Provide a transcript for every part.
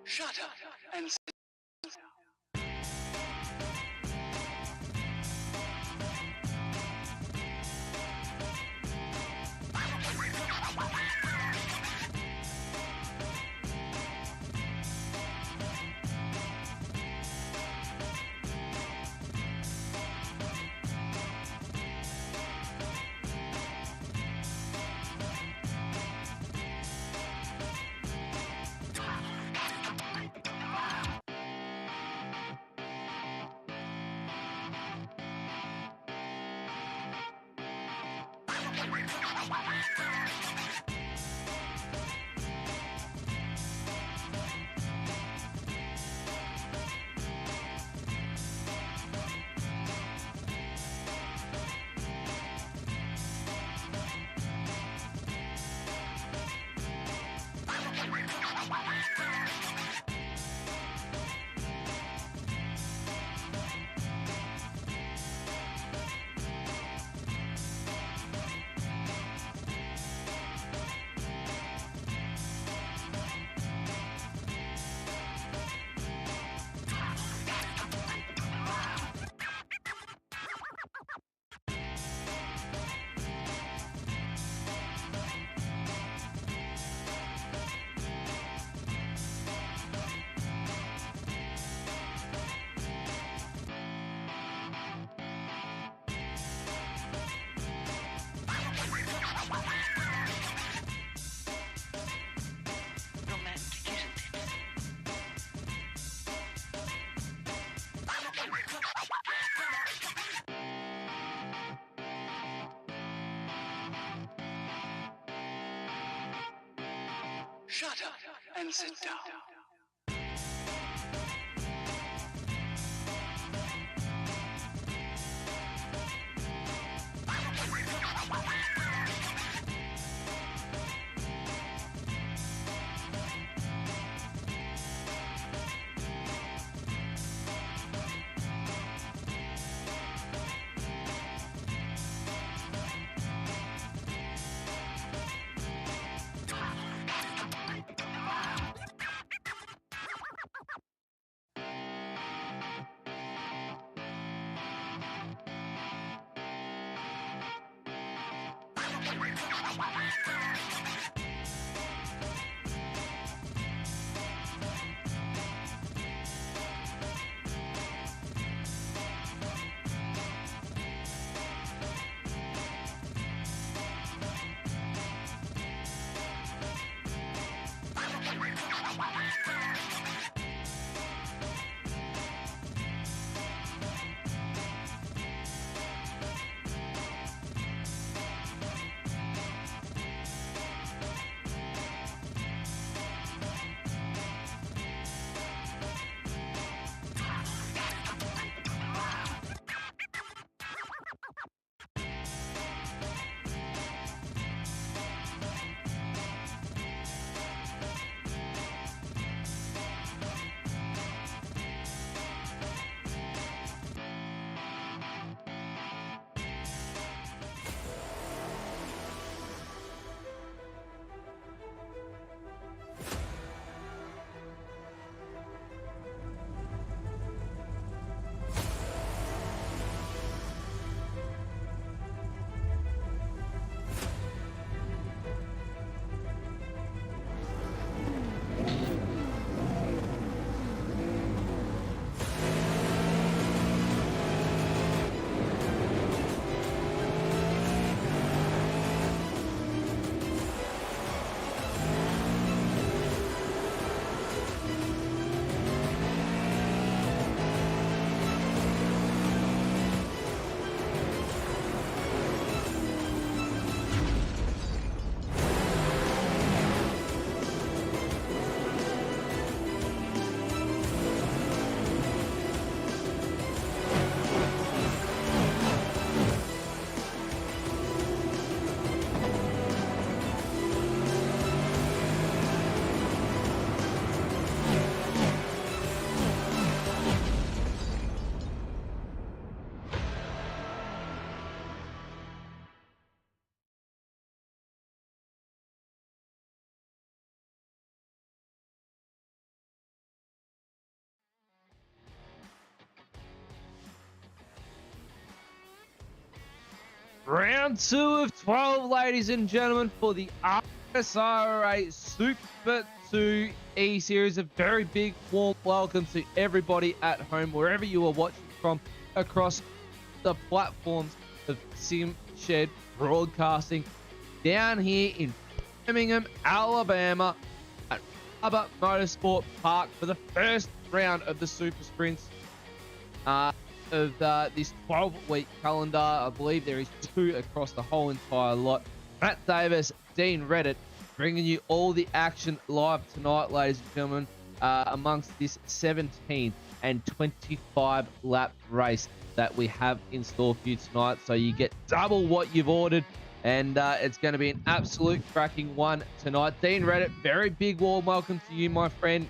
Shut up and sit down. Shut up and sit down. Round 2 of 12, ladies and gentlemen, for the RSRA Super 2 E-Series. A very big warm welcome to everybody at home, wherever you are watching from across the platforms of Sim Shed Broadcasting. Down here in Birmingham, Alabama, at Barber Motorsport Park for the first round of the Super Sprints of this 12-week calendar. I believe there is 2 across the whole entire lot. Matt Davis, Dean Reddit, bringing you all the action live tonight, ladies and gentlemen, amongst this 17 and 25 lap race that we have in store for you tonight. So you get double what you've ordered, and it's going to be an absolute cracking one tonight. Dean Reddit, very big warm welcome to you, my friend.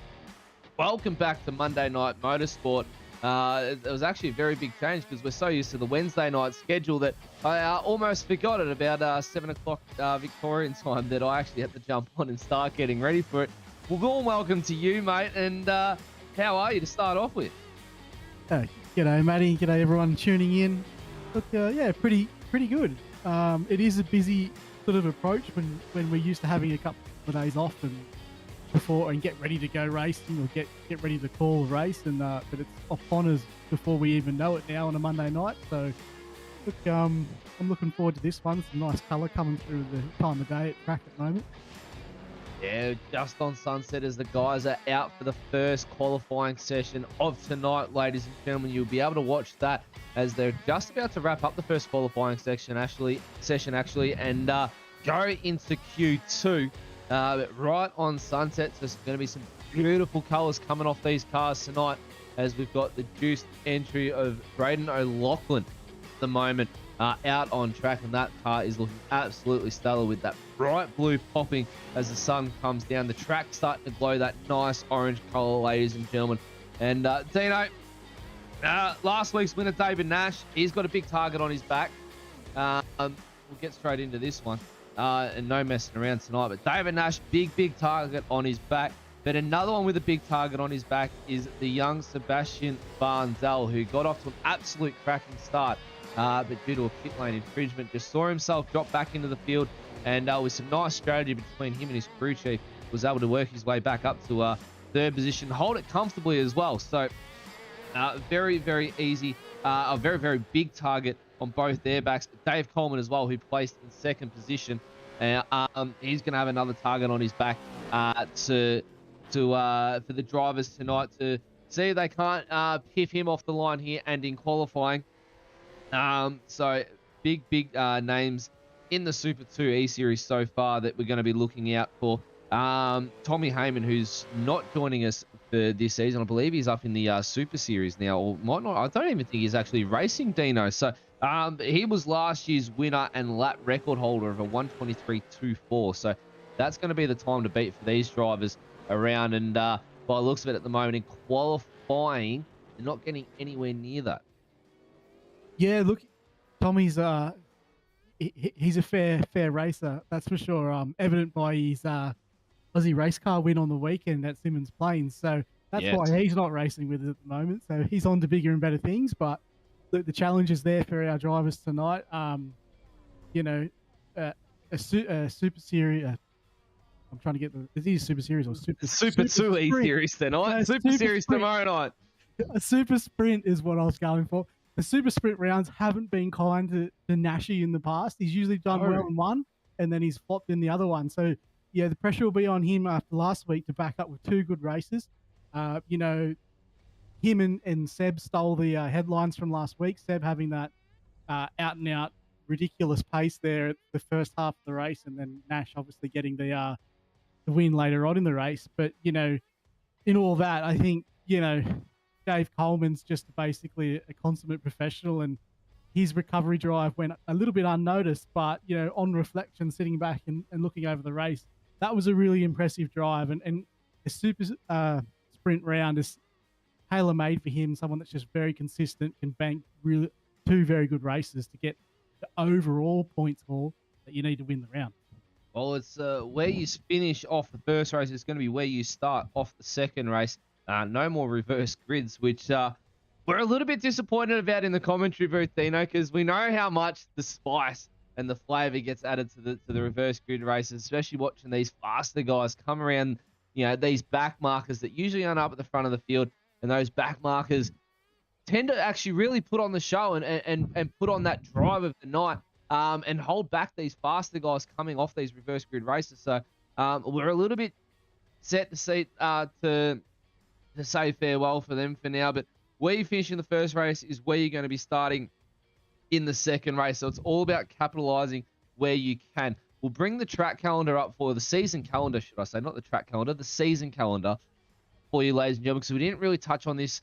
Welcome back to Monday Night Motorsport. It was actually a very big change because we're so used to the Wednesday night schedule that I almost forgot at about 7 o'clock Victorian time that I actually had to jump on and start getting ready for it. Well, warm welcome to you, mate. And how are you to start off with? G'day, Matty. G'day, everyone tuning in. Look, yeah, pretty good. It is a busy sort of approach when we're used to having a couple of days off and get ready to go racing or get ready to call a race, and but it's upon us before we even know it now on a Monday night. So look, I'm looking forward to this one. Some nice colour coming through the time of day at track at the moment. Yeah, just on sunset as the guys are out for the first qualifying session of tonight, ladies and gentlemen. You'll be able to watch that as they're just about to wrap up the first qualifying session actually, and go into Q2 right on sunset. So there's going to be some beautiful colours coming off these cars tonight, as we've got the juiced entry of Braden O'Loughlin at the moment out on track, and that car is looking absolutely stellar with that bright blue popping as the sun comes down. The track's starting to glow that nice orange colour, ladies and gentlemen. And Dino, last week's winner David Nash, he's got a big target on his back. We'll get straight into this one, and no messing around tonight. But David Nash, big target on his back. But another one with a big target on his back is the young Sebastian Barndell, who got off to an absolute cracking start. But due to a pit lane infringement, just saw himself drop back into the field, and with some nice strategy between him and his crew chief, was able to work his way back up to third position, hold it comfortably as well. So very easy, a very big target on both their backs. Dave Coleman as well, who placed in second position, he's going to have another target on his back for the drivers tonight to see if they can't piff him off the line here and in qualifying. So big names in the Super 2 E-Series so far that we're going to be looking out for. Tommy Heyman, who's not joining us for this season. I believe he's up in the Super Series now, or might not. I don't even think he's actually racing, Dino. So he was last year's winner and lap record holder of a 1:23.24. So that's going to be the time to beat for these drivers around. And by the looks of it at the moment in qualifying, they're not getting anywhere near that. Yeah, look, Tommy's he's a fair racer, that's for sure. Evident by his Aussie race car win on the weekend at Simmons Plains. So that's why he's not racing with it at the moment. So he's on to bigger and better things. But the challenge is there for our drivers tonight. You know, a Super Series. I'm trying to get is it Super Series or Super 2 E-Series tonight? Super Series Sprint. tomorrow night. A Super Sprint is what I was going for. The Super Sprint rounds haven't been kind to Nashy in the past. He's usually done well in one, and then he's flopped in the other one. So, yeah, the pressure will be on him after last week to back up with 2 good races. You know, him and Seb stole the headlines from last week. Seb having that out-and-out ridiculous pace there at the first half of the race, and then Nash obviously getting the win later on in the race. But, you know, in all that, I think, you know, Dave Coleman's just basically a consummate professional, and his recovery drive went a little bit unnoticed, but, you know, on reflection, sitting back and looking over the race, that was a really impressive drive. And a Super Sprint round is tailor-made for him, someone that's just very consistent, can bank really 2 very good races to get the overall points haul that you need to win the round. Well, it's where you finish off the first race. It's going to be where you start off the second race. No more reverse grids, which we're a little bit disappointed about in the commentary booth, Dino, because we know how much the spice and the flavour gets added to the reverse grid races, especially watching these faster guys come around, these back markers that usually aren't up at the front of the field, and those back markers tend to actually really put on the show and put on that drive of the night, and hold back these faster guys coming off these reverse grid races. So we're a little bit set to see to say farewell for them for now, but where you finish in the first race is where you're going to be starting in the second race. So it's all about capitalizing where you can. We'll bring the track calendar up for the season calendar, should I say, not the track calendar, the season calendar for you, ladies and gentlemen, because we didn't really touch on this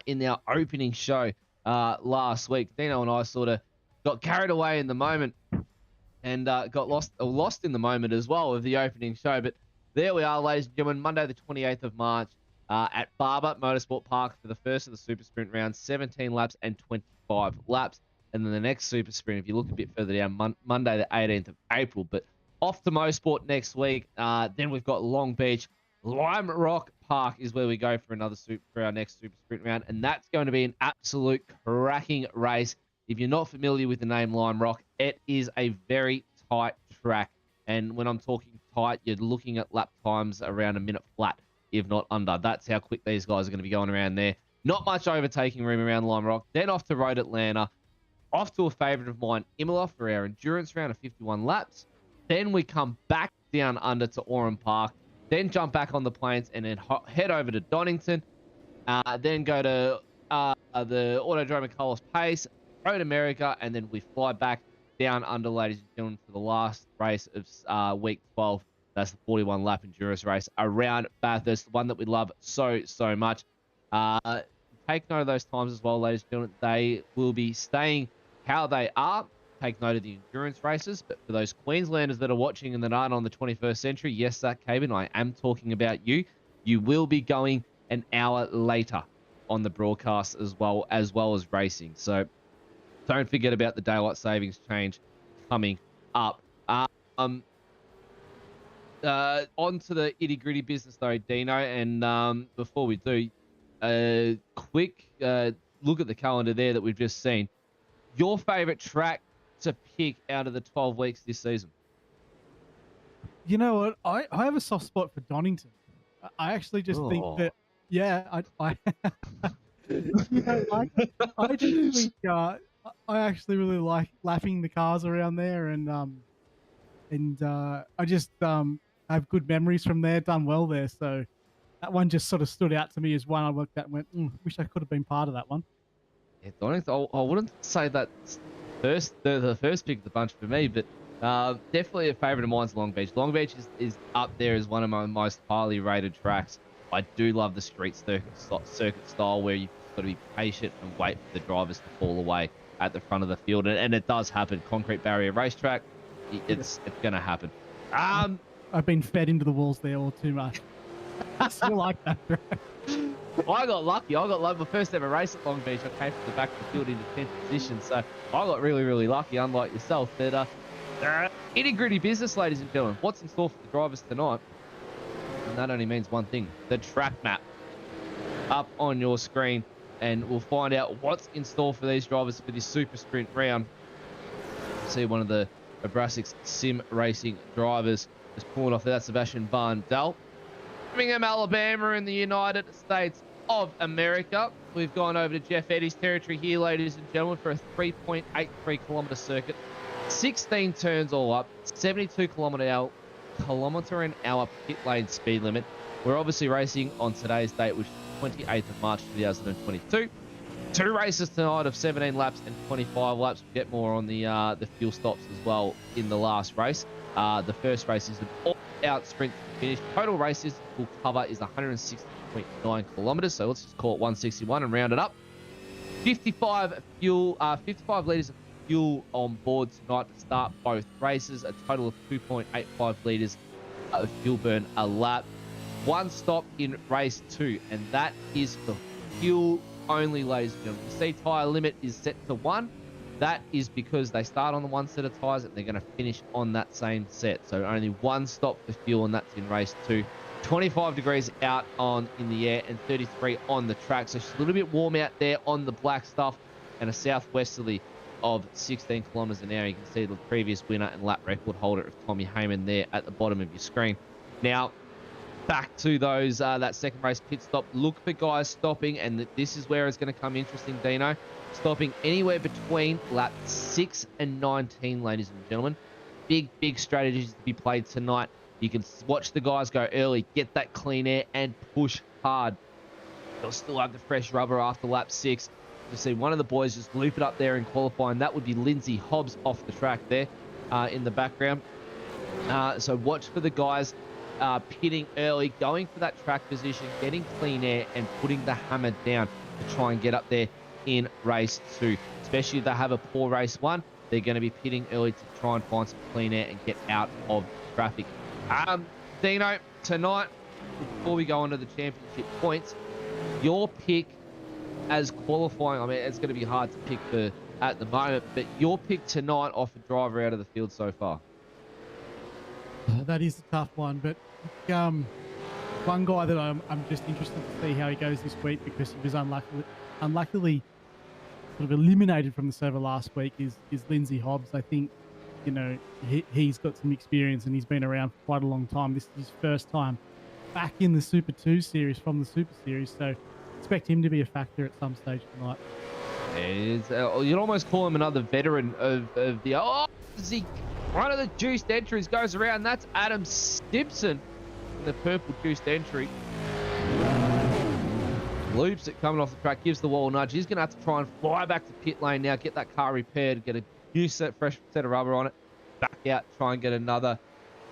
in our opening show last week. Dino and I sort of got carried away in the moment and got lost in the moment as well of the opening show. But there we are, ladies and gentlemen, Monday the 28th of March at Barber Motorsport Park for the first of the Super Sprint round, 17 laps and 25 laps. And then the next Super Sprint, if you look a bit further down, Monday the 18th of April. But off to Mosport next week. Then we've got Long Beach. Lime Rock Park is where we go for our next Super Sprint round. And that's going to be an absolute cracking race. If you're not familiar with the name Lime Rock, it is a very tight track. And when I'm talking tight, you're looking at lap times around a minute flat, if not under. That's how quick these guys are going to be going around there. Not much overtaking room around Lime Rock. Then off to Road Atlanta. Off to a favourite of mine, Imola, for our endurance round of 51 laps. Then we come back down under to Oran Park. Then jump back on the plains and then head over to Donington. Then go to the Autodrome Carlos Pace, Road America, and then we fly back down under, ladies and gentlemen, for the last race of week 12. That's the 41-lap endurance race around Bathurst, the one that we love so much. Take note of those times as well, ladies and gentlemen. They will be staying how they are. Take note of the endurance races. But for those Queenslanders that are watching and that aren't on the 21st century, yes, Zach Caban, I am talking about you. You will be going an hour later on the broadcast as well as racing. So don't forget about the daylight savings change coming up. On to the itty-gritty business, though, Dino. And before we do, a quick look at the calendar there that we've just seen. Your favourite track to pick out of the 12 weeks this season? You know what? I have a soft spot for Donington. I actually just think that, yeah, I just think I actually really like lapping the cars around there, and I just have good memories from there, done well there. So that one just sort of stood out to me as one I looked at and went, wish I could have been part of that one. Yeah, Donington, I wouldn't say that's the first pick of the bunch for me, but definitely a favourite of mine's Long Beach. Long Beach is up there as one of my most highly rated tracks. I do love the street circuit style where you've got to be patient and wait for the drivers to fall away at the front of the field, and it does happen. Concrete barrier racetrack, it's going to happen. I've been fed into the walls there all too much. I still like that track. I got lucky. My first ever race at Long Beach. I came from the back of the field into 10th position, so I got really lucky, unlike yourself. But itty-gritty business, ladies and gentlemen. What's in store for the drivers tonight? And that only means one thing: the track map up on your screen, and we'll find out what's in store for these drivers for this Super Sprint round. See one of the Abrasics sim racing drivers is pulling off there. That's Sebastian Barndell. Birmingham, Alabama in the United States of America. We've gone over to Jeff Eddy's territory here, ladies and gentlemen, for a 3.83 kilometre circuit. 16 turns all up, 72 kilometre an hour pit lane speed limit. We're obviously racing on today's date, which is 28th of March 2022. 2 races tonight of 17 laps and 25 laps. We'll get more on the fuel stops as well in the last race. The first race is an all-out sprint to finish. Total races we'll cover is 160.9 kilometres, so let's just call it 161 and round it up. 55 litres of fuel on board tonight to start both races. A total of 2.85 litres of fuel burn a lap. One stop in race 2, and that is for fuel only, ladies and gentlemen. The C tyre limit is set to 1. That is because they start on the one set of tyres and they're going to finish on that same set. So only one stop for fuel, and that's in race 2. 25 degrees out in the air and 33 on the track. So it's a little bit warm out there on the black stuff, and a southwesterly of 16 kilometers an hour. You can see the previous winner and lap record holder of Tommy Heyman there at the bottom of your screen. Now, back to those that second race pit stop. Look for guys stopping, and this is where it's going to come interesting, Dino. Stopping anywhere between lap 6 and 19, ladies and gentlemen. Big strategies to be played tonight. You can watch the guys go early, get that clean air, and push hard. They'll still have the fresh rubber after lap 6. You see one of the boys just loop it up there in qualifying. That would be Lindsay Hobbs off the track there in the background. So watch for the guys pitting early, going for that track position, getting clean air, and putting the hammer down to try and get up there in race 2. Especially if they have a poor race 1, they're going to be pitting early to try and find some clean air and get out of traffic. Dino, tonight, before we go on to the championship points, your pick as qualifying, I mean, it's going to be hard to pick at the moment, but your pick tonight off a driver out of the field so far. That is a tough one, but one guy that I'm just interested to see how he goes this week, because he was unluckily sort of eliminated from the server last week, is Lindsay Hobbs. I think, you know, he's got some experience and he's been around for quite a long time. This is his first time back in the Super 2 series from the Super Series, so expect him to be a factor at some stage tonight. You'd almost call him another veteran of the... Oh, one of the juiced entries goes around. That's Adam Simpson in the purple juiced entry. Loops it coming off the track, gives the wall a nudge. He's going to have to try and fly back to pit lane now, get that car repaired, get a new fresh set of rubber on it, back out, try and get another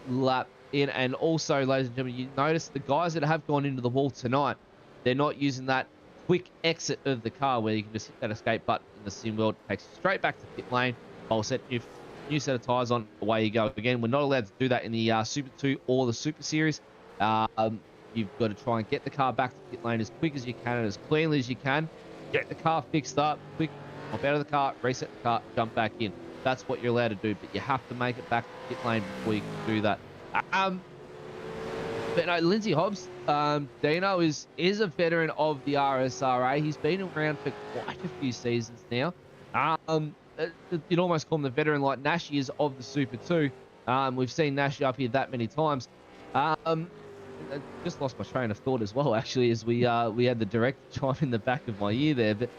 lap in. And also, ladies and gentlemen, you notice the guys that have gone into the wall tonight, they're not using that quick exit of the car where you can just hit that escape button in the sim world. It takes you straight back to pit lane. I'll set new set of tyres on, away you go. Again, we're not allowed to do that in the Super 2 or the Super Series. You've got to try and get the car back to pit lane as quick as you can and as cleanly as you can. Get the car fixed up, quick, hop out of the car, reset the car, jump back in. That's what you're allowed to do, but you have to make it back to pit lane before you can do that. But no, Lindsay Hobbs, Dino, is a veteran of the RSRA. He's been around for quite a few seasons now. You'd almost call him the veteran like Nashi is of the Super 2. We've seen Nashi up here that many times. I just lost my train of thought as well, actually, as we had the direct chime in the back of my ear there. But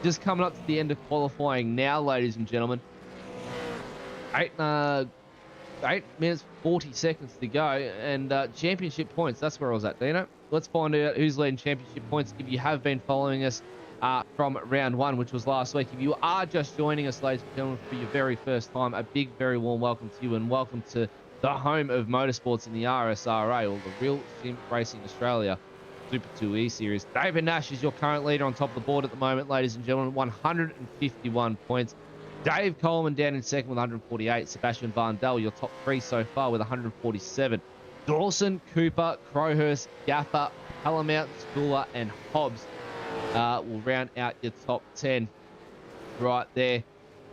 just coming up to the end of qualifying now, ladies and gentlemen. 8 minutes 40 seconds to go, and championship points, that's where I was at, Dino. Let's find out who's leading championship points if you have been following us from round 1, which was last week. If you are just joining us, ladies and gentlemen, for your very first time, a big, very warm welcome to you, and welcome to the home of motorsports in the RSRA, or the Real Sim Racing Australia Super 2E Series. David Nash is your current leader on top of the board at the moment, ladies and gentlemen, 151 points. Dave Coleman down in second with 148. Sebastian Varndell, your top 3 so far, with 147. Dawson, Cooper, Crowhurst, Gaffer, Palamount, Schooler, and Hobbs will round out your top 10 right there.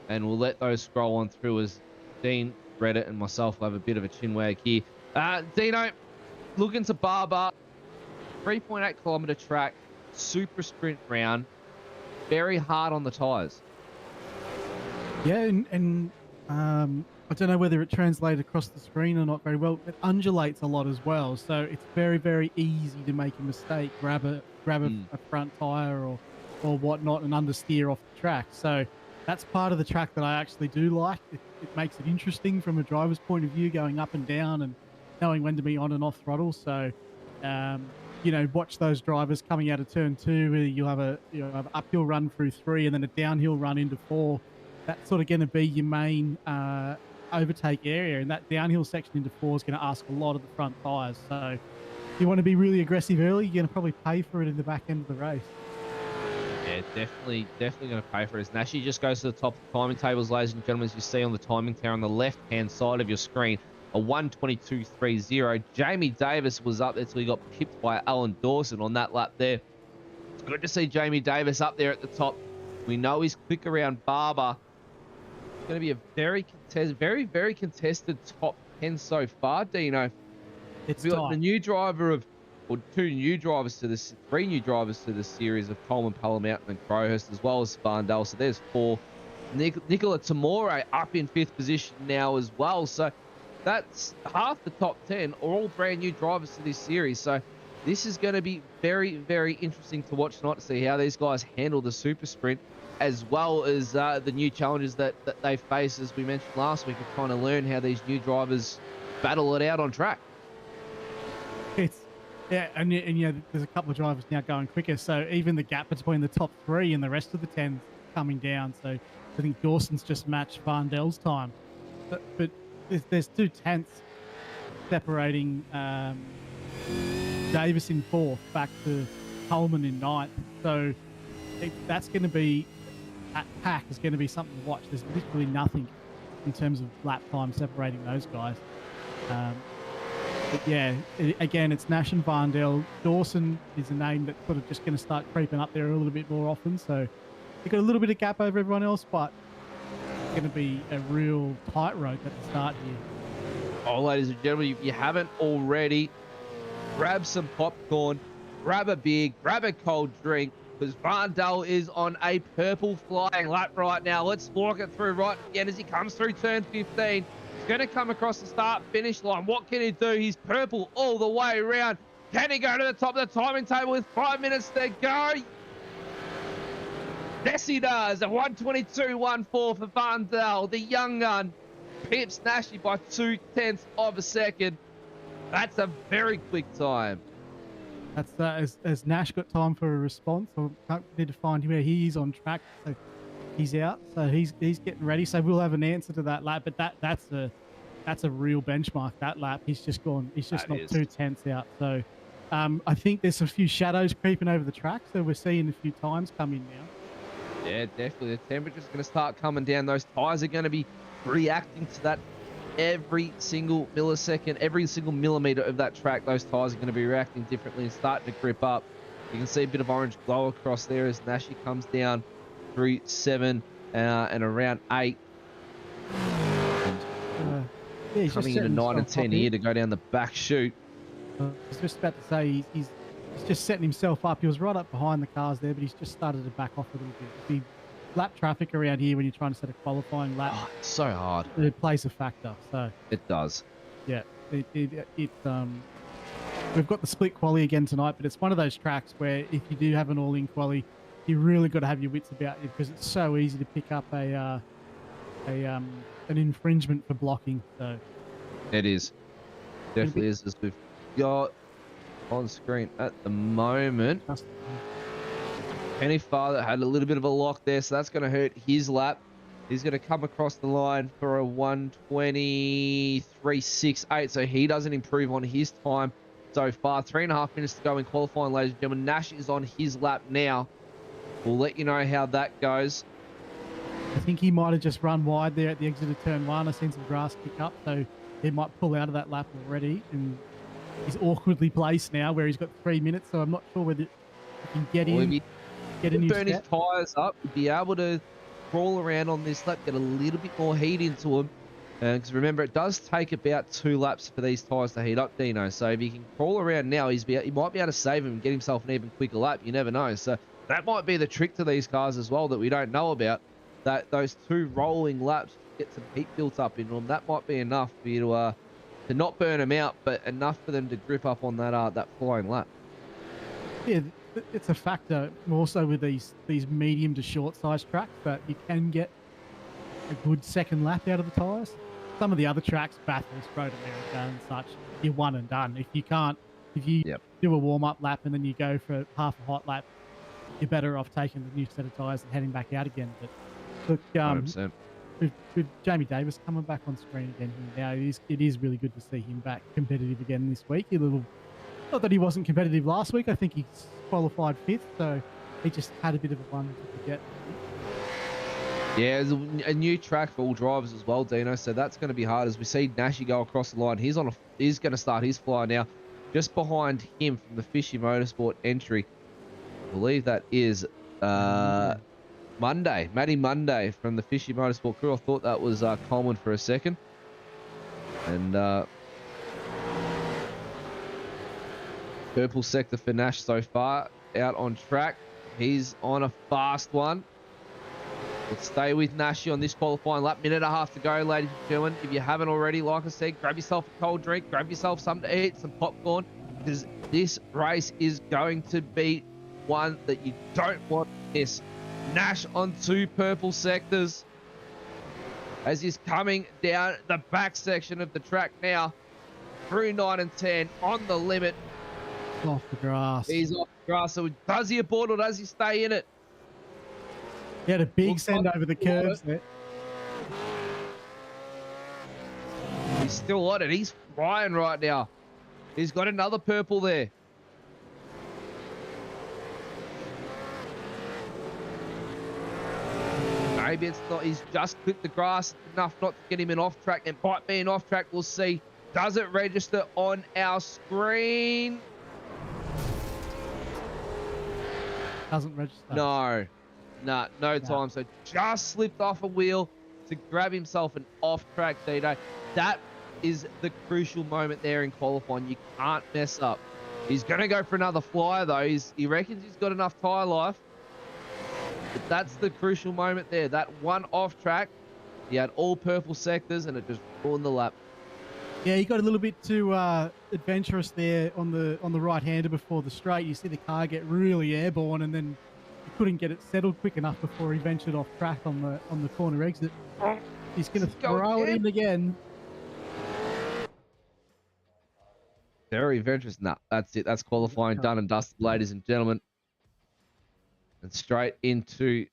And we'll let those scroll on through as Dean, Reddit, and myself will have a bit of a chin wag here. Dino, looking to Barber, 3.8 kilometer track, super sprint round, very hard on the tyres. Yeah, and I don't know whether it translated across the screen or not very well. It undulates a lot as well, so it's very, very easy to make a mistake, grab a front tire or whatnot, and understeer off the track. So that's part of the track that I actually do like. It makes it interesting from a driver's point of view, going up and down and knowing when to be on and off throttle. So, you know, watch those drivers coming out of turn 2. You'll have an uphill run through 3 and then a downhill run into 4. That's sort of going to be your main overtake area, and that downhill section into 4 is going to ask a lot of the front tyres. So if you want to be really aggressive early, you're going to probably pay for it in the back end of the race. Yeah, definitely going to pay for it. Nashi just goes to the top of the timing tables, ladies and gentlemen, as you see on the timing tower on the left-hand side of your screen, a 1:22.30. Jamie Davis was up there till he got pipped by Alan Dawson on that lap there. It's good to see Jamie Davis up there at the top. We know he's quick around Barber. It's going to be a very contested top 10 so far, Dino. It's We got the tight. new driver of, or three new drivers to the series of Coleman, Mountain, and Crowhurst, as well as Farndale. So there's four. Nicola Tamore up in 5th position now as well. So that's half the top 10 are all brand new drivers to this series. So this is going to be very, very interesting to watch tonight to see how these guys handle the super sprint, as well as the new challenges that they face, as we mentioned last week, of trying to learn how these new drivers battle it out on track. And there's a couple of drivers now going quicker, so even the gap between the top 3 and the rest of the 10 coming down. So I think Dawson's just matched Varndell's time, but there's 2/10 separating Davis in 4th back to Coleman in 9th. So that's going to be, that pack is going to be something to watch. There's literally nothing in terms of lap time separating those guys. But yeah, again, it's Nash and Varndell. Dawson is a name that's sort of just going to start creeping up there a little bit more often. So they've got a little bit of gap over everyone else, but it's going to be a real tightrope at the start here. Oh, ladies and gentlemen, if you haven't already, grab some popcorn, grab a beer, grab a cold drink, because Varndell is on a purple flying lap right now. Let's walk it through right again as he comes through turn 15. Going to come across the start-finish line. What can he do? He's purple all the way around. Can he go to the top of the timing table with 5 minutes to go? Yes, he does. A 1:22.14 for Varndell. The young gun pips Nashy by 0.2 of a second. That's a very quick time. That's has Nash got time for a response, or need to find where he is on track? So he's out, so he's getting ready. So we'll have an answer to that lap. But that's a real benchmark. That lap, he's just gone. He's just not 0.2 out. So I think there's a few shadows creeping over the track. So we're seeing a few times coming now. Yeah, definitely. The temperature's going to start coming down. Those tires are going to be reacting to that every single millisecond, every single millimeter of that track. Those tires are going to be reacting differently and starting to grip up. You can see a bit of orange glow across there as Nashi comes down through 7 and around 8. He's coming into 9 and 10 here to go down the back chute. I was just about to say he's just setting himself up. He was right up behind the cars there, but he's just started to back off a little bit. The lap traffic around here when you're trying to set a qualifying lap, it's so hard. It plays a factor. So it does. Yeah, we've got the split quali again tonight, but it's one of those tracks where if you do have an all-in quali, you really got to have your wits about you, because it's so easy to pick up an infringement for blocking. So it is, definitely is, as we've got on screen at the moment. Penny Father had a little bit of a lock there, so that's going to hurt his lap. He's going to come across the line for a 1:23.68, so he doesn't improve on his time so far. 3.5 minutes to go in qualifying, ladies and gentlemen. Nash is on his lap now. We'll let you know how that goes. I think he might have just run wide there at the exit of turn 1. I've seen some grass kick up, so he might pull out of that lap already. And he's awkwardly placed now where he's got 3 minutes, so I'm not sure whether he can get in. Burn his tyres up, be able to crawl around on this lap, get a little bit more heat into him. Because remember, it does take about 2 laps for these tyres to heat up, Dino. So if he can crawl around now, he might be able to save him and get himself an even quicker lap. You never know. So that might be the trick to these cars as well that we don't know about. That those 2 rolling laps, get some heat built up in them. That might be enough for you to not burn them out, but enough for them to grip up on that flying lap. Yeah, it's a factor also with these medium to short size tracks, but you can get a good second lap out of the tyres. Some of the other tracks, Bathurst, Road America and such, you're one and done. If you do a warm-up lap and then you go for half a hot lap, you're better off taking the new set of tyres and heading back out again. But look, 100%. With Jamie Davis coming back on screen again now, it is really good to see him back competitive again this week. Not that he wasn't competitive last week. I think he qualified 5th, so he just had a bit of a one to forget. Yeah, it's a new track for all drivers as well, Dino. So that's going to be hard as we see Nashi go across the line. He's going to start his fly now, just behind him from the Fishy Motorsport entry. I believe that is Monday, Matty Monday from the Fishy Motorsport crew. I thought that was Coleman for a second, and Purple sector for Nash so far, out on track. He's on a fast one. Let's stay with Nashi on this qualifying lap. Minute and a half to go, ladies and gentlemen. If you haven't already, like I said, grab yourself a cold drink, grab yourself something to eat, some popcorn, because this race is going to be one that you don't want to miss. Nash on 2 purple sectors as he's coming down the back section of the track now, through 9 and 10 on the limit. Off the grass. He's off the grass. So does he abort or does he stay in it? He had a big Looks send like over the curves there. He's still on it. He's flying right now. He's got another purple there. Maybe it's not. He's just clipped the grass enough not to get him in off track. And might be an off track. We'll see. Does it register on our screen? Doesn't register. No. No time. So just slipped off a wheel to grab himself an off-track Dino. That is the crucial moment there in qualifying. You can't mess up. He's going to go for another flyer, though. He reckons he's got enough tyre life. But that's the crucial moment there. That one off-track, he had all purple sectors, and it just ruined the lap. Yeah, he got a little bit too adventurous there on the right-hander before the straight. You see the car get really airborne, and then he couldn't get it settled quick enough before he ventured off track on the corner exit. He's going to throw it in again. Very adventurous. Nah, that's it. That's qualifying done and dusted, ladies and gentlemen. And straight into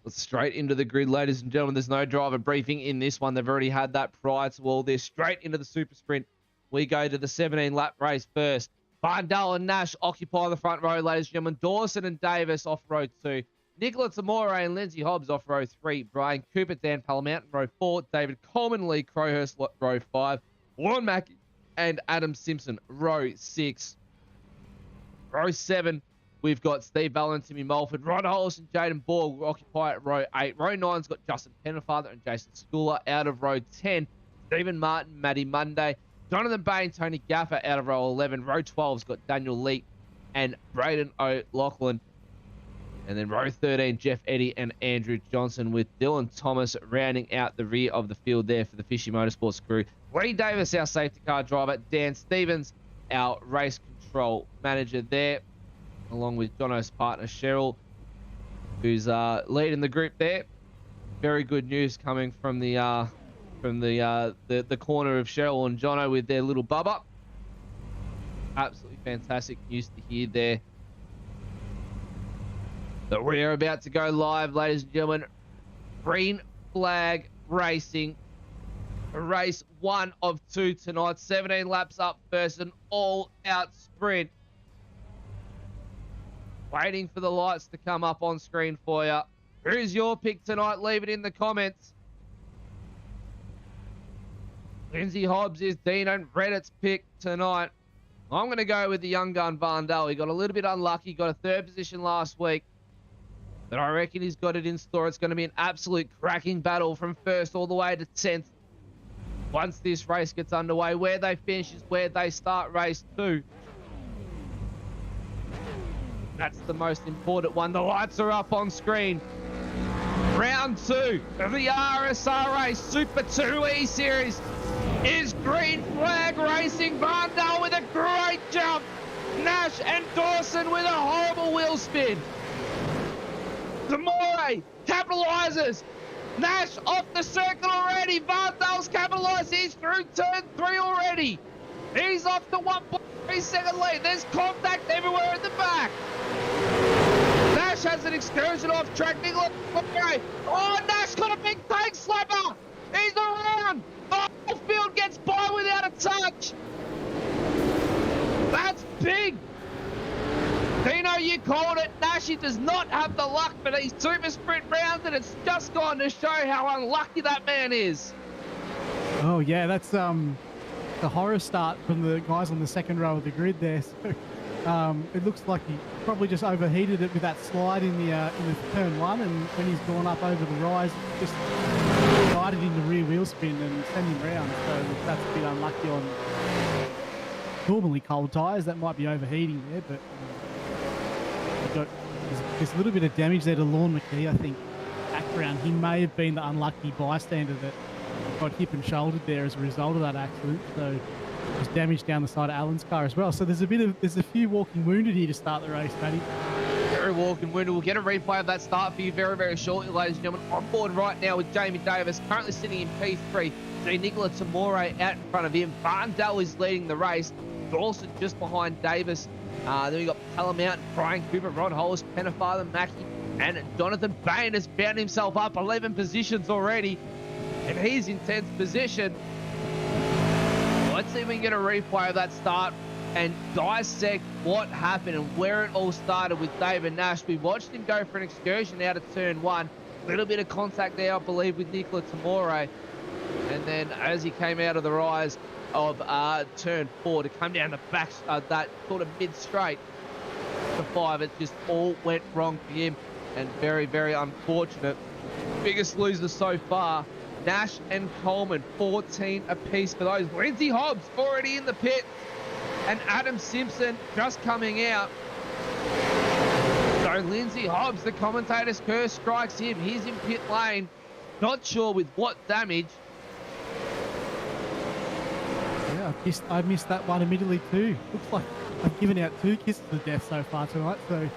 the grid, ladies and gentlemen. There's no driver briefing in this one. They've already had that prior to all this. Straight into the super sprint. We go to the 17-lap race first. Barndell and Nash occupy the front row, ladies and gentlemen. Dawson and Davis off row 2. Nicola Tamore and Lindsay Hobbs off row 3. Brian Cooper, Dan Palamountain row 4. David Coleman, Lee Crowhurst row 5. Warren Mackey and Adam Simpson row 6. Row 7. We've got Steve Allen, Timmy Mulford, Ron Hollis and Jaden Borg occupy at row 8. Row 9's got Justin Pennefather and Jason Schooler out of row 10. Stephen Martin, Maddie Monday, Jonathan Bain, Tony Gaffer out of row 11. Row 12's got Daniel Leake and Braden O'Loughlin. And then row 13, Jeff Eddy and Andrew Johnson, with Dylan Thomas rounding out the rear of the field there for the Fishy Motorsports crew. Lee Davis, our safety car driver. Dan Stevens, our race control manager there, along with Jono's partner Cheryl, who's leading the group there. Very good news coming from the corner of Cheryl and Jono with their little bubba. Absolutely fantastic news to hear there. But we are about to go live, ladies and gentlemen. Green flag racing. Race 1 of 2 tonight. 17 laps up first, an all-out sprint. Waiting for the lights to come up on screen for you. Who's your pick tonight? Leave it in the comments. Lindsay Hobbs is Dino Reddit's pick tonight. I'm going to go with the young gun Varndale. He got a little bit unlucky. Got a 3rd position last week. But I reckon he's got it in store. It's going to be an absolute cracking battle from 1st all the way to 10th. Once this race gets underway, where they finish is where they start race 2. That's the most important one. The lights are up on screen. Round 2 of the RSR race, Super 2 E-Series, is green flag racing. Varndale with a great jump. Nash and Dawson with a horrible wheel spin. Tamore capitalizes. Nash off the circle already. Varndale's capitalized. He's through turn 3 already. He's off the 1.3 second lead. There's contact everywhere in the back. Nash has an excursion off track. Oh, Nash got a big tank slapper. He's around. The whole field gets by without a touch. That's big. Dino, you called it. Nashy does not have the luck for these super sprint rounds, and it's just gone to show how unlucky that man is. Oh, yeah, that's the horror start from the guys on the 2nd row of the grid there. So it looks like he probably just overheated it with that slide in the turn 1, and when he's gone up over the rise, just guided into rear wheel spin and sent him round. So that's a bit unlucky normally cold tyres. That might be overheating there, but there's a little bit of damage there to Lorne McKee, I think. Background, he may have been the unlucky bystander that got hip and shouldered there as a result of that accident. So there's damage down the side of Alan's car as well. So there's a few walking wounded here to start the race, Matty. Very walking wounded. We'll get a replay of that start for you very, very shortly, ladies and gentlemen. On board right now with Jamie Davis, currently sitting in P3. See Nicola Tamore out in front of him. Barndell is leading the race. Dawson just behind Davis. Then we got Palamount, Brian Cooper, Rod Hollis, Pennefather, Mackie, and Jonathan Bain has found himself up 11 positions already. And he's in 10th position. Let's see if we can get a replay of that start and dissect what happened and where it all started with David Nash. We watched him go for an excursion out of turn 1. A little bit of contact there, I believe, with Nicola Tamore. And then as he came out of the rise of turn 4 to come down the back, that sort of mid-straight to 5, it just all went wrong for him. And very, very unfortunate. Biggest loser so far, Nash and Coleman, 14 apiece for those. Lindsay Hobbs already in the pit, and Adam Simpson just coming out. So Lindsay Hobbs, the commentator's curse strikes him. He's in pit lane. Not sure with what damage. Yeah, I missed that one immediately too. Looks like I've given out 2 kisses of death so far tonight. So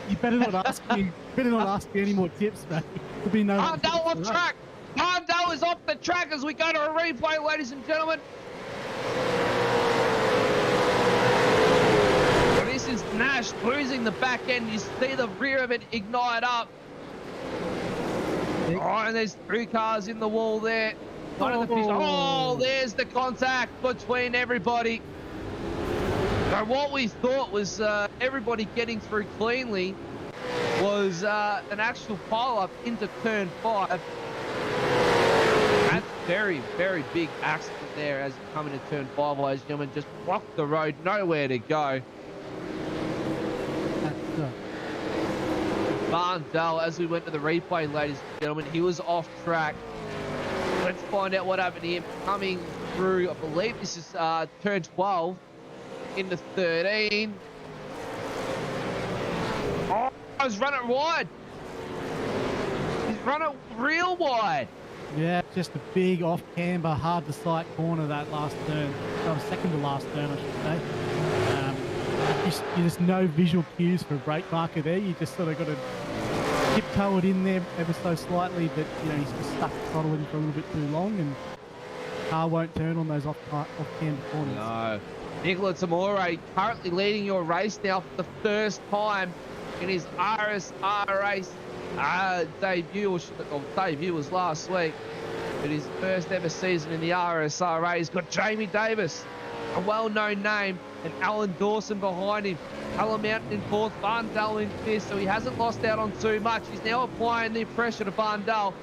you better not ask me. Any more tips, mate. There'll be no. Barndell off track. Barndell is off the track as we go to a replay, ladies and gentlemen. So this is Nash losing the back end. You see the rear of it ignite up. Oh, and there's 3 cars in the wall there. Oh, there's the contact between everybody. So what we thought was everybody getting through cleanly was an actual pile-up into turn 5. That's very, very big accident there as you come into turn 5, ladies and gentlemen. Just blocked the road, nowhere to go. Barndell, as we went to the replay, ladies and gentlemen, he was off track. Let's find out what happened to him coming through. I believe this is turn 12 into 13. Oh, he's run it wide. He's run it real wide. Yeah, just a big off-camber, hard-to-sight corner that last turn. Oh, second to last turn, I should say. There's no visual cues for a brake marker there. You just sort of got to tiptoe it in there ever so slightly, but he's just stuck throttling for a little bit too long, and car won't turn on those off-camber corners. No. Nicola Tamore currently leading your race now for the first time in his RSR race debut. Debut was last week, but his first ever season in the RSR race. Got Jamie Davis, a well-known name, and Alan Dawson behind him. Palamount in 4th, Barndell in 5th, so he hasn't lost out on too much. He's now applying the pressure to Palamount,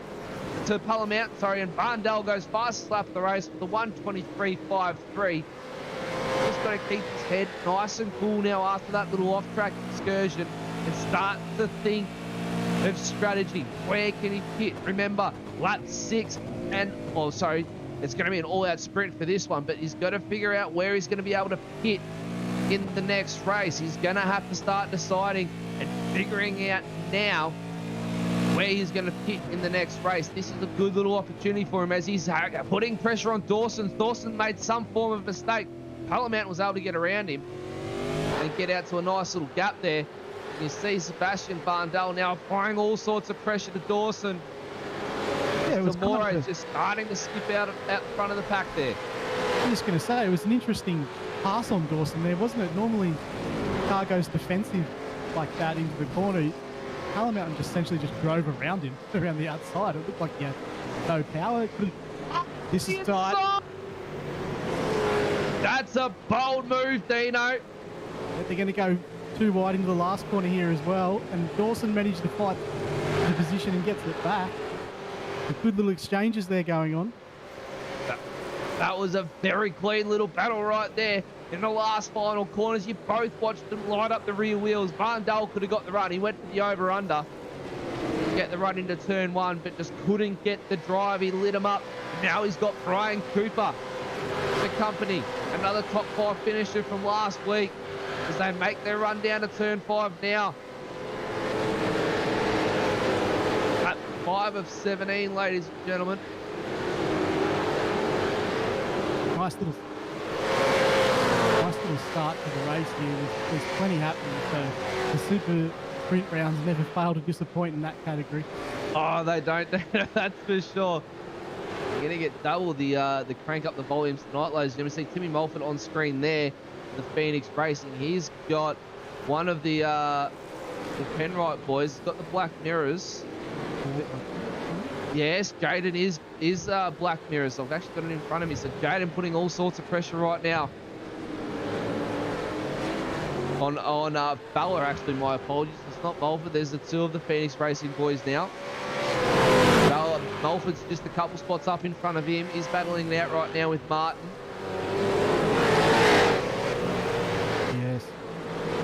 and Barndell goes fastest lap of the race with a 1:23.53. Just got to keep his head nice and cool now after that little off-track excursion and start to think of strategy. Where can he pit? Remember, lap 6 and, it's going to be an all-out sprint for this one, but he's got to figure out where he's going to be able to pit in the next race. He's going to have to start deciding and figuring out now where he's going to pit in the next race. This is a good little opportunity for him as he's putting pressure on Dawson. Dawson made some form of mistake. Palamount was able to get around him and get out to a nice little gap there. You see Sebastian Barndell now applying all sorts of pressure to Dawson. Yeah, it was Tamore just starting to skip out front of the pack there. I'm just going to say, it was an interesting pass on Dawson there, wasn't it? Normally, the car goes defensive like that into the corner. Palamount just essentially just drove around him, around the outside. It looked like he had no power. This is tight. That's a bold move, Dino. They're going to go too wide into the last corner here as well, and Dawson managed to fight the position and gets it back. Good little exchanges there going on. That was a very clean little battle right there in the last final corners. You both watched them light up the rear wheels. Barndell could have got the run. He went for the over-under to get the run into turn 1, but just couldn't get the drive. He lit him up. Now he's got Brian Cooper to Company, another top 5 finisher from last week, as they make their run down to turn 5 now. At 5 of 17, ladies and gentlemen. Nice little start to the race here. There's plenty happening, so the super sprint rounds never fail to disappoint in that category. Oh, they don't. That's for sure. You're going to get double the crank up the volumes tonight, ladies and gentlemen. See Timmy Mulford on screen there, the Phoenix Racing. He's got one of the Penrite boys. He's got the black mirrors. Yes, Jaden is black mirrors. So I've actually got it in front of me. So Jaden putting all sorts of pressure right now on Fowler. Actually, my apologies. It's not Mulford. There's the two of the Phoenix Racing boys now. Mulford's just a couple spots up in front of him. He's battling it out right now with Martin. Yes.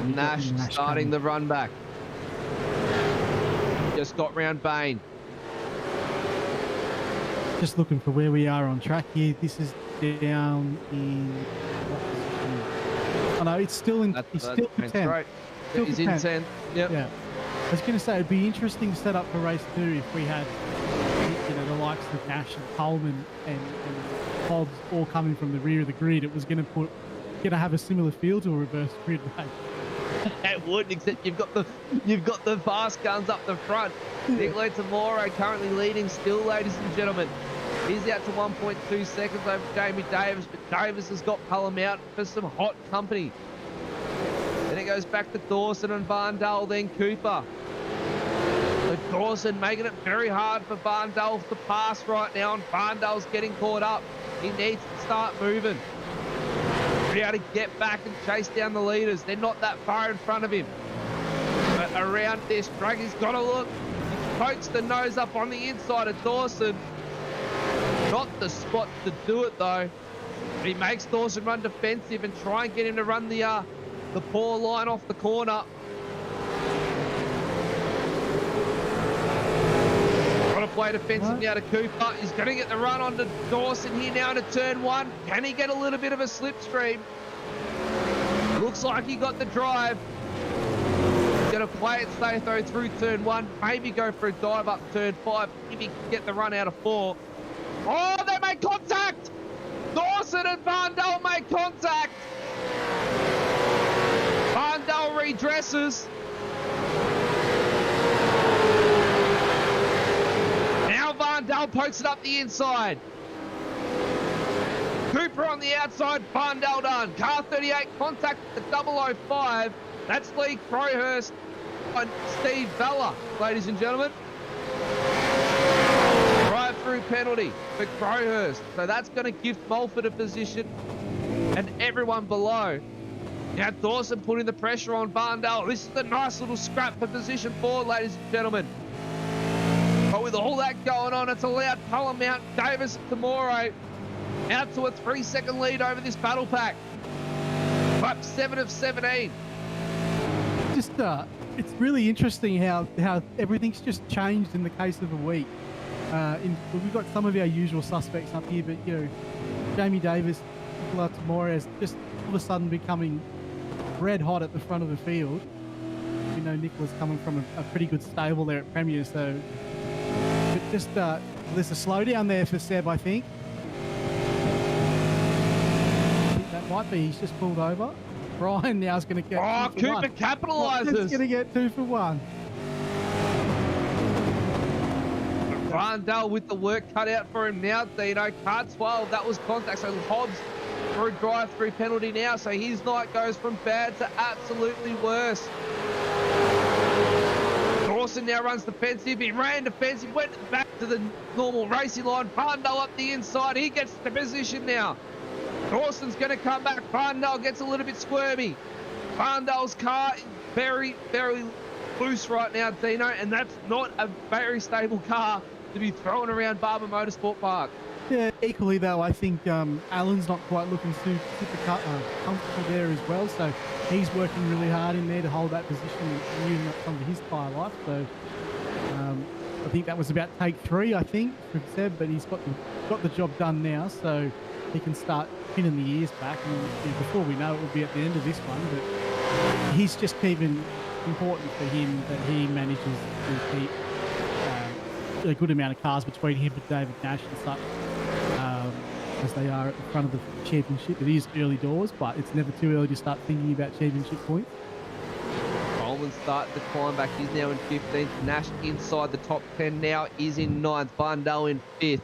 Nash starting the run back. Just got round Bain. Just looking for where we are on track here. This is down in... Oh no, it's still in. It's still in 10. Right. He's in 10. Yep. Yeah. I was going to say it'd be interesting setup for race 2 if we had, you know, the likes of Nash and Coleman and Hobbs all coming from the rear of the grid. It was going to have a similar feel to a reverse grid race. It would, except you've got the fast guns up the front. Nicola Tamoro currently leading still, ladies and gentlemen. He's out to 1.2 seconds over Jamie Davis, but Davis has got Cullum out for some hot company. Then it goes back to Dawson and Varndale, then Cooper. But Dawson making it very hard for Varndale to pass right now, and Varndale's getting caught up. He needs to start moving. Be able to get back and chase down the leaders. They're not that far in front of him. But around this track, he's got to look. He pokes the nose up on the inside of Dawson. Not the spot to do it though. He makes Dawson run defensive and try and get him to run the poor line off the corner. Got to play defensive now to Cooper. He's going to get the run onto Dawson here now into turn 1. Can he get a little bit of a slipstream? Looks like he got the drive. Going to play it safe though through turn 1. Maybe go for a dive up turn 5 if he can get the run out of 4. Oh, they made contact! Dawson and Varndale make contact! Varndale redresses. Now Varndale pokes it up the inside. Cooper on the outside, Varndale done. Car 38 contact at the 005. That's Lee Crowhurst and Steve Vella, ladies and gentlemen. Drive-through penalty for Crowhurst. So that's going to give Mulford a position and everyone below. Now Dawson putting the pressure on Varndale. This is a nice little scrap for position 4, ladies and gentlemen. But with all that going on, it's allowed Cullum out, Davis and Tamoro out to a 3-second lead over this battle pack. Lap 7 of 17. Just it's really interesting how everything's just changed in the case of a week. We've got some of our usual suspects up here, but you know, Jamie Davis, Nicola Tamores just all of a sudden becoming red hot at the front of the field. You know, Nicola's coming from a pretty good stable there at Premier, so but just there's a slowdown there for Seb, I think. That might be. He's just pulled over. Brian now is going to get. Oh, Cooper capitalises. He's going to get 2 for 1. Varndale with the work cut out for him now, Dino. Car 12, that was contact. So Hobbs for a drive-through penalty now. So his night goes from bad to absolutely worse. Dawson now runs defensive. He ran defensive, went back to the normal racing line. Varndale up the inside. He gets the position now. Dawson's going to come back. Varndale gets a little bit squirmy. Varndale's car is very, very loose right now, Dino, and that's not a very stable car to be throwing around Barber Motorsport Park. Yeah, equally though, I think Alan's not quite looking super comfortable there as well, so he's working really hard in there to hold that position and using up some of his tyre life. So I think that was about take 3, I think, from Seb, but he's got the job done now. So he can start pinning the ears back, and before we know it, we'll be at the end of this one. But he's just even important for him that he manages to keep a good amount of cars between him and David Nash and such, as they are at the front of the championship. It is early doors, but it's never too early to start thinking about championship points. Coleman starting to climb back. He's now in 15th. Nash inside the top 10 now. Is in 9th. Barndell in 5th.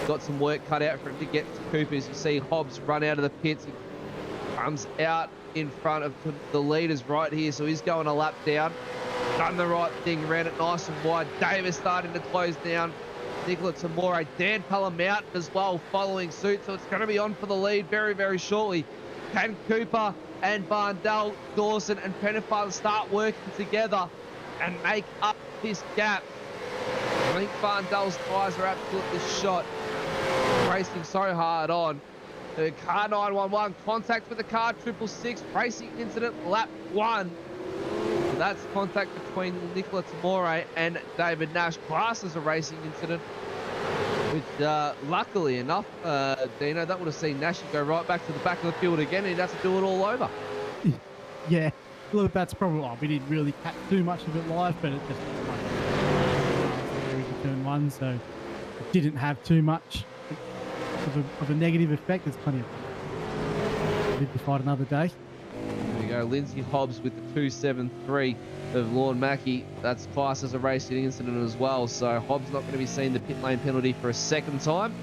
Got some work cut out for him to get to Coopers. You see Hobbs run out of the pits. He comes out in front of the leaders right here, so he's going a lap down. Done the right thing, ran it nice and wide. Davis starting to close down. Nicola Tamore, Dan Mountain as well following suit, so it's going to be on for the lead very, very shortly. Can Cooper and Barndell, Dawson and Pennefather start working together and make up this gap? I think Barndell's tyres are absolutely shot. Racing so hard on. The car 911, contact with the car 666, racing incident, lap 1. So that's contact between Nicola Tamore and David Nash. Class as a racing incident, which luckily enough, Dino, that would have seen Nash go right back to the back of the field again, and he'd have to do it all over. Yeah, look, that's probably why we didn't really catch too much of it live, but it just turn 1, so it didn't have too much of a negative effect. There's plenty of fun. Live to fight another day. There we go. Lindsay Hobbs with the 273 of Lorne Mackey. That's classed as a racing incident as well. So Hobbs not going to be seeing the pit lane penalty for a second time.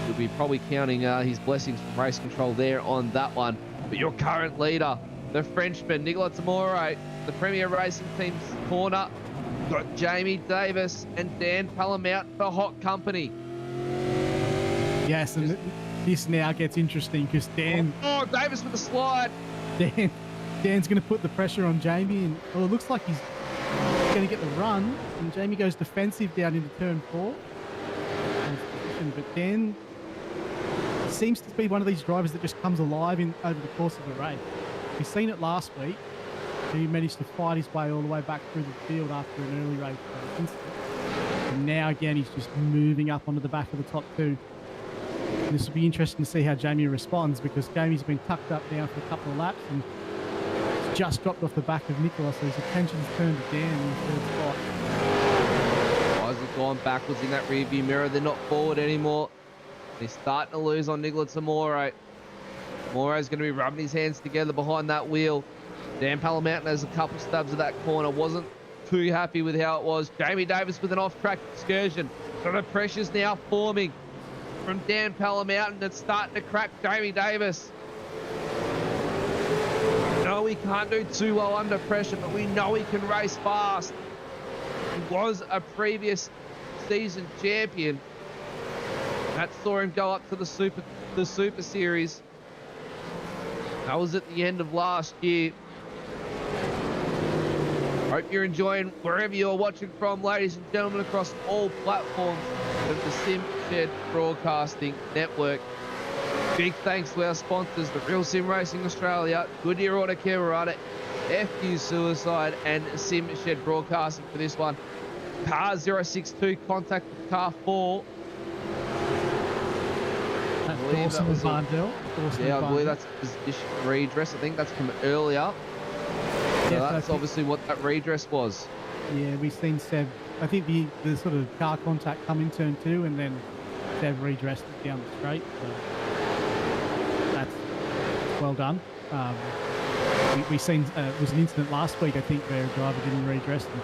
We'll be probably counting his blessings from race control there on that one. But your current leader, the Frenchman, Nicola Tamore, the Premier Racing Team's corner. Got Jamie Davis and Dan Palamount for hot company. Yes, and this now gets interesting because Dan... Oh, Davis with the slide. Dan's going to put the pressure on Jamie, and it looks like he's going to get the run, and Jamie goes defensive down into turn 4. But Dan seems to be one of these drivers that just comes alive over the course of the race. We've seen it last week. He managed to fight his way all the way back through the field after an early race incident. And now again, he's just moving up onto the back of the top 2. And this will be interesting to see how Jamie responds, because Jamie's been tucked up now for a couple of laps and he's just dropped off the back of Nicola, so his attention's turned to Dan in the 3rd spot. Guys have gone backwards in that rearview mirror. They're not forward anymore. They're starting to lose on Nicola Tamore. Tamore's going to be rubbing his hands together behind that wheel. Dan Palamount has a couple stabs of that corner. Wasn't too happy with how it was. Jamie Davis with an off-track excursion. So the pressure's now forming from Dan Palamount. It's starting to crack Jamie Davis. No, he can't do too well under pressure, but we know he can race fast. He was a previous season champion. That saw him go up to the Super Series. That was at the end of last year. Hope you're enjoying wherever you're watching from, ladies and gentlemen, across all platforms of the Sim Shed Broadcasting Network. Big thanks to our sponsors, the Real Sim Racing Australia, Goodyear Auto Care Murata, FU Suicide, and Sim Shed Broadcasting for this one. Car 062, contact with car 4. That's Dawson and Barndell. Yeah, I believe that's a position redress. I think that's from earlier. So Yes, that's obviously what that redress was. Yeah, we've seen Seb, I think the sort of car contact come in turn 2, and then Seb redressed it down the straight. So that's well done. We've seen, it was an incident last week, I think, where a driver didn't redress. And,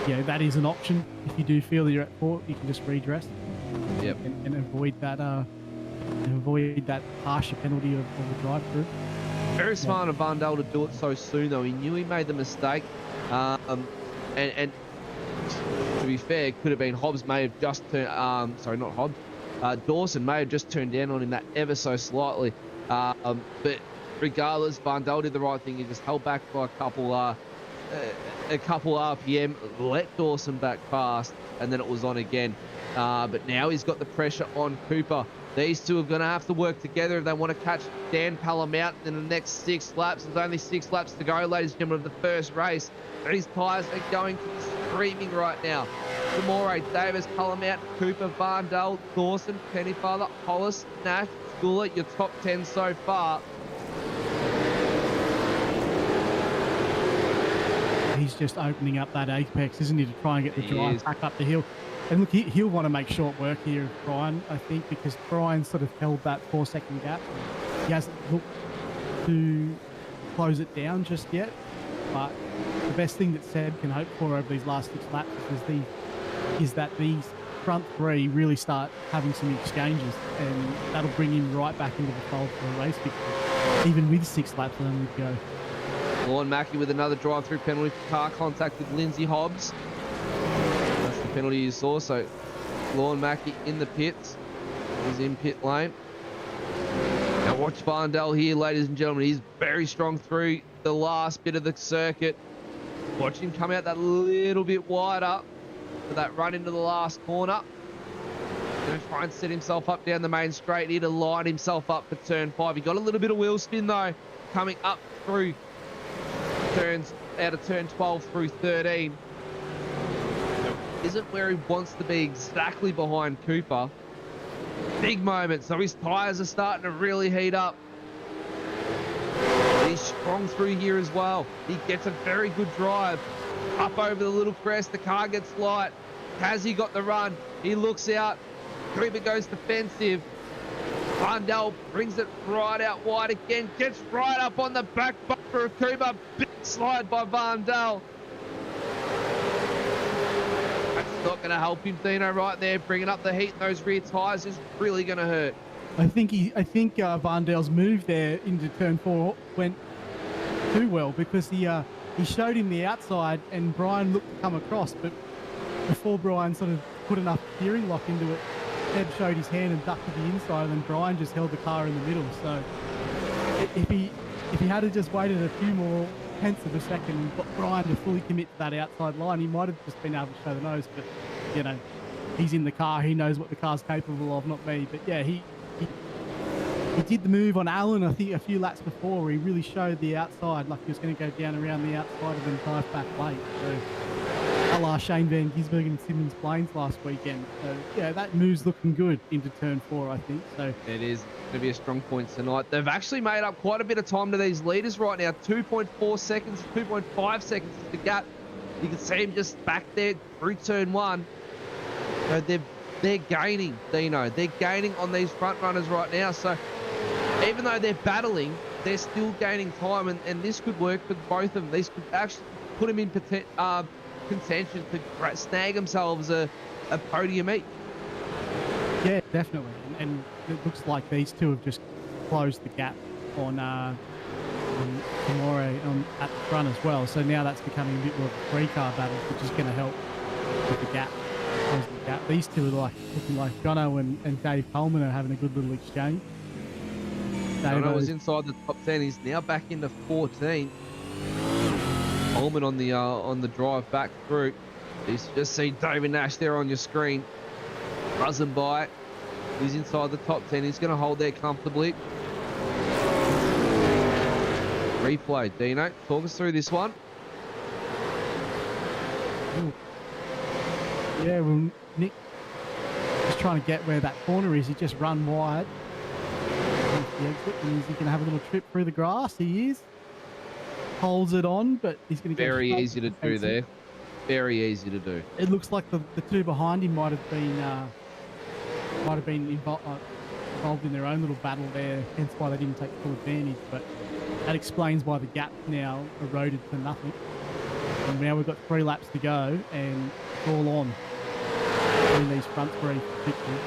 yeah, that is an option. If you do feel that you're at fault, you can just redress. Yep. And avoid that harsher penalty of the drive-through. Very smart of Barndell to do it so soon, though. He knew he made the mistake. And to be fair, it could have been Hobbs may have just turned... sorry, not Hobbs. Dawson may have just turned down on him that ever so slightly. But regardless, Barndell did the right thing. He just held back by a couple RPM, let Dawson back fast, and then it was on again. But now he's got the pressure on Cooper. These two are going to have to work together if they want to catch Dan Palamount in the next 6 laps. There's only 6 laps to go, ladies and gentlemen, of the first race. These tyres are going to be screaming right now. Demore, Davis, Cullermountain, Cooper, Varndale, Dawson, Pennyfather, Hollis, Nash, Schooler, your top 10 so far. He's just opening up that apex, isn't he, to try and get the drive back up the hill. And look, he'll want to make short work here of Brian, I think, because Brian sort of held that 4-second gap. He hasn't looked to close it down just yet, but the best thing that Seb can hope for over these last 6 laps is that these front three really start having some exchanges, and that'll bring him right back into the fold for a race victory, even with 6 laps on him to go. Lorne Mackey with another drive-through penalty for car contact with Lindsay Hobbs. That's the penalty you saw. So Lorne Mackey in the pits. He's in pit lane. Now watch Varndale here, ladies and gentlemen. He's very strong through the last bit of the circuit. Watch him come out that little bit wider for that run into the last corner. Going to try and set himself up down the main straight here to line himself up for turn 5. He got a little bit of wheel spin though, coming up through turns out of turn 12 through 13. Isn't where he wants to be, exactly behind Cooper. Big moment, so his tyres are starting to really heat up. He's strong through here as well. He gets a very good drive up over the little crest. The car gets light. Has he got the run? He looks out. Cooper goes defensive. Varndale brings it right out wide again. Gets right up on the back bumper of Cooper. Big slide by Varndale. That's not going to help him, Dino, right there. Bringing up the heat in those rear tyres is really going to hurt. I think Varndale's move there into turn 4 went too well, because he showed him the outside and Brian looked to come across, but before Brian sort of put enough steering lock into it, Seb showed his hand and ducked to the inside, and then Brian just held the car in the middle. So if he had to just waited a few more tenths of a second and got Brian to fully commit to that outside line, he might have just been able to show the nose. But you know, he's in the car, he knows what the car's capable of, not me. But yeah, he did the move on Allen, I think, a few laps before, where he really showed the outside, like he was going to go down around the outside and then dive back late. So, a la Shane Van Gisbergen and Simmons Plains last weekend. So, yeah, that move's looking good into turn 4, I think. So it is going to be a strong point tonight. They've actually made up quite a bit of time to these leaders right now. 2.4 seconds, 2.5 seconds is the gap. You can see him just back there through turn 1. So they're gaining, Dino. They're gaining on these front runners right now. So even though they're battling, they're still gaining time, and this could work for both of them. These could actually put them in contention to snag themselves a podium each. Yeah, definitely. And it looks like these two have just closed the gap on Demore at the front as well. So now that's becoming a bit more of a 3-car battle, which is going to help with the gap. Closing the gap. These two are looking like Jono and Dave Coleman are having a good little exchange. Jono was inside the top 10. He's now back into 14. Coleman on the drive back through. You just see David Nash there on your screen, buzzing by. He's inside the top 10. He's going to hold there comfortably. Replay, Dino, talk us through this one. Ooh. Yeah, well, Nick just trying to get where that corner is. He just run wide. The exit, and he can have a little trip through the grass. He is. Holds it on, but he's going to get very easy to do there. Very easy to do. It looks like the two behind him might have been involved in their own little battle there, hence why they didn't take full advantage. But that explains why the gap now eroded to nothing. And now we've got 3 laps to go, and it's all on in these front 3 victories.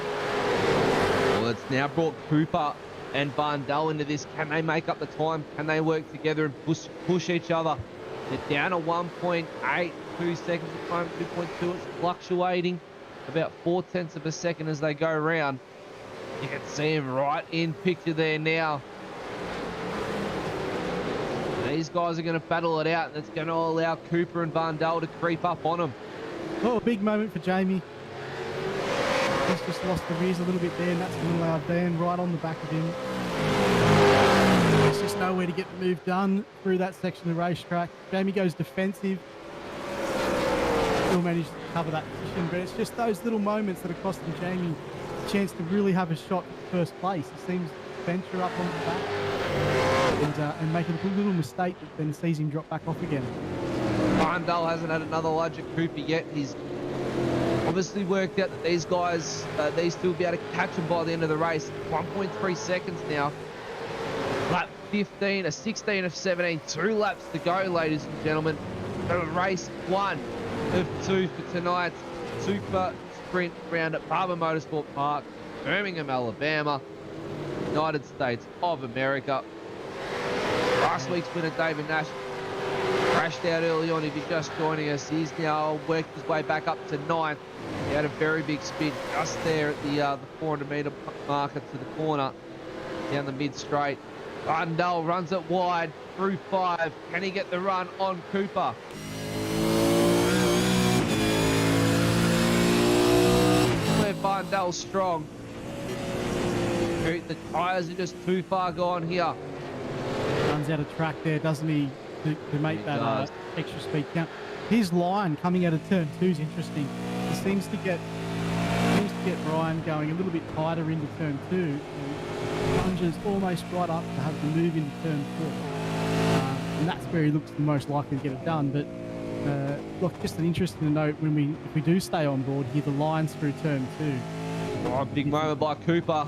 Well, it's now brought Cooper and Varndale into this. Can they make up the time? Can they work together and push each other? They're down to 1.82 seconds at the moment, 2.2. It's fluctuating about 0.4 of a second as they go around. You can see him right in picture there now. These guys are going to battle it out, and it's going to allow Cooper and Varndale to creep up on them. Oh, a big moment for Jamie. He's just lost the rears a little bit there, and that's going to allow Dan right on the back of him. There's just nowhere to get the move done through that section of the racetrack. Jamie goes defensive. still managed to cover that position. But it's just those little moments that are costing Jamie a chance to really have a shot at first place. He seems to venture up on the back and make a little mistake that then sees him drop back off again. Barndale hasn't had another Logic Cooper yet. He's obviously worked out that these guys, these two will be able to catch him by the end of the race. 1.3 seconds now. Lap 15, a 16 of 17, 2 laps to go, ladies and gentlemen. So race 1 of 2 for tonight's Super Sprint round at Barber Motorsport Park, Birmingham, Alabama, United States of America. Last week's winner, David Nash, crashed out early on. If you're just joining us, he's now worked his way back up to 9th. He had a very big spin just there at the 400-meter marker to the corner, down the mid-straight. Barndale runs it wide through 5. Can he get the run on Cooper? Where Barndale's strong. The tyres are just too far gone here. Runs out of track there, doesn't he, to make that extra speed count. His line coming out of turn 2 is interesting. He seems to get Ryan going a little bit tighter into turn 2 and plunges almost right up to have to move into turn 4. And that's where he looks the most likely to get it done. But look, just an interesting note, if we do stay on board here, the lines through turn 2. Oh, big moment by Cooper.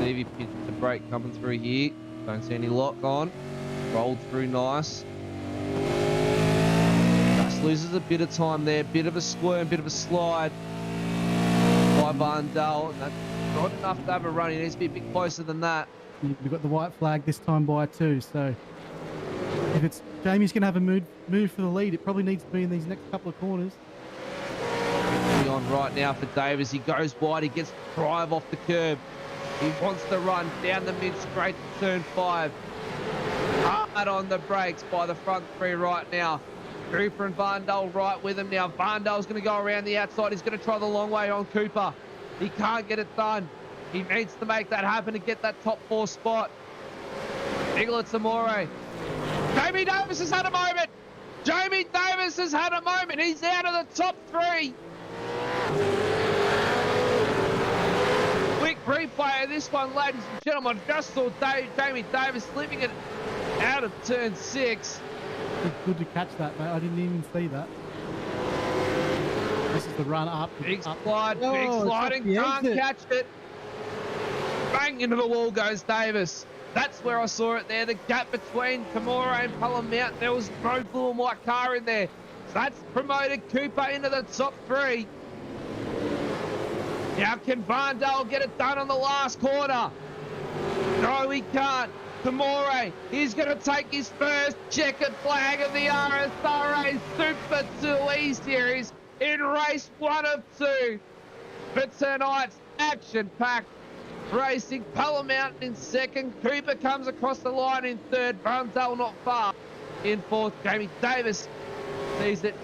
See if he pinches the brake coming through here. Don't see any lock on. Rolled through nice. Just loses a bit of time there. Bit of a squirm, bit of a slide by Barndale. That's not enough to have a run. He needs to be a bit closer than that. We've got the white flag this time by 2. So if it's Jamie's going to have a move for the lead, it probably needs to be in these next couple of corners. On right now for Davis. He goes wide. He gets drive off the curb. He wants to run down the mid straight to turn 5. Hard on the brakes by the front 3 right now. Cooper and Barndale right with him now. Barndale's going to go around the outside. He's going to try the long way on Cooper. He can't get it done. He needs to make that happen to get that top 4 spot. Nicholas Amore. Jamie Davis has had a moment. Jamie Davis has had a moment. He's out of the top 3. Quick replay of this one, ladies and gentlemen. Just saw Jamie Davis slipping it out of turn 6. Good to catch that, mate. I didn't even see that. This is the run up. Big slide, big sliding, can't catch it. Bang into the wall goes Davis. That's where I saw it there. The gap between Kamora and Pelham Mountain. There was no blue and white car in there. So that's promoted Cooper into the top 3. Now can Barndale get it done on the last corner? No, he can't. Tamore, he's going to take his first checkered flag of the RSRA Super 2 E-Series in race 1 of 2 for tonight's action-packed racing. Pelham Mountain in 2nd. Cooper comes across the line in 3rd. Barndale not far in 4th. Jamie Davis sees it.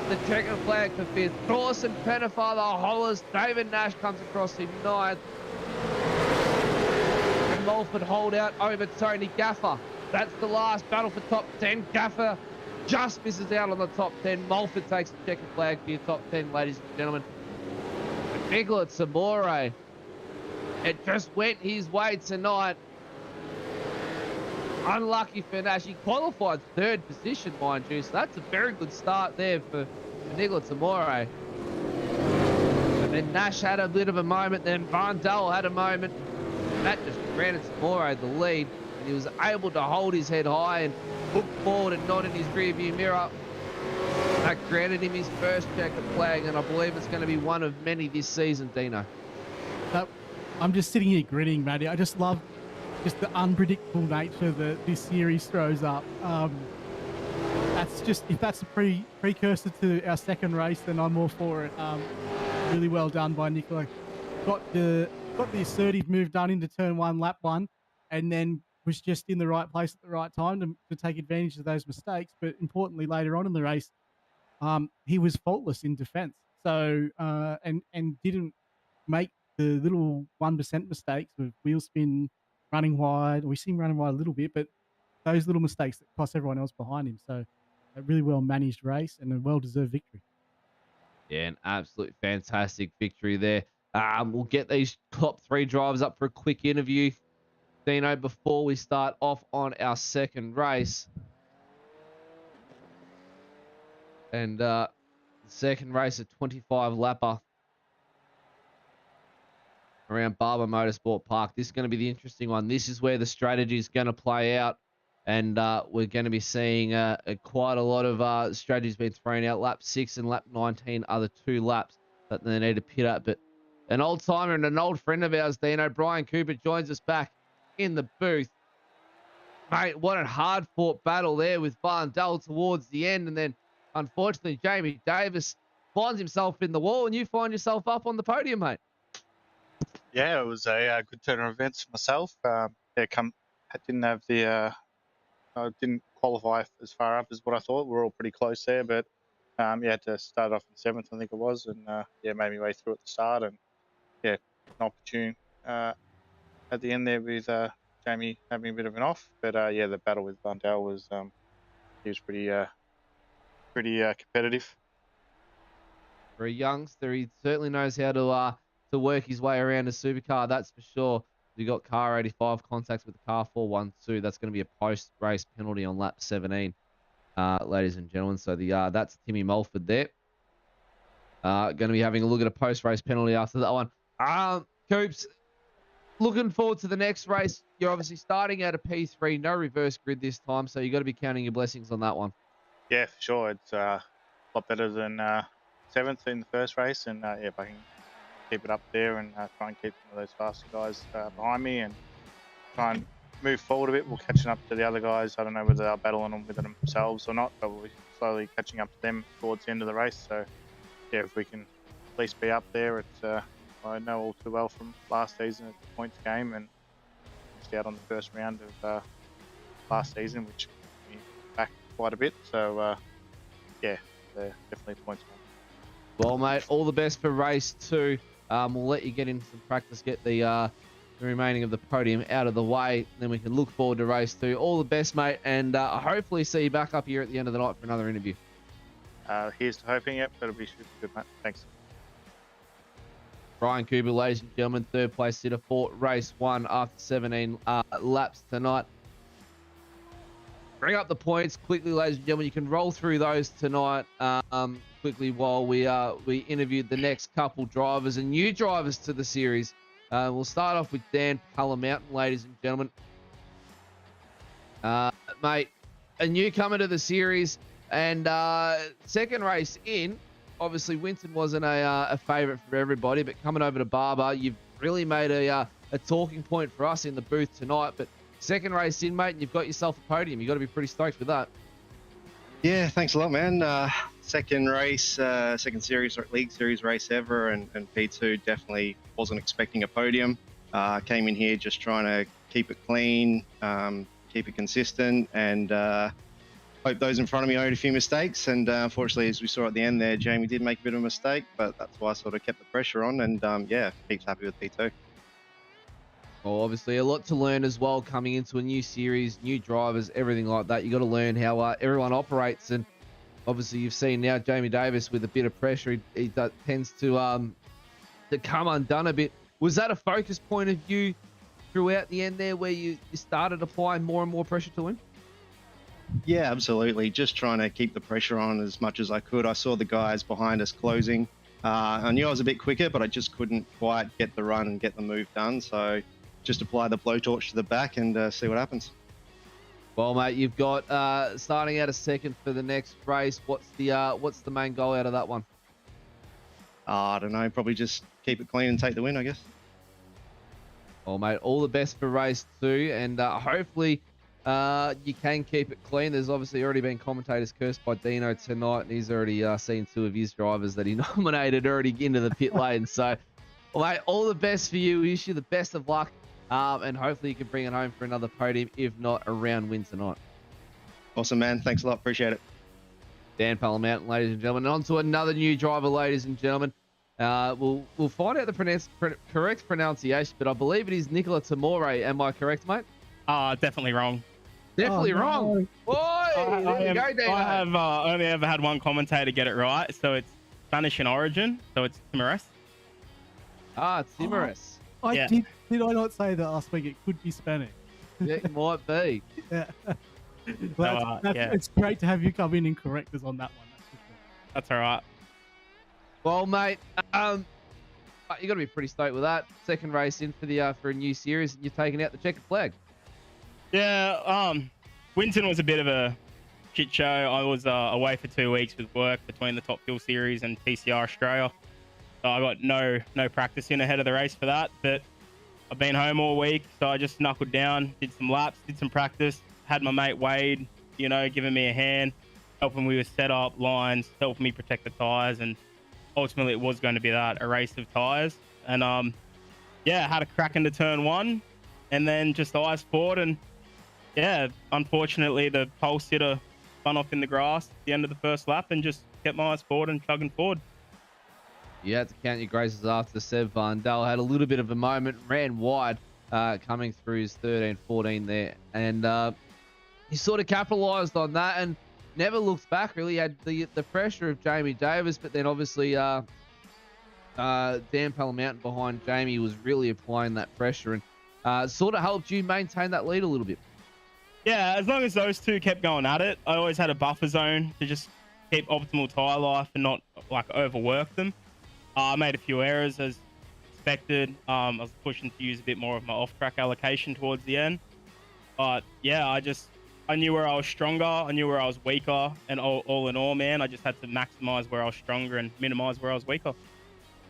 The checkered flag for 5th. Dawson Pennefather Hollers. David Nash comes across in 9th. And Mulford hold out over Tony Gaffer. That's the last battle for top 10. Gaffer just misses out on the top 10. Mulford takes the checkered flag for your top 10, ladies and gentlemen. Nicholas Samore. It just went his way tonight. Unlucky for Nash. He qualified 3rd position, mind you. So that's a very good start there for Nicholas Amore. And then Nash had a bit of a moment. Then Barndale had a moment. That just granted Amore the lead. And he was able to hold his head high and look forward and not in his rearview mirror. That granted him his first checkered flag. And I believe it's going to be one of many this season, Dino. I'm just sitting here grinning, Matty. I just love just the unpredictable nature that this series throws up. That's just, if that's a precursor to our 2nd race, then I'm all for it. Really well done by Nicola. Got the assertive move done into turn 1, lap 1, and then was just in the right place at the right time to take advantage of those mistakes. But importantly, later on in the race, he was faultless in defense. So and didn't make the little 1% mistakes with wheel spin, running wide. We see him running wide a little bit, but those little mistakes that cost everyone else behind him. So a really well managed race and a well deserved victory. Yeah, an absolute fantastic victory there. We'll get these top 3 drivers up for a quick interview, Dino, before we start off on our second race. And the second race, a 25 lapper around Barber Motorsport Park. This is going to be the interesting one. This is where the strategy is going to play out. And we're going to be seeing quite a lot of strategies being thrown out. Lap 6 and lap 19 are the 2 laps that they need to pit up. But an old timer and an old friend of ours, Dino, Brian Cooper, joins us back in the booth. Mate, what a hard-fought battle there with Barndell towards the end. And then, unfortunately, Jamie Davis finds himself in the wall, and you find yourself up on the podium, mate. Yeah, it was a good turn of events for myself. Didn't have the didn't qualify as far up as what I thought. We were all pretty close there, but had to start off in 7th, I think it was, and made my way through at the start, and an opportune at the end there with Jamie having a bit of an off, but the battle with Bundell was he was pretty competitive. For a youngster, he certainly knows how to work his way around a supercar, that's for sure. We got car 85 contacts with the car 412. That's going to be a post-race penalty on lap 17, ladies and gentlemen. So that's Timmy Mulford there. Going to be having a look at a post-race penalty after that one. Coops, looking forward to the next race. You're obviously starting at a P3, no reverse grid this time, so you got to be counting your blessings on that one. Yeah, for sure. It's a lot better than 7th in the first race, and if I can keep it up there and try and keep some of those faster guys behind me and try and move forward a bit. We're catching up to the other guys. I don't know whether they're battling them with themselves or not, but we're slowly catching up to them towards the end of the race. So, if we can at least be up there, it's I know all too well from last season at the points game and missed out on the first round of last season, which put me back quite a bit. So, they're definitely points. Well, mate, all the best for race 2. We'll let you get into some practice, get the remaining of the podium out of the way. Then we can look forward to race 2. All the best, mate, and hopefully see you back up here at the end of the night for another interview. Here's to hoping it, but it'll be super good, mate. Thanks. Brian Cooper, ladies and gentlemen, 3rd place sitter for race 1 after 17 laps tonight. Bring up the points quickly, ladies and gentlemen. You can roll through those tonight quickly while we interviewed the next couple drivers and new drivers to the series. We'll start off with Dan Palamountain, ladies and gentlemen. Mate, a newcomer to the series and second race in. Obviously, Winton wasn't a favourite for everybody, but coming over to Barber, you've really made a talking point for us in the booth tonight. But second race in, mate, and you've got yourself a podium. You've got to be pretty stoked with that. Yeah, thanks a lot, man. Second race, second series, league series race ever, and P2 definitely wasn't expecting a podium. Came in here just trying to keep it clean, keep it consistent, and hope those in front of me owed a few mistakes. And unfortunately, as we saw at the end there, Jamie did make a bit of a mistake, but that's why I sort of kept the pressure on, and heaps happy with P2. Well, obviously, a lot to learn as well coming into a new series, new drivers, everything like that. You got to learn how everyone operates, and obviously, you've seen now Jamie Davis with a bit of pressure. He tends to come undone a bit. Was that a focus point of view throughout the end there, where you started applying more and more pressure to him? Yeah, absolutely. Just trying to keep the pressure on as much as I could. I saw the guys behind us closing. I knew I was a bit quicker, but I just couldn't quite get the run and get the move done. So just apply the blowtorch to the back and see what happens. Well, mate, you've got starting out a second for the next race. What's the main goal out of that one? I don't know. Probably just keep it clean and take the win, I guess. Well, mate, all the best for race 2, and hopefully you can keep it clean. There's obviously already been commentators cursed by Dino tonight, and he's already seen 2 of his drivers that he nominated already into the pit lane. So, well, mate, all the best for you. We wish you the best of luck, and hopefully you can bring it home for another podium, if not a round win tonight. Awesome, man. Thanks a lot. Appreciate it. Dan Palamountain, ladies and gentlemen. On to another new driver, ladies and gentlemen. We'll find out the correct pronunciation, but I believe it is Nicola Tamore. Am I correct, mate? Definitely wrong. Definitely wrong. No. Boy! there we go, Dino. I have only ever had one commentator get it right, so it's Spanish in origin, so it's timorous. Ah, timorous. Did I not say that last week? It could be Spanish. Yeah, it might be. Yeah. Well, it's great to have you come in and correct us on that one. That's for sure. That's all right. Well, mate, you got to be pretty stoked with that. Second race in for a new series, and you're taking out the checkered flag. Yeah, Winton was a bit of a shit show. I was away for 2 weeks with work between the Top Fuel Series and TCR Australia. So I got no practice in ahead of the race for that. But I've been home all week, so I just knuckled down, did some laps, did some practice. Had my mate Wade, giving me a hand, helping me with setup, lines, helping me protect the tyres. And ultimately it was going to be that, a race of tyres. And had a crack into turn 1 and then just eyes forward. And yeah, unfortunately the pole sitter spun off in the grass at the end of the first lap and just kept my eyes forward and chugging forward. You had to count your graces after Seb Van Dal had a little bit of a moment, ran wide coming through his 13-14 there. And he sort of capitalised on that and never looked back, really. He had the pressure of Jamie Davis, but then obviously Dan Palamountain behind Jamie was really applying that pressure and sort of helped you maintain that lead a little bit. Yeah, as long as those two kept going at it, I always had a buffer zone to just keep optimal tyre life and not overwork them. I made a few errors as expected. I was pushing to use a bit more of my off-track allocation towards the end. But yeah, I knew where I was stronger. I knew where I was weaker. And all in all, man, I just had to maximize where I was stronger and minimize where I was weaker.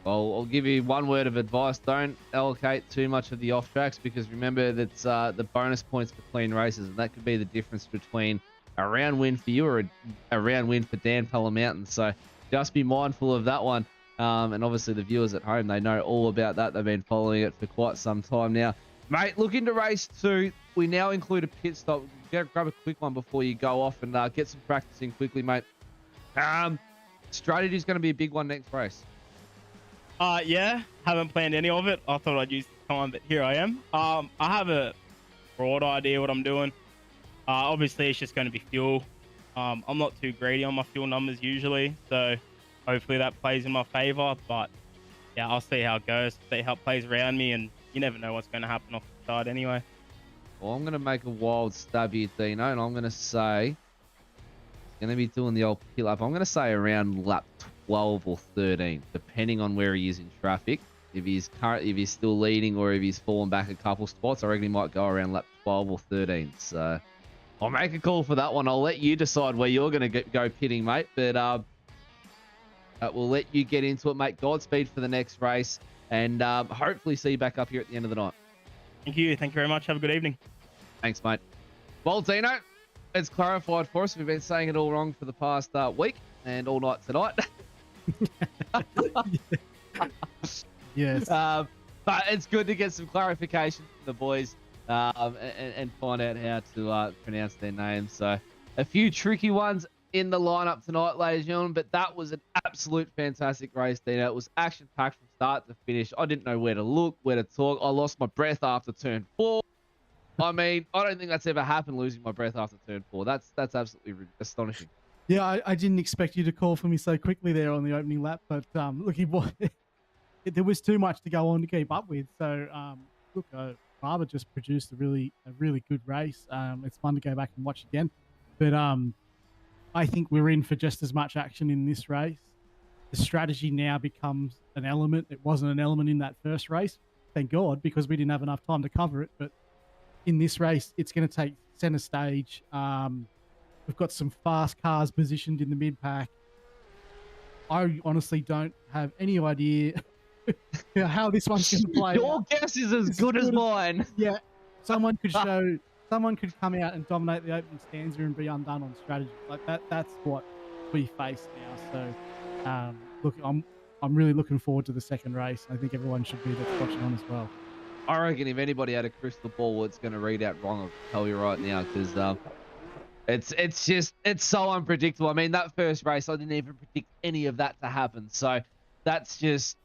Well, I'll give you one word of advice. Don't allocate too much of the off tracks because remember that's the bonus points for clean races. And that could be the difference between a round win for you or a round win for Dan Palamountain. So just be mindful of that one. And obviously the viewers at home, they know all about that. They've been following it for quite some time now. Mate, look into race 2. We now include a pit stop. Grab a quick one before you go off and get some practice in quickly, mate. Strategy is going to be a big one next race. Yeah, haven't planned any of it. I thought I'd use the time, but here I am. I have a broad idea what I'm doing. Obviously, it's just going to be fuel. I'm not too greedy on my fuel numbers usually, so hopefully that plays in my favor. But yeah, I'll see how it goes, see how it plays around me, and you never know what's going to happen off the start anyway. Well, I'm going to make a wild stab here, Dino, and I'm going to say, going to be doing the old pit lap. I'm going to say around lap 12 or 13, depending on where he is in traffic. If he's still leading or if he's fallen back a couple spots, I reckon he might go around lap 12 or 13. So I'll make a call for that one. I'll let you decide where you're going to go pitting, mate. But we'll let you get into it, mate. Godspeed for the next race, and hopefully see you back up here at the end of the night. Thank you. Thank you very much. Have a good evening. Thanks, mate. Well, Dino, it's clarified for us. We've been saying it all wrong for the past week and all night tonight. Yes. But it's good to get some clarification from the boys and find out how to pronounce their names. So a few tricky ones in the lineup tonight, ladies and gentlemen, but that was an absolute fantastic race, Dino. It was action-packed from start to finish. I didn't know where to look, where to talk. I lost my breath after turn 4. I mean, I don't think that's ever happened, losing my breath after turn 4. That's absolutely astonishing. Yeah, I didn't expect you to call for me so quickly there on the opening lap, but there was too much to go on to keep up with. So, Barber just produced a really good race. It's fun to go back and watch again. But I think we're in for just as much action in this race. The strategy now becomes an element. It wasn't an element in that first race, thank God, because we didn't have enough time to cover it. But in this race, it's going to take center stage. We've got some fast cars positioned in the mid-pack. I honestly don't have any idea how this one's going to play. Your guess is as good as mine. Yeah, someone could come out and dominate the opening stanza and be undone on strategy. Like that's what we face now. So, look, I'm really looking forward to the second race. I think everyone should be that's watching on as well. I reckon if anybody had a crystal ball, it's going to read out wrong. I'll tell you right now, because it's so unpredictable. I mean, that first race, I didn't even predict any of that to happen. So that's just,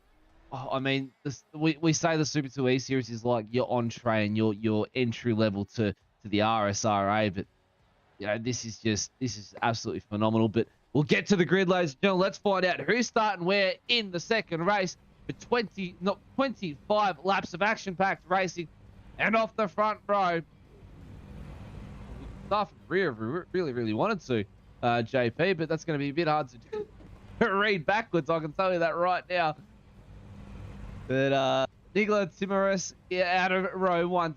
I mean, we say the Super 2E series is like your entree and your entry level to the RSRA, but this is absolutely phenomenal. But we'll get to the grid, ladies and gentlemen. Let's find out who's starting where in the second race for 25 laps of action-packed racing. And off the front row, start from rear if we really wanted to, JP, but that's going to be a bit hard to read backwards. I can tell you that right now. But Nicola Timoris out of row 1,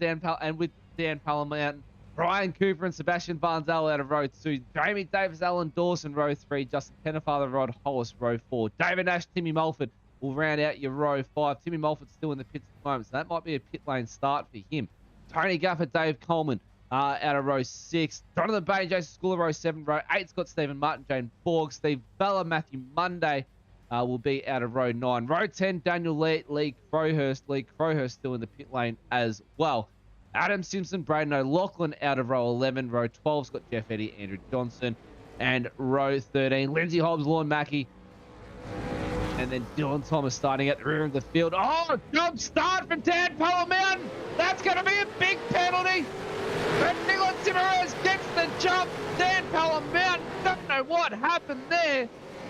with Dan Palmermountain, Brian Cooper and Sebastian Barndell out of row 2, Jamie Davis, Alan Dawson, row 3, Justin Tennefather, Rod Hollis, row 4, David Nash, Timmy Mulford will round out your row 5. Timmy Mulford's still in the pits at the moment, so that might be a pit lane start for him. Tony Gaffer, Dave Coleman out of row 6, Jonathan Bain, Jason Schooler, row 7, row 8, Scott Stephen Martin, Jane Borg, Steve Bella, Matthew Monday will be out of row 9. Row 10, Daniel Lee Crowhurst. Lee Crowhurst still in the pit lane as well. Adam Simpson, Braden O'Loughlin out of row 11. Row 12's got Jeff Eddy, Andrew Johnson. And row 13, Lindsay Hobbs, Lorne Mackey. And then Dylan Thomas starting at the rear of the field. Oh, jump start from Dan Palmermountain. That's going to be a big penalty. But Nicola Timoris gets the jump. Dan Palmermountain, don't know what happened there.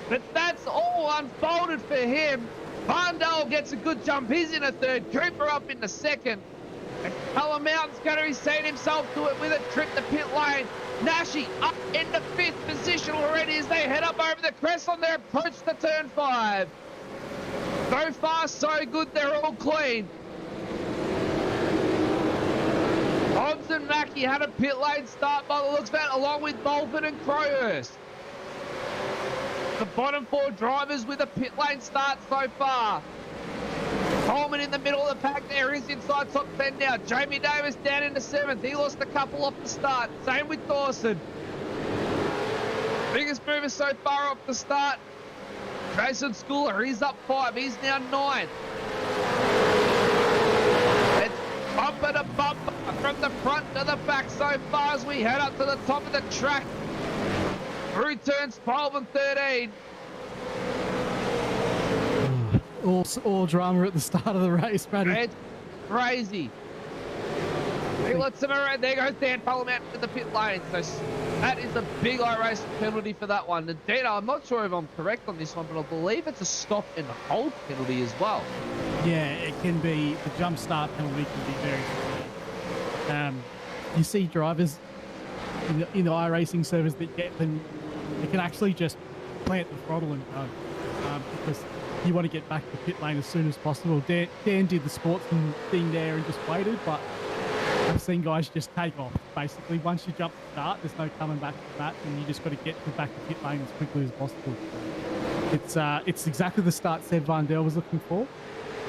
But that's all unfolded for him. Barndale gets a good jump. He's in a third. Cooper up in the second. And Palmermountain's going to be seeing himself do it with a trip to pit lane. Nashi up in the 5th position already as they head up over the crest on their approach to turn 5. So far, so good. They're all clean. Hobbs and Mackey had a pit lane start by the looks of it, along with Mulford and Crowhurst. The bottom 4 drivers with a pit lane start so far. Coleman in the middle of the pack there. He's inside top 10 now. Jamie Davis down in the 7th. He lost a couple off the start. Same with Dawson. Biggest mover so far off the start. Jason Schooler, he's up 5. He's now 9th. It's bumper to bumper from the front to the back so far as we head up to the top of the track. Through turns 12 and 13. All drama at the start of the race, Matty. It's crazy. Let's around. There goes Dan Palmermountain to the pit lane. So that is a big iRacing penalty for that one. And Dana, I'm not sure if I'm correct on this one, but I believe it's a stop and hold penalty as well. Yeah, it can be. The jump start penalty can be very severe. You see drivers in the iRacing service that get them, they can actually just plant the throttle and go because you want to get back to the pit lane as soon as possible. Dan did the sportsman thing there and just waited, but I've seen guys just take off. Basically, once you jump the start, there's no coming back to that, and you just got to get back to pit lane as quickly as possible. It's exactly the start Seb Varndell was looking for,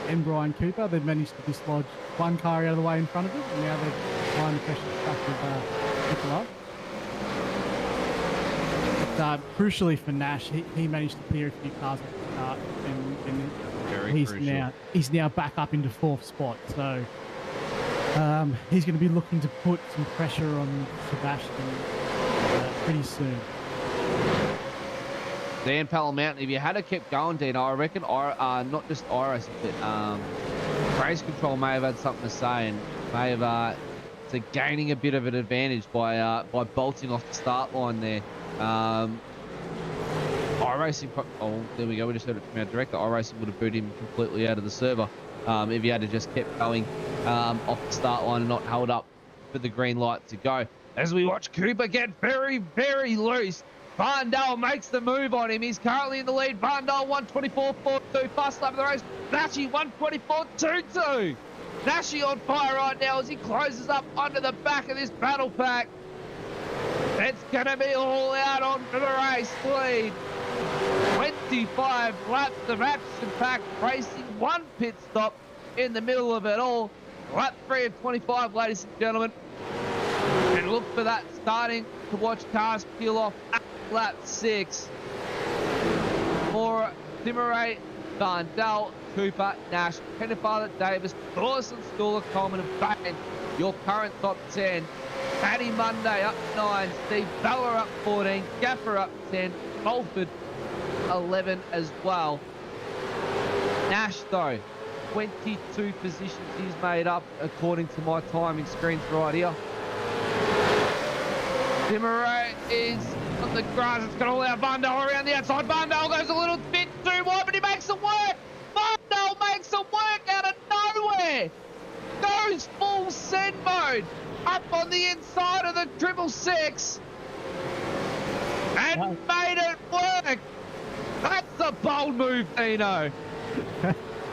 and Brian Cooper. They've managed to dislodge one car out of the way in front of him, and now they're applying the pressure back with Nicola. Crucially for Nash, he managed to clear a few cars at the start, and he's now back up into 4th spot. So he's going to be looking to put some pressure on Sebastian pretty soon. Dan Palmermountain, if you had kept going, Dino, I reckon not just iRacing, but race control may have had something to say and may have gaining a bit of an advantage by bolting off the start line there. iRacing, oh, there we go. We just heard it from our director. iRacing would have booted him completely out of the server if he had just kept going off the start line and not held up for the green light to go. As we watch Cooper get very, very loose, Varndell makes the move on him. He's currently in the lead. Varndell 124.42, fast lap of the race. Nashi 124.22. Nashi on fire right now as he closes up onto the back of this battle pack. It's going to be all out onto the race lead. 25 laps of action-packed racing, 1 pit stop in the middle of it all. Lap 3 of 25, ladies and gentlemen. And look for that starting to watch cars peel off at lap 6. For Timoris, Varndell, Cooper, Nash, Pennefather, Davis, Dawson, Schooler, Coleman, and Bain, your current top 10. Paddy Monday up 9, Steve Bella up 14, Gaffer up 10, Mulford 11 as well. Nash though, 22 positions he's made up according to my timing screens right here. Simmeray is on the grass. It's going to allow Vandal around the outside. Vandal goes a little bit too wide, but he makes it work. Vandal makes it work out of nowhere. Goes full send mode up on the inside of the 666 and made it work. That's a bold move, Dino.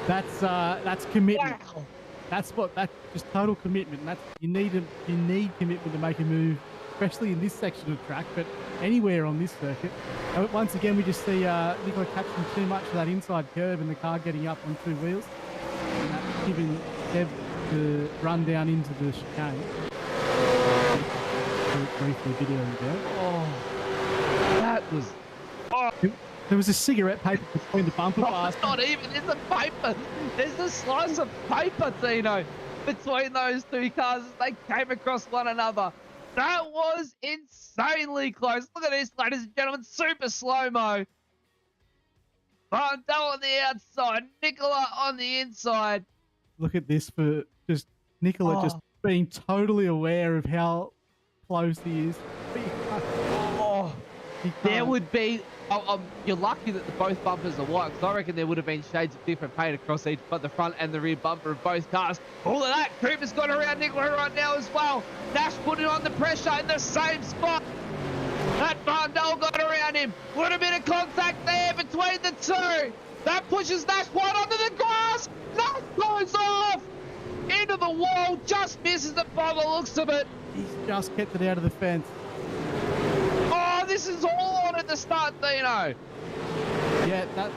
That's commitment. Wow. That's just total commitment. You need commitment to make a move, especially in this section of track, but anywhere on this circuit. Once again, we just see Nicola catching too much of that inside curve and the car getting up on two wheels, and that's giving Seb to run down into the chicane. Briefly video there. Oh, that was. Oh. There was a cigarette paper between the bumper bars. Not even. There's a paper. There's a slice of paper, Tino, between those two cars as they came across one another. That was insanely close. Look at this, ladies and gentlemen. Super slow-mo. Vandal on the outside. Nicola on the inside. Look at this for just Nicola just being totally aware of how close he is. There would be... you're lucky that both bumpers are white, because I reckon there would have been shades of different paint across each, but the front and the rear bumper of both cars. All of that, Cooper's got around Nicola right now as well. Nash putting on the pressure in the same spot. That Vandal got around him. Little bit of contact there between the two. That pushes Nash wide onto the grass. Nash goes off into the wall, just misses it by the looks of it. He's just kept it out of the fence. Oh, this is all on at the start, Dino. Yeah, that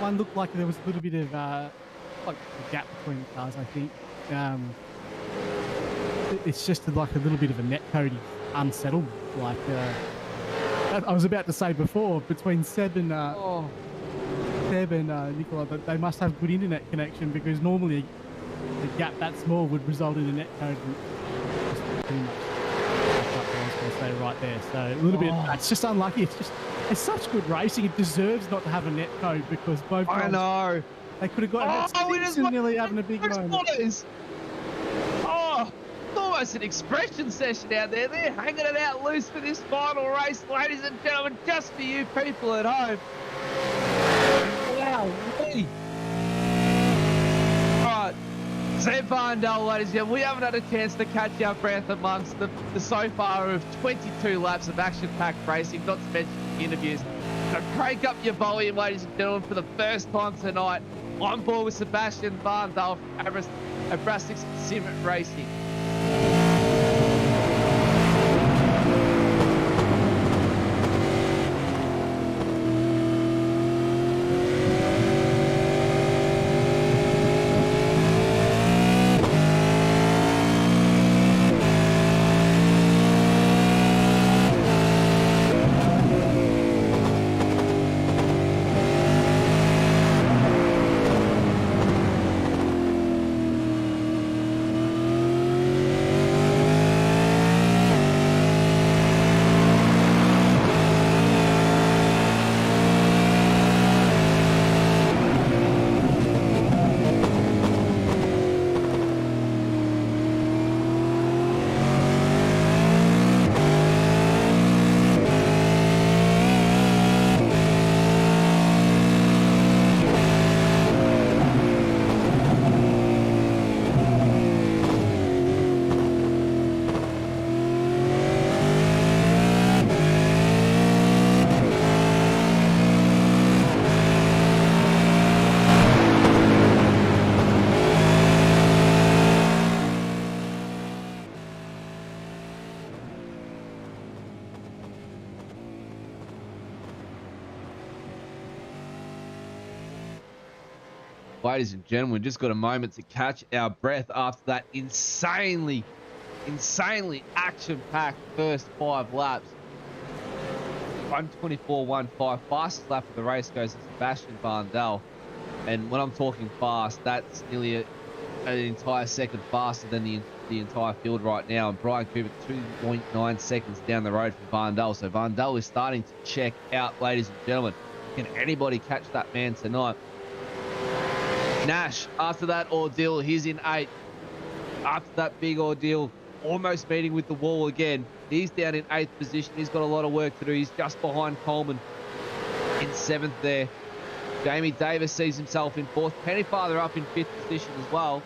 one looked like there was a little bit of like a gap between the cars, I think. It's just like a little bit of a netcode unsettled. Like I was about to say before, between Seb and Nicola, but they must have good internet connection, because normally a gap that small would result in a netcode. Pretty much. Say right there, so a little bit. It's just unlucky. It's such good racing. It deserves not to have a net code, because both. I know. They could have gotten it nearly having a big moment. Oh, it's almost an expression session out there. They're hanging it out loose for this final race, ladies and gentlemen, just for you people at home. Wow. All right. Seb Vandal, ladies and gentlemen, we haven't had a chance to catch our breath amongst the so far of 22 laps of action-packed racing, not to mention the interviews. So crank up your volume, ladies and gentlemen, for the first time tonight. On board with Sebastian Vandal from Abrasics Sim Racing. Ladies and gentlemen, we've just got a moment to catch our breath after that insanely action-packed first 5 laps. 1:24.15, fastest lap of the race goes to Sebastian Vandal. And when I'm talking fast, that's nearly an entire second faster than the entire field right now. And Brian Cooper 2.9 seconds down the road from Vandal. So Vandal is starting to check out, ladies and gentlemen. Can anybody catch that man tonight? Nash, after that ordeal, he's in 8th. After that big ordeal, almost meeting with the wall again. He's down in 8th position. He's got a lot of work to do. He's just behind Coleman in 7th there. Jamie Davis sees himself in 4th. Pennyfather up in 5th position as well.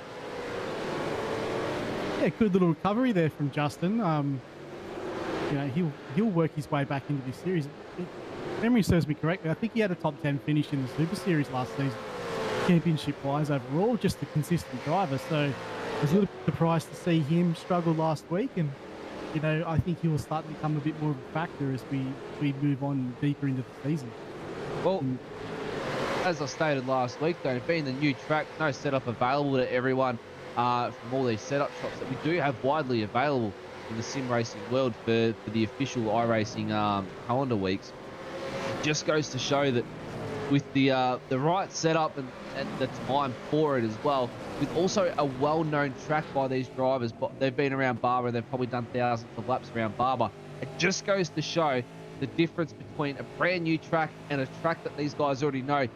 Yeah, good little recovery there from Justin. You know, he'll work his way back into this series. If memory serves me correctly, I think he had a top 10 finish in the Super Series last season, championship-wise overall, just a consistent driver. So I was a little bit surprised to see him struggle last week, and you know, I think he will start to become a bit more of a factor as we move on deeper into the season. Well, as I stated last week, though, being the new track, no setup available to everyone from all these setup shops that we do have widely available in the sim racing world for the official iRacing calendar weeks. It just goes to show that with the right setup and the time for it as well, with also a well-known track by these drivers, but they've been around Barber and they've probably done thousands of laps around Barber. It just goes to show the difference between a brand new track and a track that these guys already know.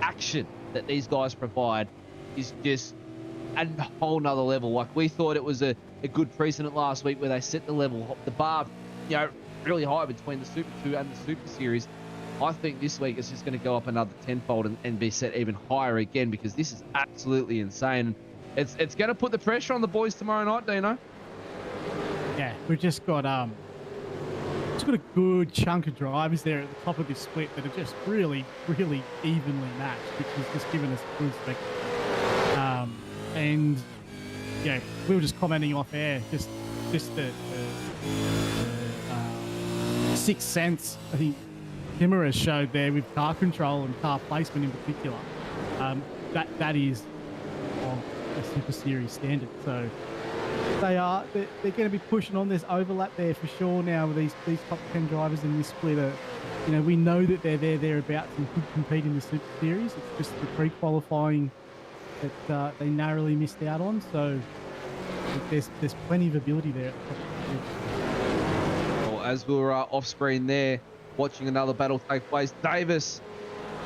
Action that these guys provide is just a whole nother level. Like, we thought it was a good precedent last week where they set the level, the bar, you know, really high between the Super 2 and the Super Series. I think this week it's just going to go up another tenfold and be set even higher again, because this is absolutely insane. It's going to put the pressure on the boys tomorrow night, Dino. Yeah, we've just got a good chunk of drivers there at the top of this split that are just really, really evenly matched, which has just given us good spectacle. And yeah, we were just commenting off air, just the sixth sense I think Kimura showed there with car control and car placement in particular. That is of a Super Series standard. So they're going to be pushing on. There's overlap there for sure now with these top 10 drivers in this split. You know, we know that they're thereabouts and could compete in the Super Series. It's just the pre-qualifying that they narrowly missed out on. So there's plenty of ability there at the top of the field. Well, as we were off screen there, watching another battle take place, Davis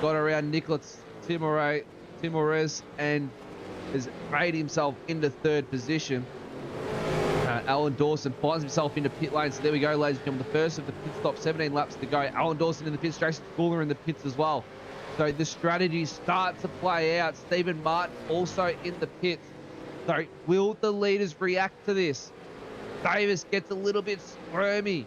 got around Nicholas Timores and has made himself into 3rd position. Alan Dawson finds himself into pit lane. So there we go, ladies and gentlemen, the first of the pit stop, 17 laps to go. Alan Dawson in the pits, Jason Schooler in the pits as well. So the strategies start to play out. Stephen Martin also in the pits. So will the leaders react to this? Davis gets a little bit squirmy.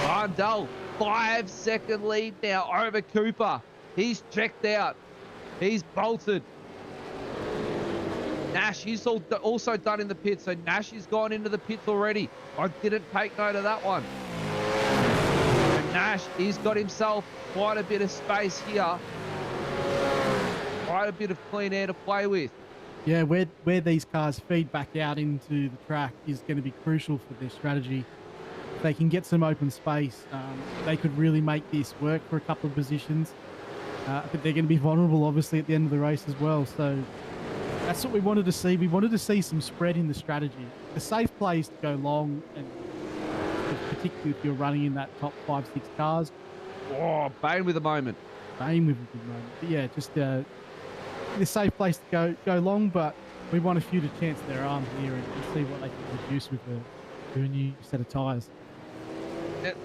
Arndell, 5-second lead now over Cooper. He's checked out. He's bolted. Nash, he's also done in the pits. So Nash has gone into the pits already. I didn't take note of that one. And Nash, he's got himself quite a bit of space here. Quite a bit of clean air to play with. Yeah, where these cars feed back out into the track is going to be crucial for their strategy. If they can get some open space, they could really make this work for a couple of positions. But they're going to be vulnerable, obviously, at the end of the race as well. So that's what we wanted to see. We wanted to see some spread in the strategy. The safe play is to go long, and particularly if you're running in that top 5-6 cars. Oh, Bane with a moment. Bane with a good moment. But yeah, just the safe place to go long, but we want a few to chance their arms here and see what they can produce with a new set of tyres.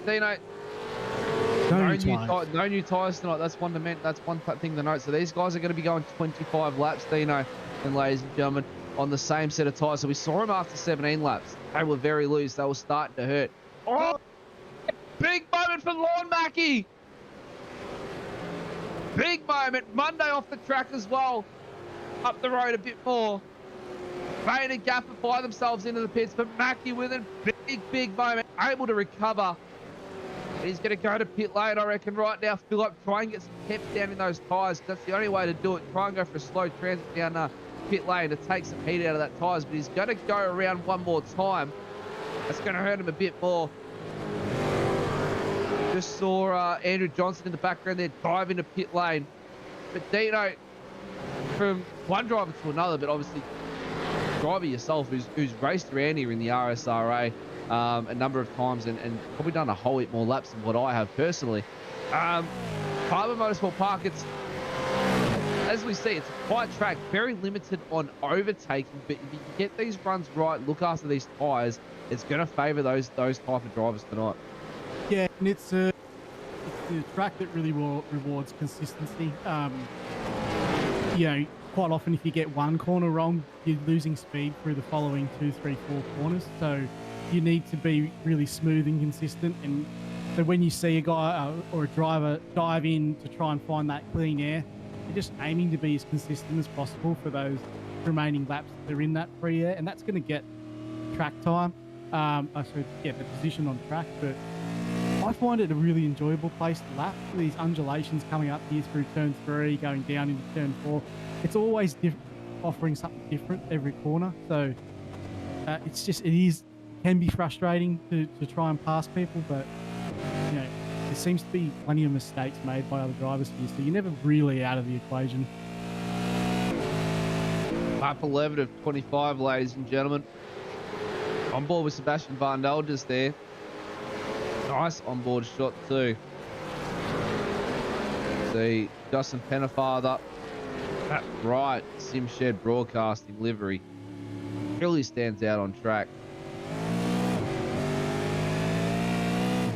Dino, no new tyres tonight. That's one thing to note. So these guys are going to be going 25 laps, Dino, and ladies and gentlemen, on the same set of tyres. So we saw them after 17 laps. They were very loose. They were starting to hurt. Oh, big moment for Lorne Mackey. Big moment. Monday off the track as well. Up the road a bit more. Bane and Gaffer fire themselves into the pits, but Mackey with a big moment. Able to recover. He's going to go to pit lane, I reckon, right now. Fill up, try and get some pep down in those tyres. That's the only way to do it. Try and go for a slow transit down pit lane to take some heat out of that tyres. But he's going to go around one more time. That's going to hurt him a bit more. Just saw Andrew Johnson in the background there dive into pit lane. But Dino, from one driver to another, but obviously driver yourself who's raced around here in the RSRA a number of times and probably done a whole heap more laps than what I have personally. Barber Motorsport Park, it's, as usually see it's a quiet track, very limited on overtaking, but if you can get these runs right, look after these tyres, it's going to favour those type of drivers tonight. Yeah, and it's a track that really rewards consistency. You know, quite often if you get one corner wrong, you're losing speed through the following 2, 3, 4 corners. So you need to be really smooth and consistent. And so when you see a guy or a driver dive in to try and find that clean air, you're just aiming to be as consistent as possible for those remaining laps that are in that free air, and that's going to get track time. The position on track, but I find it a really enjoyable place to lap. These undulations coming up here through turn 3, going down into turn 4. It's always offering something different every corner. So it can be frustrating to try and pass people, but you know, there seems to be plenty of mistakes made by other drivers here, so you're never really out of the equation. Lap 11 of 25, ladies and gentlemen. On board with Sebastian Varndal just there. Nice onboard shot too. See Justin Pennefather, that bright SimShed broadcasting livery really stands out on track.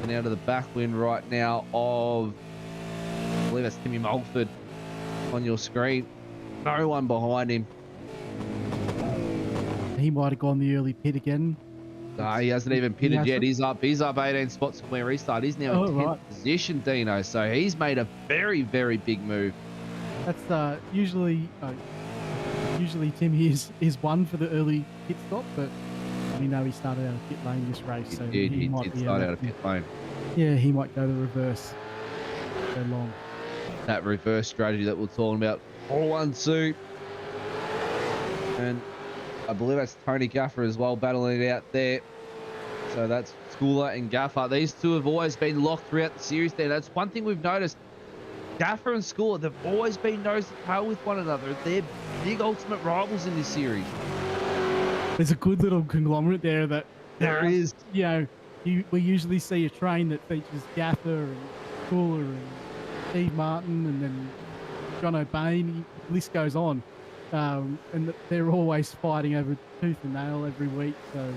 And out of the backwind right now of, I believe that's Timmy Mulford on your screen. No one behind him. He might have gone the early pit again. No, he hasn't even pitted yet. He's up 18 spots from where he started. He's now in 10th position, Dino. So he's made a very, very big move. That's usually Tim is one for the early pit stop, but we know he started out of pit lane this race. He did start out of pit lane. Yeah, he might go the reverse so long. That reverse strategy that we're talking about. 4-1-2. And I believe that's Tony Gaffer as well, battling it out there. So that's Schooler and Gaffer. These two have always been locked throughout the series there. That's one thing we've noticed. Gaffer and Schooler, they've always been nose to tail with one another. They're big ultimate rivals in this series. There's a good little conglomerate there that... There is. You know, we usually see a train that features Gaffer and Schooler and Steve Martin and then John O'Bain. The list goes on. And they're always fighting over tooth and nail every week. So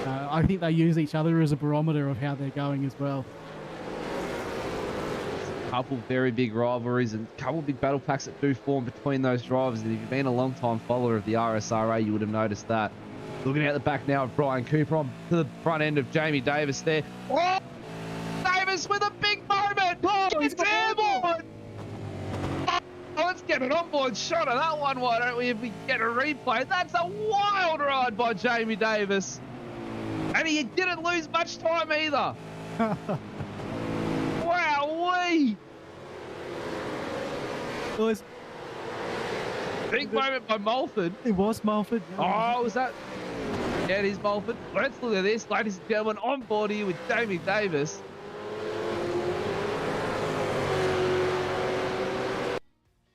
I think they use each other as a barometer of how they're going as well. A couple very big rivalries and a couple big battle packs that do form between those drivers. And if you've been a long-time follower of the RSRA, you would have noticed that. Looking at the back now of Brian Cooper on to the front end of Jamie Davis there. Oh! Davis with a big moment! Oh, it's airborne! Let's get an onboard shot of that one, why don't we, if we get a replay? That's a wild ride by Jamie Davis. And he didn't lose much time either. Wowee! It was big moment by Mulford. It was Mulford. Oh, was that? Yeah, it is Mulford. Let's look at this, ladies and gentlemen, on board here with Jamie Davis.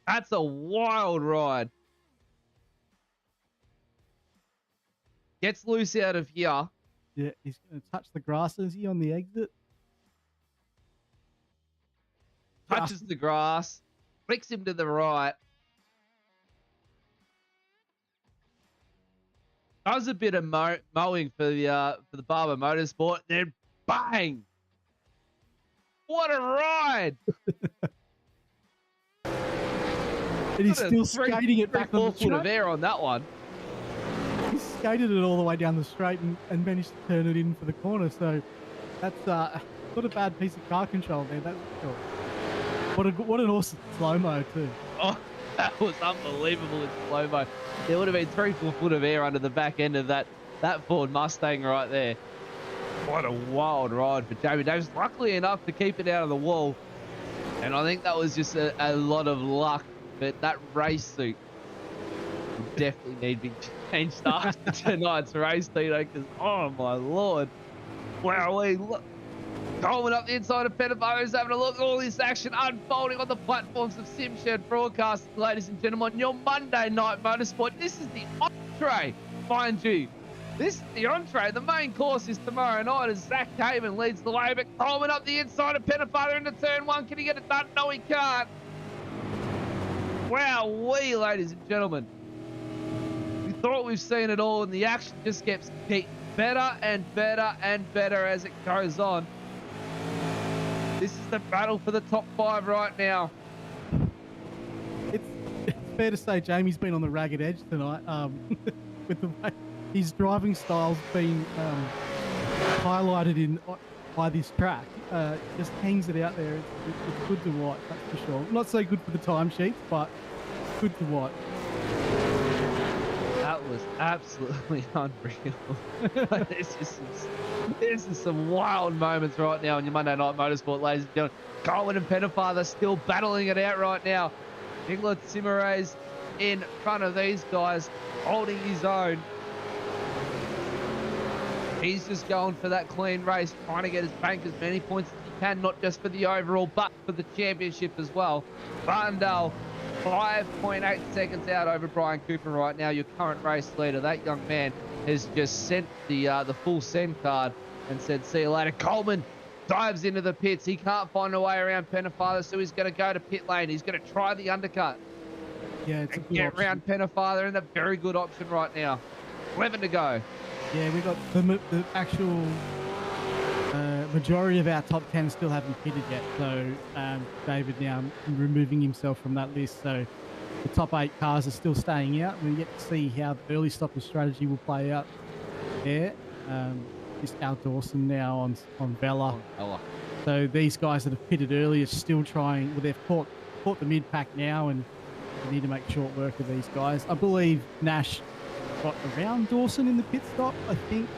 That's a wild ride. Gets loose out of here. Yeah, he's going to touch the grass. Is he on the exit? Touches the grass. Flicks him to the right. Does a bit of mowing for the Barber Motorsport. Then bang! What a ride! And he's still skating it back on the foot of track. air on that one. He skated it all the way down the straight and managed to turn it in for the corner. So that's not a bad piece of car control there. That's cool. What an awesome slow-mo too. Oh, that was unbelievable in slow-mo. There would have been 3-4 foot of air under the back end of that Ford Mustang right there. What a wild ride for Jamie Davis. Luckily enough to keep it out of the wall. And I think that was just a lot of luck. But that race suit will definitely need to be changed after tonight's race, Tito, because, oh, my Lord. Wow, look. Going up the inside of Pettifather's having a look at all this action unfolding on the platforms of SimShed Broadcasting, ladies and gentlemen, on your Monday night motorsport. This is the entree, mind you. This is the entree. The main course is tomorrow night as Zach Heyman leads the way, but Coleman up the inside of Pettifather into turn 1. Can he get it done? No, he can't. Wow, Wowee, ladies and gentlemen. We thought we've seen it all, and the action just gets better and better and better as it goes on. This is the battle for the top 5 right now. It's fair to say Jamie's been on the ragged edge tonight. With the way his driving style's been highlighted by this track. Just hangs it out there. It's good to watch, that's for sure. Not so good for the timesheets, but good to watch. That was absolutely unreal. This is some wild moments right now on your Monday Night Motorsport, ladies and gentlemen. Coleman and Pennefather still battling it out right now. Nicola Timmeray's in front of these guys, holding his own. He's just going for that clean race, trying to get his bank as many points as he can, not just for the overall, but for the championship as well. Varndale, 5.8 seconds out over Brian Cooper right now, your current race leader. That young man has just sent the full send card and said, see you later. Coleman dives into the pits. He can't find a way around Pennefather, so he's going to go to pit lane. He's going to try the undercut. Yeah, it's a and good get option. around Pennefather, and a very good option right now. 11 to go. Yeah, we got the actual majority of our top 10 still haven't pitted yet. So David now removing himself from that list. So the top 8 cars are still staying out. We get to see how the early stoppage strategy will play out there. Just Al Dawson now on Bella. So these guys that have pitted early are still trying. Well, they've caught the mid pack now, and they need to make short work of these guys. I believe Nash got around Dawson in the pit stop, I think.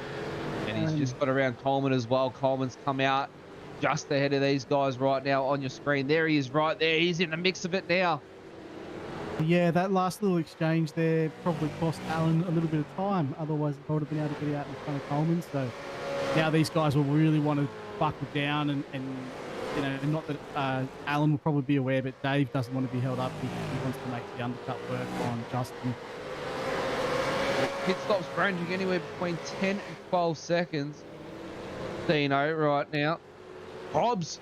And he's just got around Coleman as well. Coleman's come out just ahead of these guys right now on your screen. There he is right there. He's in the mix of it now. Yeah, that last little exchange there probably cost Alan a little bit of time. Otherwise, he would have been able to get out in front of Coleman. So now these guys will really want to buckle down and you know, not that Alan will probably be aware, but Dave doesn't want to be held up. He wants to make the undercut work on Justin. Pit stops ranging anywhere between 10 and 12 seconds. Dino right now. Hobbs.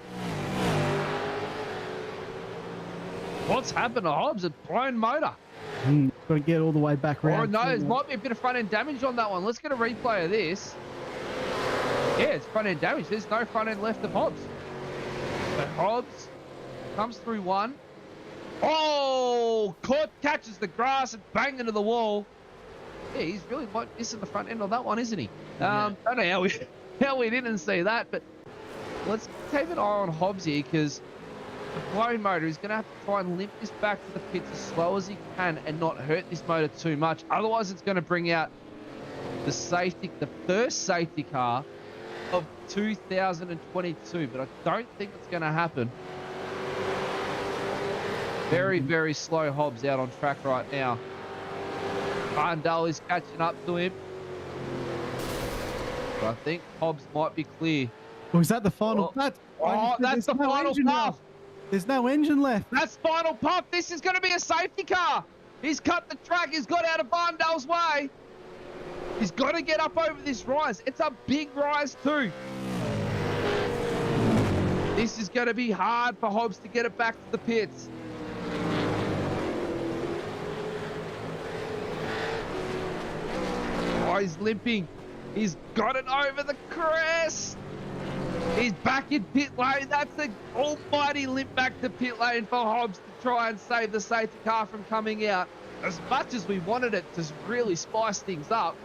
What's happened to Hobbs? A blown motor. Got to get all the way back around. Oh no, there might be a bit of front end damage on that one. Let's get a replay of this. Yeah, it's front end damage. There's no front end left of Hobbs. But Hobbs comes through one. Oh, catches the grass and bang into the wall. Yeah, he's really missing the front end on that one, isn't he? Don't know how we didn't see that, but let's keep an eye on Hobbs here, because the blown motor is going to have to try and limp this back to the pits as slow as he can and not hurt this motor too much. Otherwise, it's going to bring out the first safety car of 2022, but I don't think it's going to happen. Very, very slow Hobbs out on track right now. Varndale is catching up to him. But I think Hobbs might be clear. Or is that the final? That's the final puff. There's no engine left. That's final puff. This is going to be a safety car. He's cut the track. He's got out of Varndale's way. He's got to get up over this rise. It's a big rise too. This is going to be hard for Hobbs to get it back to the pits. Oh, he's limping. He's got it over the crest. He's back in pit lane. That's an almighty limp back to pit lane for Hobbs to try and save the safety car from coming out. As much as we wanted it to really spice things up,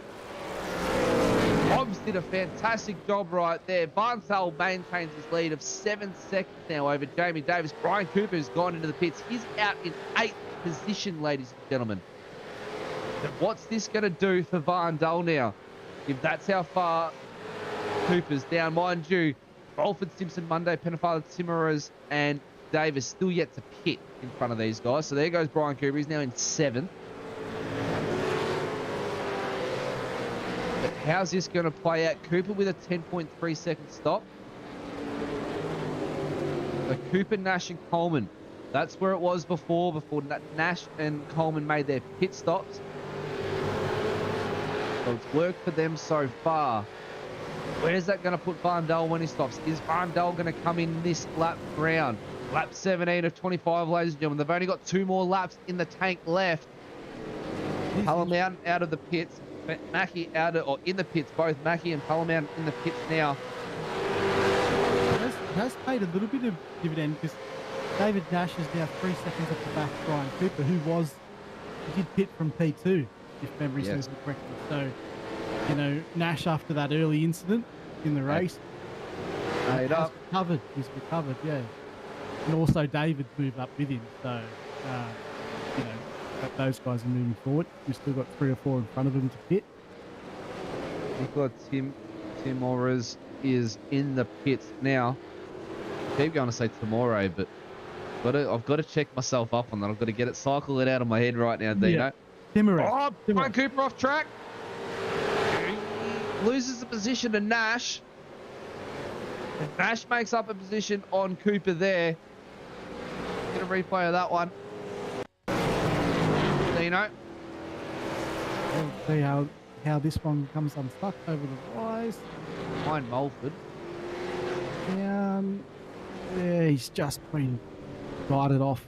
Hobbs did a fantastic job right there. Varndale maintains his lead of 7 seconds now over Jamie Davis. Brian Cooper has gone into the pits. He's out in 8th position, ladies and gentlemen. But what's this going to do for Varndale now? If that's how far Cooper's down, mind you, Bolford, Simpson, Monday, Pennefather, Timmerers, and Davis still yet to pit in front of these guys. So there goes Brian Cooper. He's now in 7th. But how's this going to play out? Cooper with a 10.3 second stop. So Cooper, Nash, and Coleman. That's where it was before Nash and Coleman made their pit stops. So it's worked for them so far. Where's that going to put Varndale when he stops? Is Varndale going to come in this lap round? Lap 17 of 25, ladies and gentlemen. They've only got 2 more laps in the tank left. Palmermountain out of the pits. Mackie out of, or in the pits, both Mackie and Palmermountain in the pits now. It has paid a little bit of dividend because David Nash is now 3 seconds off the back of Brian Cooper, who did pit from P2, if memory serves me correctly. So, you know, Nash, after that early incident in the race, Made up. He's recovered, yeah. And also David moved up with him. So, you know, those guys are moving forward. We've still got 3 or 4 in front of them to pit. We've got Tim Morris is in the pits now. I keep going to say tomorrow, but I've got to check myself up on that. I've got to cycle it out of my head right now, Dino. Yeah. Oh, Brian Cooper off track. He loses the position to Nash. And Nash makes up a position on Cooper there. Get a replay of that one. Dino. We'll see how this one comes unstuck over the rise. Behind Mulford. Down. Yeah, he's just been guided off.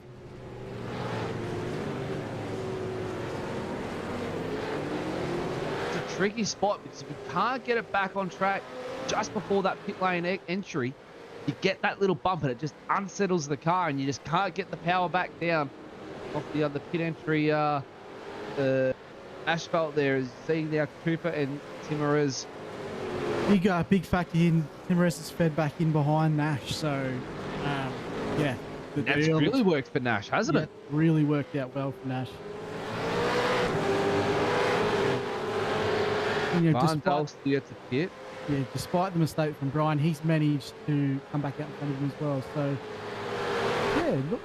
It's a tricky spot because if you can't get it back on track just before that pit lane entry, you get that little bump and it just unsettles the car and you just can't get the power back down off the other pit entry asphalt there. As you see now, Cooper and Timorez. Big factor in. Timorez is fed back in behind Nash, so yeah. That's really worked for Nash, hasn't it? Really worked out well for Nash. You know, Van Dal still gets a pit. Yeah, despite the mistake from Brian, he's managed to come back out in front of him as well. So, yeah, look,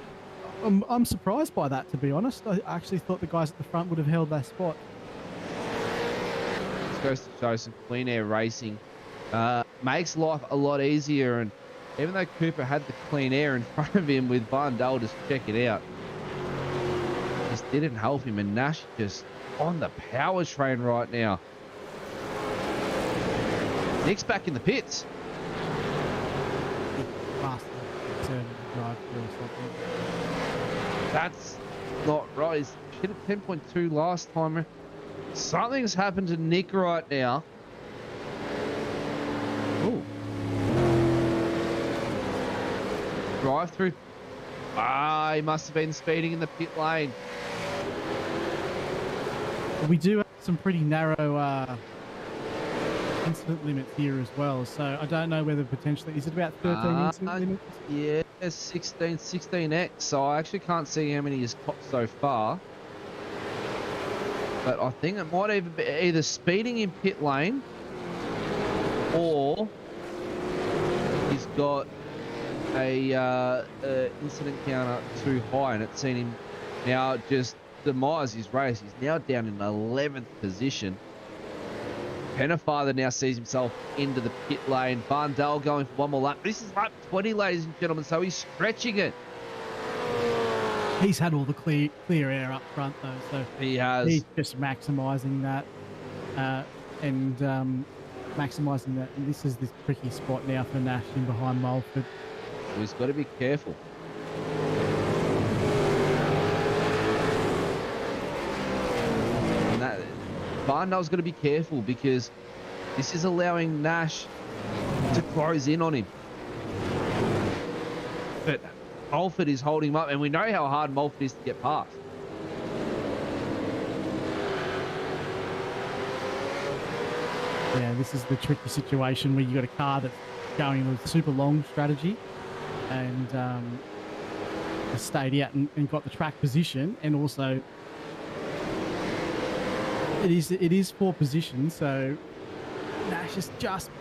I'm surprised by that, to be honest. I actually thought the guys at the front would have held that spot. This goes to show some clean air racing. Makes life a lot easier, and even though Cooper had the clean air in front of him with Van Dal just check it out, just didn't help him, and Nash just on the power train right now. Nick's back in the pits. That's not right. He's hit at 10.2 last time. Something's happened to Nick right now. Ooh. Drive through. He must have been speeding in the pit lane. We do have some pretty narrow incident limits here as well, so I don't know whether potentially, is it about 13 incident limits? Yeah, 16x, so I actually can't see how many he's caught so far, but I think it might even be either speeding in pit lane or he's got a incident counter too high and it's seen him now just demise his race. He's now down in 11th position. Pennefather now sees himself into the pit lane. Van Dal going for one more lap. This is lap 20, ladies and gentlemen, so he's stretching it. He's had all the clear air up front, though, so he has. He's just maximising that and maximising that. And this is the tricky spot now for Nash in behind Mulford. So he's got to be careful. Van Dal's got to be careful because this is allowing Nash to close in on him. But Mulford is holding him up, and we know how hard Mulford is to get past. Yeah, this is the tricky situation where you got a car that's going with super long strategy and stayed out and got the track position, and also it is for position, so Nash is just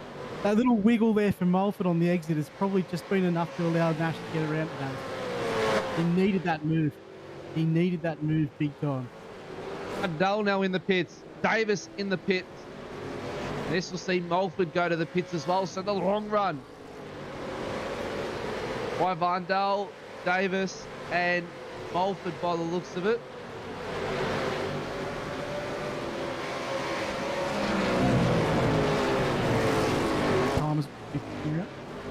a little wiggle there for Mulford on the exit has probably just been enough to allow Nash to get around to that. He needed that move. He needed that move big time. Dale now in the pits. Davis in the pits. This will see Mulford go to the pits as well, so the long run by Van Dal, Davis and Mulford by the looks of it.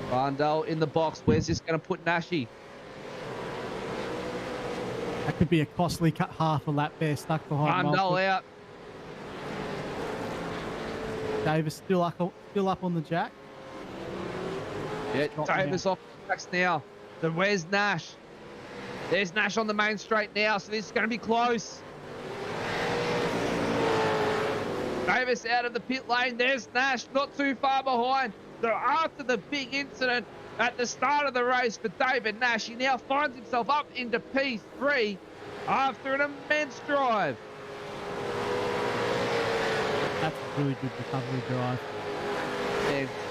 Van Dal in the box. Where's this going to put Nashy? That could be a costly cut, half a lap there, stuck behind Barndale Malcolm. out. Davis still up on the jack. Yeah, Drop Davis off the tracks now. So where's Nash? There's Nash on the main straight now, so this is going to be close. Davis out of the pit lane. There's Nash, not too far behind. So after the big incident at the start of the race for David Nash, he now finds himself up into P3 after an immense drive. That's a really good recovery drive.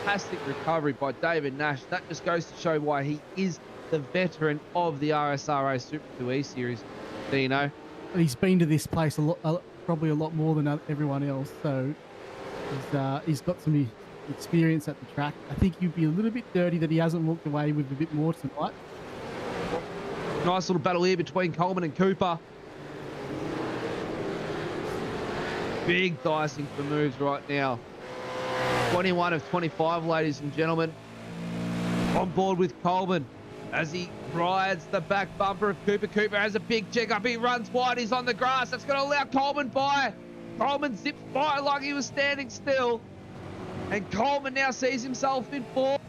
Fantastic recovery by David Nash. That just goes to show why he is the veteran of the RSRA Super 2E series. Dino. He's been to this place probably a lot more than everyone else, so he's got some experience at the track. I think you'd be a little bit dirty that he hasn't walked away with a bit more tonight. Nice little battle here between Coleman and Cooper. Big dicing for moves right now. 21 of 25, ladies and gentlemen. On board with Coleman as he rides the back bumper of Cooper. Cooper has a big check up. He runs wide. He's on the grass. That's going to allow Coleman by. Coleman zips by like he was standing still. And Coleman now sees himself in fourth.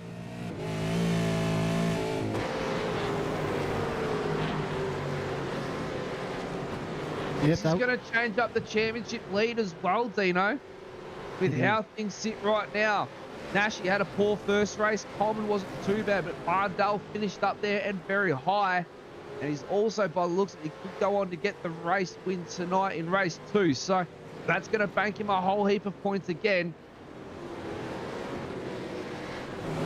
This is going to change up the championship lead as well, Dino, with how things sit right now. Nash, he had a poor first race. Coleman wasn't too bad, but Barndale finished up there and very high. And he's also, by the looks of it, he could go on to get the race win tonight in race 2. So that's going to bank him a whole heap of points again.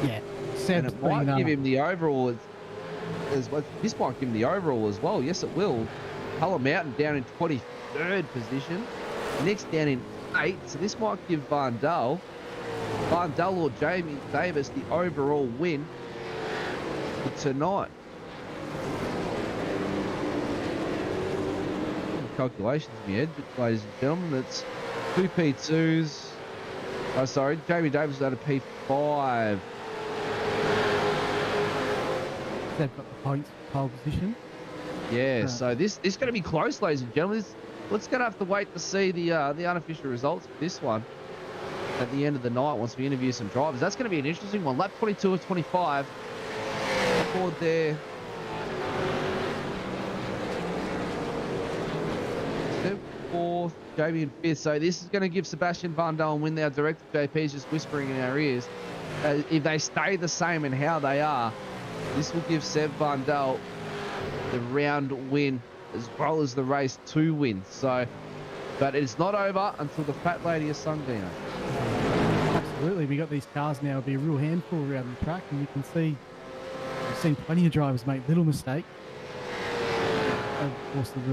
Yeah, and it might give him the overall as well. This might give him the overall as well. Yes, it will. Hulla Mountain down in 23rd position. Nick's down in 8th. So this might give Barndale or Jamie Davis the overall win for tonight. Calculations in your head, ladies and gentlemen. That's 2 P2s. Oh, sorry. Jamie Davis was at a P5. They've got the points for pole position. Yeah, so this is going to be close, ladies and gentlemen. We're going to have to wait to see the unofficial results for this one at the end of the night once we interview some drivers. That's going to be an interesting one. Lap 22 of 25. Forward there. Fourth, Jamie in 5th. So this is going to give Sebastian Barndale and win. Our director JP's just whispering in our ears. If they stay the same in how they are, this will give Seb Barndale the round win as well as the race 2 win. So, but it's not over until the fat lady is sung, Dino. Absolutely, we got these cars now. It'll be a real handful around the track, and you can see we've seen plenty of drivers make little mistake over the course of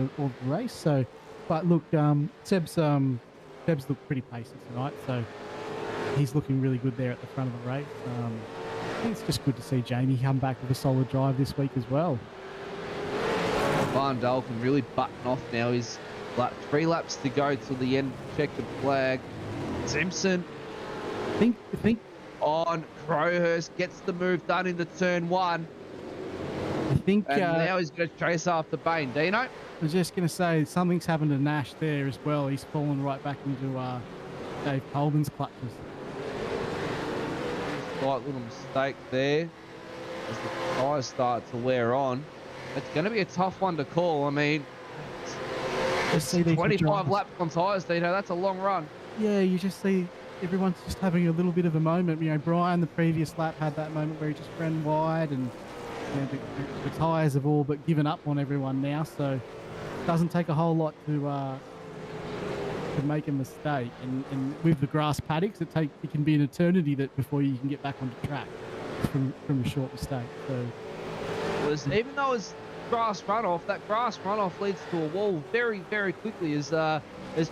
the race. So, but look, Seb's looked pretty pacey tonight, so he's looking really good there at the front of the race. I think it's just good to see Jamie come back with a solid drive this week as well. Barndale can really button off now. He's 3 laps to go till the end of the checkered flag. Simpson I think on Crowhurst gets the move done into turn 1. I think and now he's going to chase after Bain. Dino? I was just going to say something's happened to Nash there as well. He's fallen right back into Dave Colvin's clutches. Slight little mistake there as the tyres start to wear on. It's going to be a tough one to call. I mean, Just see these 25 laps on tyres, Dino. That's a long run. Yeah, you just see everyone's just having a little bit of a moment. You know, Brian, the previous lap, had that moment where he just ran wide, and you know, the tyres have all but given up on everyone now. So it doesn't take a whole lot to make a mistake. And with the grass paddocks, it can be an eternity before you can get back on the track from a short mistake. So even though it's grass runoff, that grass runoff leads to a wall very, very quickly, as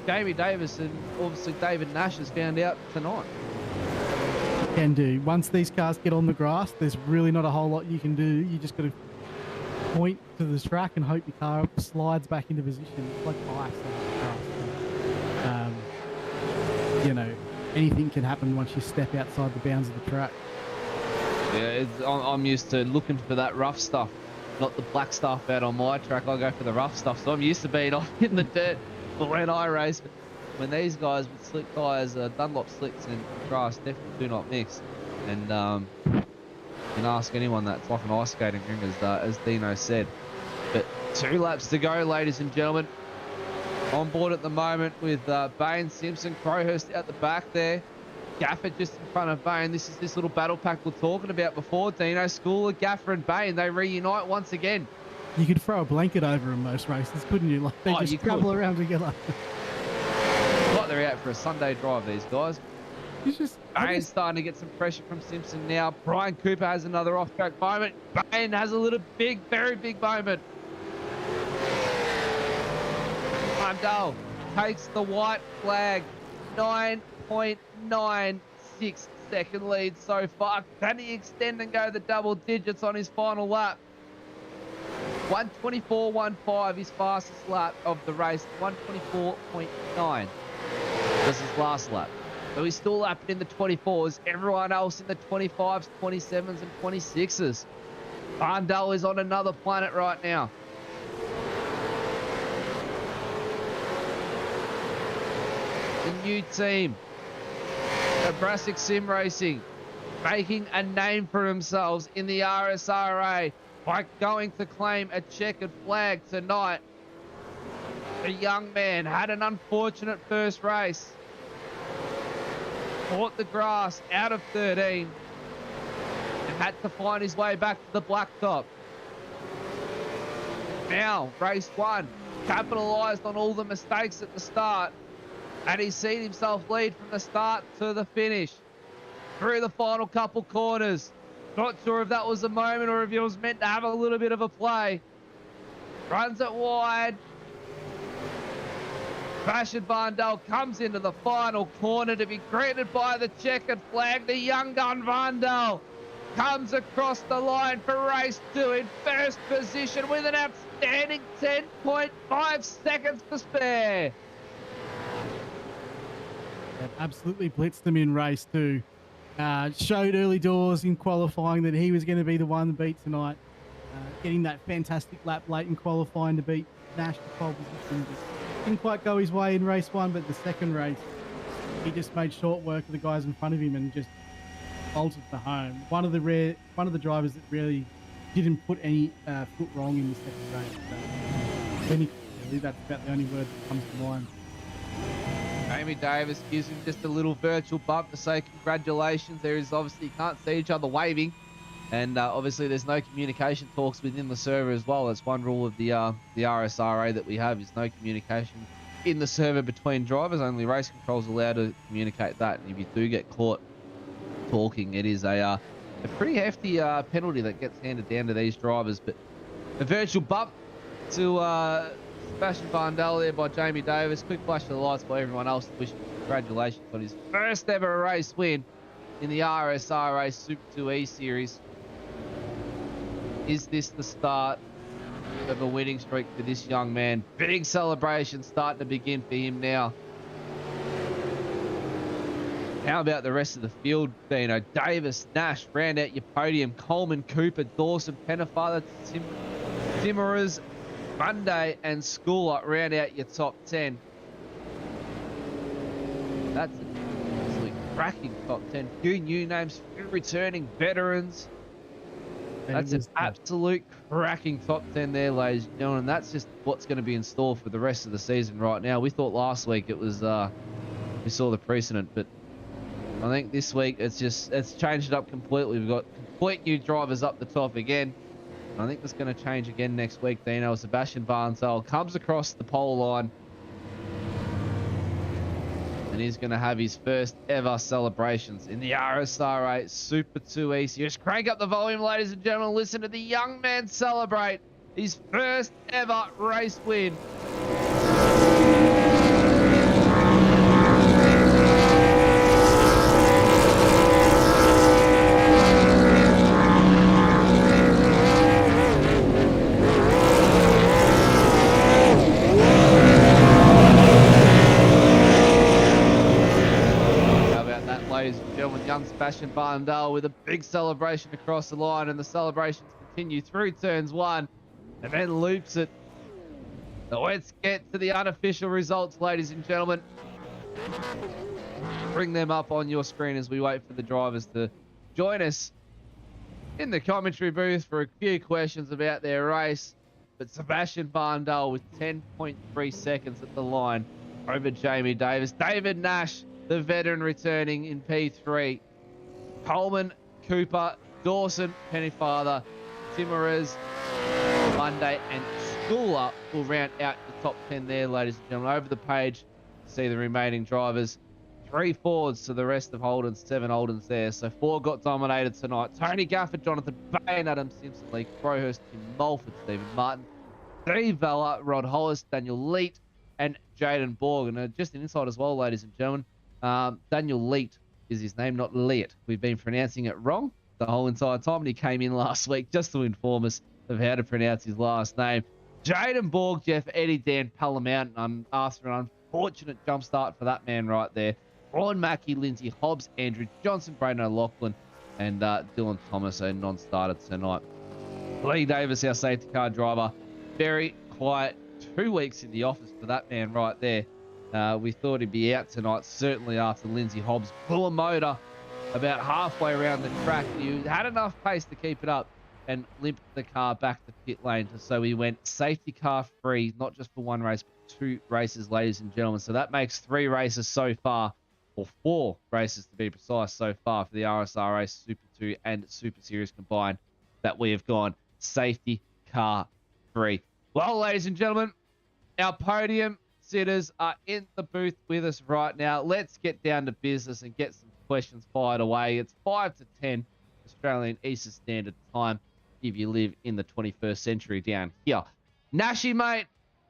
Jamie Davis and obviously David Nash has found out tonight. Can do. Once these cars get on the grass, there's really not a whole lot you can do. You just got to point to the track and hope your car slides back into position. It's like ice on the grass. You know, anything can happen once you step outside the bounds of the track. Yeah, I'm used to looking for that rough stuff not the black stuff out on my track. I go for the rough stuff. So I'm used to being off in the dirt for when I race. But when these guys with slick tyres, Dunlop slicks and grass definitely do not mix. And you can ask anyone, that's like an ice skating ring, as Dino said. But 2 laps to go, ladies and gentlemen. On board at the moment with Bain, Simpson, Crowhurst out the back there. Gaffer just in front of Bain. This is this little battle pack we're talking about before. Dino, Schooler, Gaffer and Bain, they reunite once again. You could throw a blanket over them most races, couldn't you? Like they just travel around together. Like they're out for a Sunday drive, these guys. Bain's starting to get some pressure from Simpson now. Brian Cooper has another off-track moment. Bain has a little big, very big moment. Heimdall takes the white flag. 9.96 second lead so far. Can he extend and go the double digits on his final lap? 1:24.15 his fastest lap of the race. 1:24.9 was his last lap. So he's still lapping in the 24s. Everyone else in the 25s, 27s and 26s. Heimdall is on another planet right now. The new team, Nebraska Sim Racing, making a name for themselves in the RSRA by going to claim a checkered flag tonight. The young man had an unfortunate first race. Caught the grass out of 13 and had to find his way back to the blacktop. Now, race 1, capitalised on all the mistakes at the start. And he's seen himself lead from the start to the finish. Through the final couple corners. Not sure if that was a moment or if he was meant to have a little bit of a play. Runs it wide. Sebastian Vandal comes into the final corner to be greeted by the checkered flag. The young gun Vandal comes across the line for race 2 in first position with an outstanding 10.5 seconds to spare. Absolutely blitzed them in race 2. Showed early doors in qualifying that he was going to be the one to beat tonight. Getting that fantastic lap late in qualifying to beat Nash to pole position. Didn't quite go his way in race 1, but the second race, he just made short work of the guys in front of him and just bolted for home. One of the drivers that really didn't put any foot wrong in the second race. So, that's about the only word that comes to mind. Jamie Davis gives him just a little virtual bump to say congratulations. There is obviously, you can't see each other waving. And obviously there's no communication talks within the server as well. That's one rule of the RSRA that we have, is no communication in the server between drivers. Only race control's allowed to communicate that. And if you do get caught talking, it is a pretty hefty penalty that gets handed down to these drivers. But a virtual bump to Sebastian Vandal there by Jamie Davis. Quick flash of the lights by everyone else. Wish congratulations on his first ever race win in the RSRA Super 2E series. Is this the start of a winning streak for this young man? Big celebration starting to begin for him now. How about the rest of the field, Dino? Davis, Nash, round out your podium. Coleman, Cooper, Dawson, Pennefather, Timmerers, Monday and Schooler round out your top 10. That's an absolutely cracking top 10. Few new names, few returning veterans. That's an absolute cracking top 10 there, ladies and gentlemen. That's just what's going to be in store for the rest of the season right now. We thought last week it was, we saw the precedent, but I think this week it's changed it up completely. We've got complete new drivers up the top again. I think that's going to change again next week, Dino. Sebastian Barnsdale comes across the pole line. And he's going to have his first ever celebrations in the RSRA Super 2E series. Crank up the volume, ladies and gentlemen. Listen to the young man celebrate his first ever race win. Young Sebastian Barndale with a big celebration across the line, and the celebrations continue through turns 1 and then loops it. So let's get to the unofficial results, ladies and gentlemen. Bring them up on your screen as we wait for the drivers to join us in the commentary booth for a few questions about their race. But Sebastian Barndale with 10.3 seconds at the line over Jamie Davis. David Nash, the veteran, returning in P3. Coleman, Cooper, Dawson, Pennyfather, Timerez, Monday, and Schooler will round out the top 10 there, ladies and gentlemen. Over the page, see the remaining drivers. 3 Fords to the rest of Holden's, 7 Holdens there. So 4 got dominated tonight. Tony Gafford, Jonathan Bain, Adam Simpson, Lee Crowhurst, Tim Mulford, Stephen Martin, Steve Vella, Rod Hollis, Daniel Leet, and Jaden Borg. And just an insight as well, ladies and gentlemen. Daniel Leet is his name, not Leet. We've been pronouncing it wrong the whole entire time, and he came in last week just to inform us of how to pronounce his last name. Jaden Borg, Jeff Eddie, Dan Palamount. I'm after an unfortunate jump start for that man right there. Ron Mackey, Lindsay Hobbs, Andrew Johnson, Braden O'Loughlin, and Dylan Thomas, a non-starter tonight. Lee Davis, our safety car driver, very quiet 2 weeks in the office for that man right there. We thought he'd be out tonight, certainly after Lindsay Hobbs blew a motor about halfway around the track. He had enough pace to keep it up and limped the car back to pit lane. So he went safety car free, not just for 1 race, but 2 races, ladies and gentlemen. So that makes 3 races so far, or 4 races to be precise so far, for the RSRA Super 2 and Super Series combined, that we have gone safety car free. Well, ladies and gentlemen, our podium sitters are in the booth with us right now. Let's get down to business and get some questions fired away. It's 5 to 10 Australian Eastern Standard Time if you live in the 21st century down here. Nashi, mate,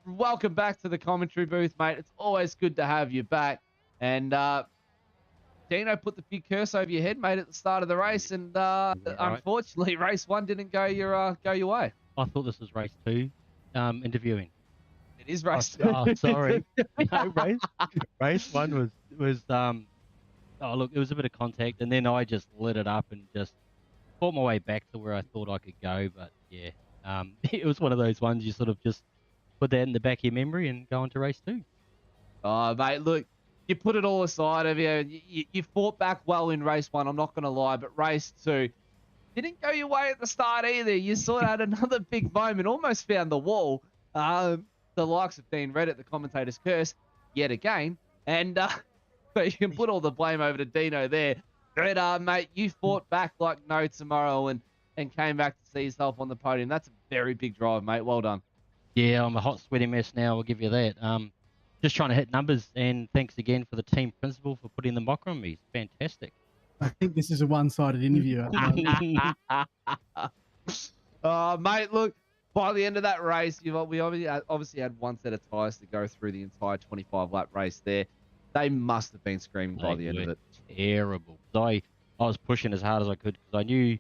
welcome back to the commentary booth, mate. It's always good to have you back. And Dino put the big curse over your head, mate, at the start of the race, and unfortunately, race 1 didn't go your way. I thought this was race 2, interviewing. It is race 2. Oh, sorry. No, race 1 was oh look, it was a bit of contact, and then I just lit it up and just fought my way back to where I thought I could go. But yeah, it was one of those ones you sort of just put that in the back of your memory and go on to race 2. Oh, mate, look. You put it all aside of you. You fought back well in race 1, I'm not going to lie, but race 2 didn't go your way at the start either. You sort of had another big moment, almost found the wall. The likes of Dean Reddit, the commentator's curse, yet again. And but you can put all the blame over to Dino there. But, mate, you fought back like no tomorrow and came back to see yourself on the podium. That's a very big drive, mate. Well done. Yeah, I'm a hot, sweaty mess now, I'll give you that. Just trying to hit numbers, and thanks again for the team principal for putting the mocker on me. It's fantastic. I think this is a one-sided interview. Mate, look, by the end of that race, we obviously had 1 set of tyres to go through the entire 25-lap race there. They must have been screaming by the end of it. Terrible. I was pushing as hard as I could because I knew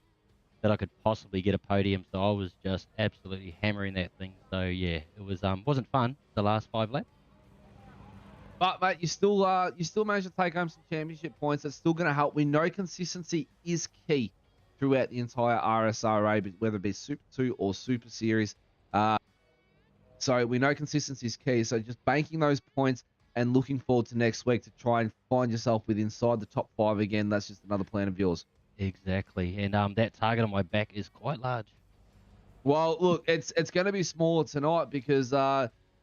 that I could possibly get a podium, so I was just absolutely hammering that thing. So yeah, it was wasn't fun the last 5 laps. But mate, you still managed to take home some championship points. That's still going to help. We know consistency is key throughout the entire RSRA, whether it be Super 2 or Super Series. So we know consistency is key. So just banking those points and looking forward to next week to try and find yourself with inside the top 5 again. That's just another plan of yours. Exactly, and that target on my back is quite large. Well, look, it's going to be smaller tonight because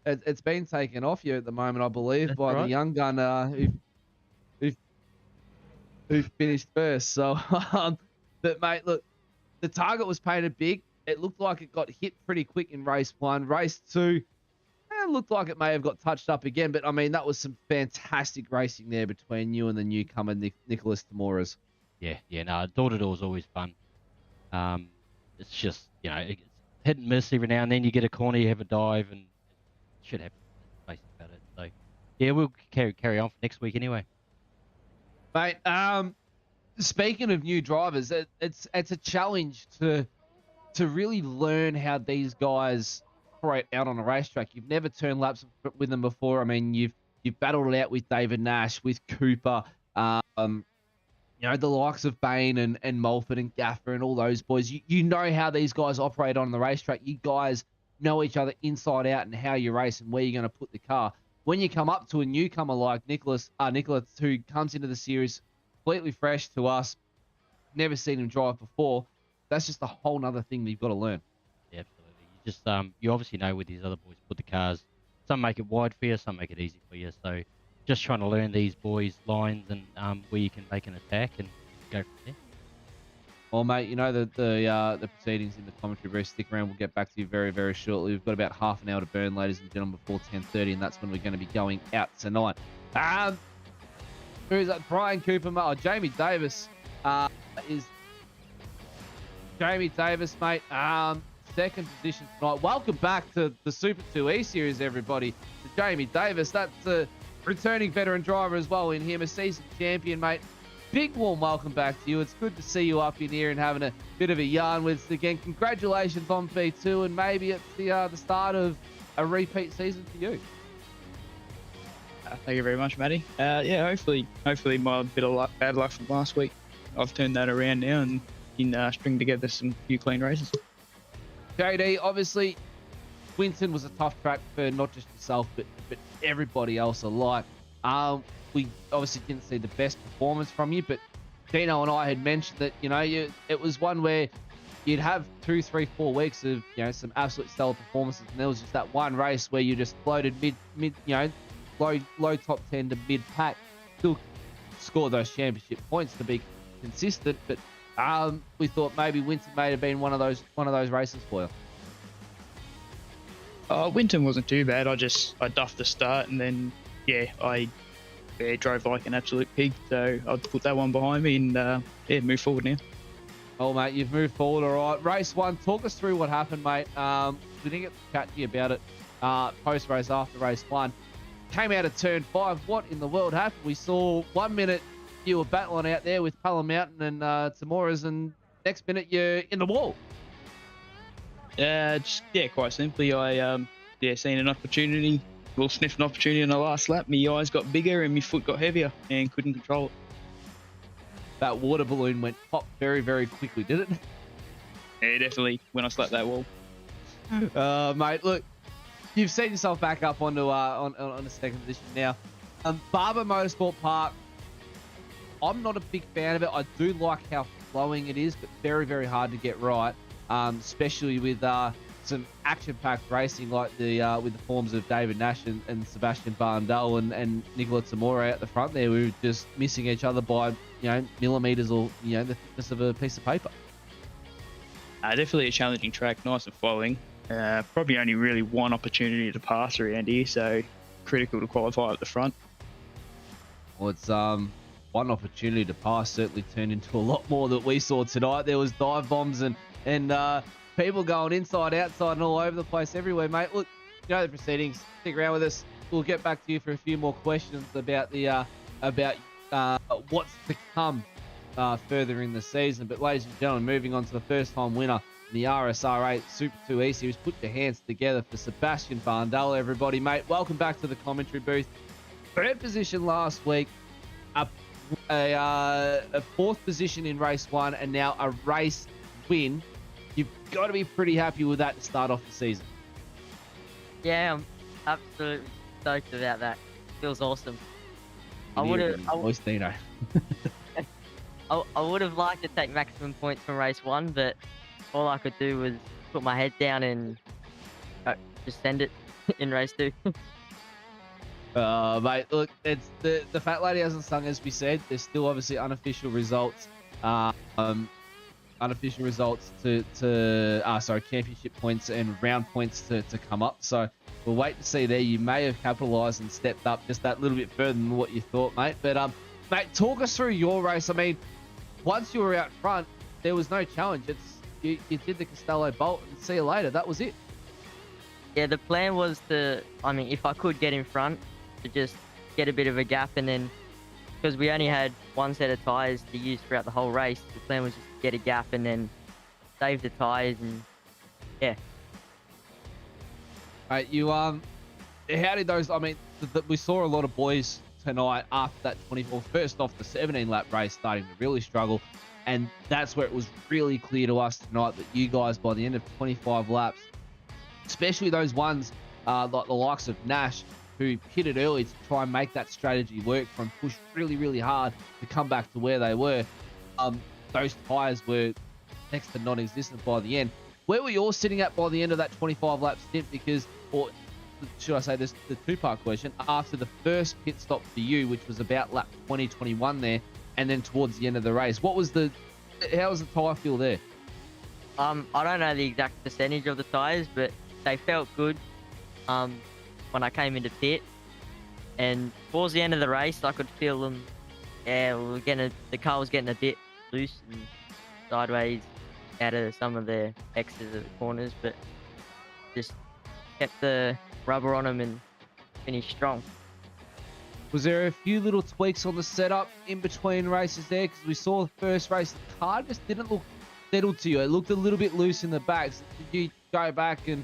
it's been taken off you at the moment, I believe, That's by right. the young gun who finished first. So, but mate, look, the target was painted big. It looked like it got hit pretty quick in race 1. Race 2, it looked like it may have got touched up again. But I mean, that was some fantastic racing there between you and the newcomer Nicholas Tamores. Yeah, no, door-to-door is always fun. It's just, it's hit and miss every now and then. You get a corner, you have a dive, and it should happen. Basically about it. So, yeah, we'll carry on for next week anyway. Mate, speaking of new drivers, it's a challenge to really learn how these guys operate out on a racetrack. You've never turned laps with them before. I mean, you've battled it out with David Nash, with Cooper. you know, the likes of Bain and Mulford and Gaffer and all those boys, you know how these guys operate on the racetrack. You guys know each other inside out and how you race and where you're going to put the car. When you come up to a newcomer like Nicholas, who comes into the series completely fresh to us, never seen him drive before, that's just a whole nother thing that you've got to learn. Yeah, absolutely. You just you obviously know with these other boys put the cars. Some make it wide for you, some make it easy for you. So just trying to learn these boys' lines and where you can make an attack and go from there. Well, mate, you know the proceedings in the commentary booth. Stick around. We'll get back to you very, very shortly. We've got about half an hour to burn, ladies and gentlemen, before 10:30, and that's when we're going to be going out tonight. Who's that? Brian Cooper, Jamie Davis is Jamie Davis, mate. Second position tonight. Welcome back to the Super 2E series, everybody. To Jamie Davis, that's a returning veteran driver as well in him, a season champion, mate. Big warm welcome back to you. It's good to see you up in here and having a bit of a yarn with us again. Congratulations on P2, and maybe it's the start of a repeat season for you. Thank you very much, Matty. Yeah, hopefully my bit of luck, bad luck from last week, I've turned that around now and can string together some few clean races. JD, obviously, Winton was a tough track for not just yourself, but everybody else alike. We obviously didn't see the best performance from you, but Dino and I had mentioned that, you know, it was one where you'd have 2, 3, 4 weeks of, you know, some absolute stellar performances, and there was just that one race where you just floated mid, you know, low top 10 to mid pack, still score those championship points to be consistent. But we thought maybe Winton may have been one of those races for you. Winton wasn't too bad. I duffed the start, and then I drove like an absolute pig. So I'd put that one behind me and move forward now. Oh, mate, you've moved forward, all right. Race 1, talk us through what happened, mate. We didn't get to chat to you about it post-race after race 1. Came out of turn 5. What in the world happened? We saw 1 minute you were battling out there with Pala Mountain and Tamoras, and next minute you're in the wall. Quite simply, I seen an opportunity. Well, sniffed an opportunity in the last lap. My eyes got bigger and my foot got heavier and couldn't control it. That water balloon went pop very, very quickly, did it? Yeah, definitely, when I slapped that wall. Mate, look, you've set yourself back up onto on the second position now. Barber Motorsport Park, I'm not a big fan of it. I do like how flowing it is, but very, very hard to get right, especially with some action-packed racing like with the forms of David Nash and Sebastian Barndell and Nicola Tamora out the front there. We were just missing each other by, you know, millimeters or, you know, the thickness of a piece of paper. Definitely a challenging track, nice and flowing. Probably only really one opportunity to pass around here, so critical to qualify at the front. Well, it's one opportunity to pass certainly turned into a lot more that we saw tonight. There was dive bombs and people going inside, outside, and all over the place everywhere, mate. Look, you know the proceedings. Stick around with us. We'll get back to you for a few more questions about the what's to come further in the season. But ladies and gentlemen, moving on to the first-time winner in the RSR8 Super 2E Series. Put your hands together for Sebastian Barndell, everybody, mate. Welcome back to the commentary booth. Third position last week, a fourth position in race 1, and now a race win. You've got to be pretty happy with that to start off the season. Yeah, I'm absolutely stoked about that. Feels awesome. I would have liked to take maximum points from race 1, but all I could do was put my head down and just send it in race 2. Mate, look, it's the fat lady hasn't sung, as we said. There's still obviously unofficial results. Unofficial results championship points and round points to come up. So we'll wait to see there. You may have capitalised and stepped up just that little bit further than what you thought, mate. But mate, talk us through your race. I mean, once you were out front, there was no challenge. You did the Costello bolt and see you later. That was it. Yeah, the plan was if I could get in front, to just get a bit of a gap, and then because we only had one set of tyres to use throughout the whole race, the plan was just to get a gap and then save the tyres, and yeah. Mate, you how did those? I mean, we saw a lot of boys tonight after that 24. First off, the 17-lap race starting to really struggle. And that's where it was really clear to us tonight that you guys, by the end of 25 laps, especially those ones like the likes of Nash, who pitted early to try and make that strategy work from push really, really hard to come back to where they were. Those tyres were next to non-existent by the end. Where were you all sitting at by the end of that 25-lap stint? Because, or should I say this, the two-part question, after the first pit stop for you, which was about lap 20, 21 there, and then towards the end of the race, how was the tyre feel there? I don't know the exact percentage of the tyres, but they felt good when I came into pit. And towards the end of the race, I could feel them. Yeah, the car was getting a bit loose and sideways out of some of the X's of the corners, but just kept the rubber on them and finished strong. Was there a few little tweaks on the setup in between races there? Because we saw the first race, the car just didn't look settled to you. It looked a little bit loose in the back. So did you go back and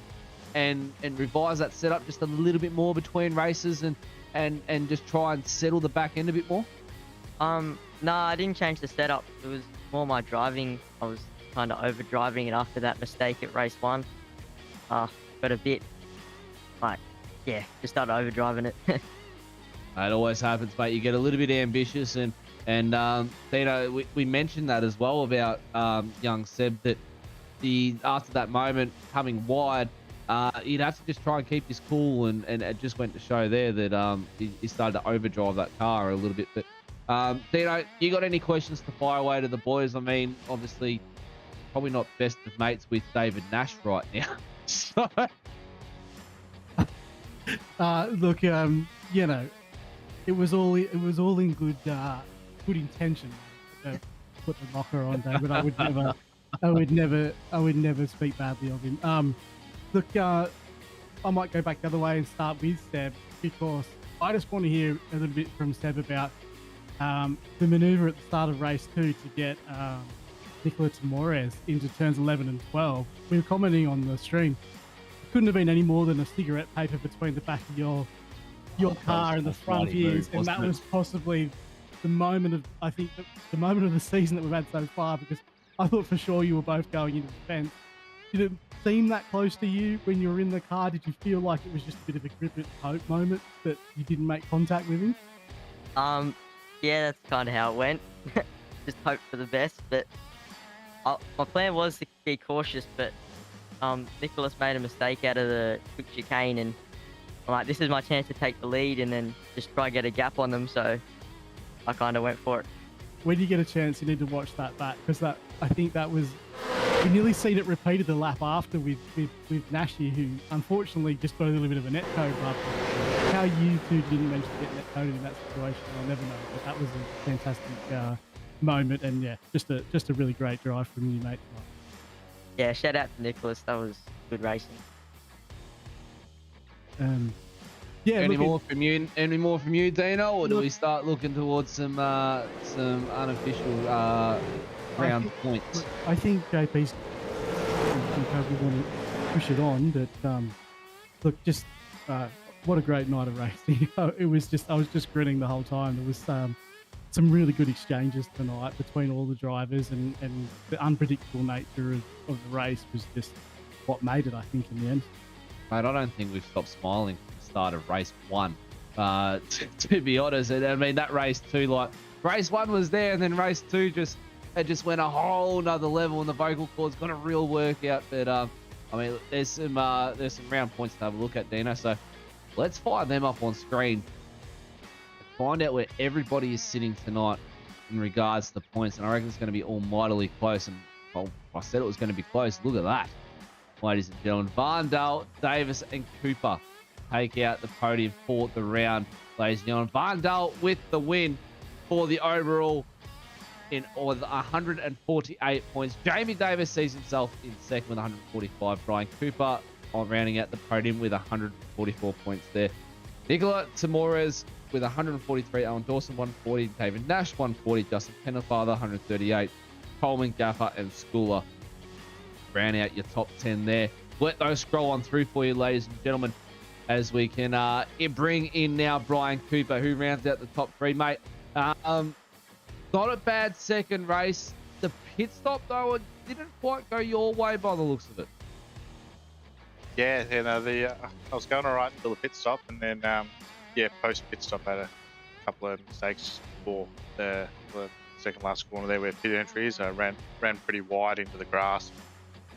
revise that setup just a little bit more between races and just try and settle the back end a bit more? No, I didn't change the setup. It was more my driving. I was kind of over driving it after that mistake at race 1. Got a bit just started over driving it. It always happens, mate. You get a little bit ambitious, and Dino, we mentioned that as well about young Seb, that after that moment coming wide, he'd have to just try and keep his cool, and it just went to show there that he started to overdrive that car a little bit. But Dino, you got any questions to fire away to the boys? I mean, obviously, probably not best of mates with David Nash right now. So... look, it was all in good intention. Put the knocker on David. I would never speak badly of him. Look, I might go back the other way and start with Seb, because I just want to hear a little bit from Seb about the maneuver at the start of race 2 to get Nicolas Tamores into turns 11 and 12. We were commenting on the stream. It couldn't have been any more than a cigarette paper between the back of your car and the front of his, and that was possibly the moment of, I think, the moment of the season that we've had so far, because I thought for sure you were both going into the fence. Did it seem that close to you when you were in the car? Did you feel like it was just a bit of a grip and hope moment that you didn't make contact with him? Yeah, that's kind of how it went. Just hope for the best, but my plan was to be cautious, but Nicholas made a mistake out of the quick chicane, and I'm like, this is my chance to take the lead and then just try and get a gap on them, so I kind of went for it. When you get a chance, you need to watch that back, because I think that was, we nearly seen it repeated the lap after with Nashi, who unfortunately just got a little bit of a net code. But how you two didn't manage to get net coded in that situation, I'll never know. But that was a fantastic moment, and yeah, just a really great drive from you, mate. Yeah, shout out to Nicholas. That was good racing. Yeah. Any more from you, Dino, or do we start looking towards some unofficial round points? I think JP's probably want to push it on, but look, just what a great night of racing. It was just, I was just grinning the whole time. There was some really good exchanges tonight between all the drivers, and the unpredictable nature of the race was just what made it, I think, in the end. Mate, I don't think we've stopped smiling from the start of race 1. To be honest, I mean, that race 2, like, race 1 was there, and then race 2 just went a whole nother level, and the vocal cords got a real workout. But I mean, there's some round points to have a look at, Dino. So let's fire them up on screen. Find out where everybody is sitting tonight in regards to the points, and I reckon it's going to be almightily close. And well, I said it was going to be close. Look at that, ladies and gentlemen. Varndale, Davis, and Cooper take out the podium for the round, ladies and gentlemen. Varndale with the win for the overall with 148 points. Jamie Davis sees himself in second with 145. Brian Cooper rounding out the podium with 144 points there. Nicola Tamores with 143, Alan Dawson 140, David Nash 140, Justin Pennefather 138, Coleman, Gaffer, and Schooler round out your top 10 there. Let those scroll on through for you, ladies and gentlemen. as we can bring in now Brian Cooper, who rounds out the top three, mate. Not a bad second race. The pit stop, though, it didn't quite go your way by the looks of it. Yeah, you know, I was going all right until the pit stop, and then post pit stop I had a couple of mistakes before the second last corner there where pit entries. I ran pretty wide into the grass.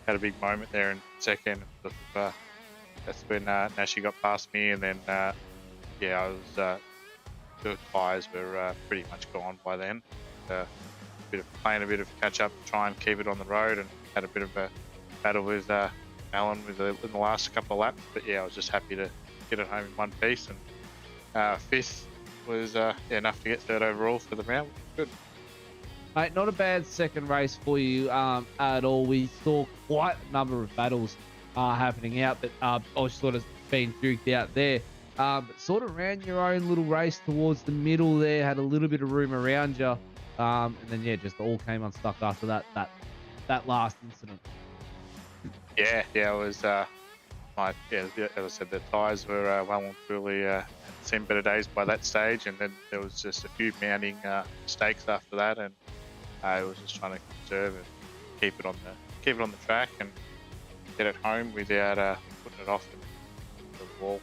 Had a big moment there in second. That's when Nashi got past me, and then I was the tyres were pretty much gone by then. Playing a bit of catch up to try and keep it on the road, and had a bit of a battle with Alan in the last couple of laps. But yeah, I was just happy to get it home in one piece, and fifth was enough to get third overall for the round. Good. Mate, not a bad second race for you at all. We saw quite a number of battles happening out, but I was sort of being duked out there. But sort of ran your own little race towards the middle there, had a little bit of room around you. And then, just all came unstuck after that last incident. Yeah, it was, as I said, the tyres were well and truly seen better days by that stage, and then there was just a few mounting mistakes after that, and I was just trying to conserve and keep it on the track and get it home without putting it off into the wall,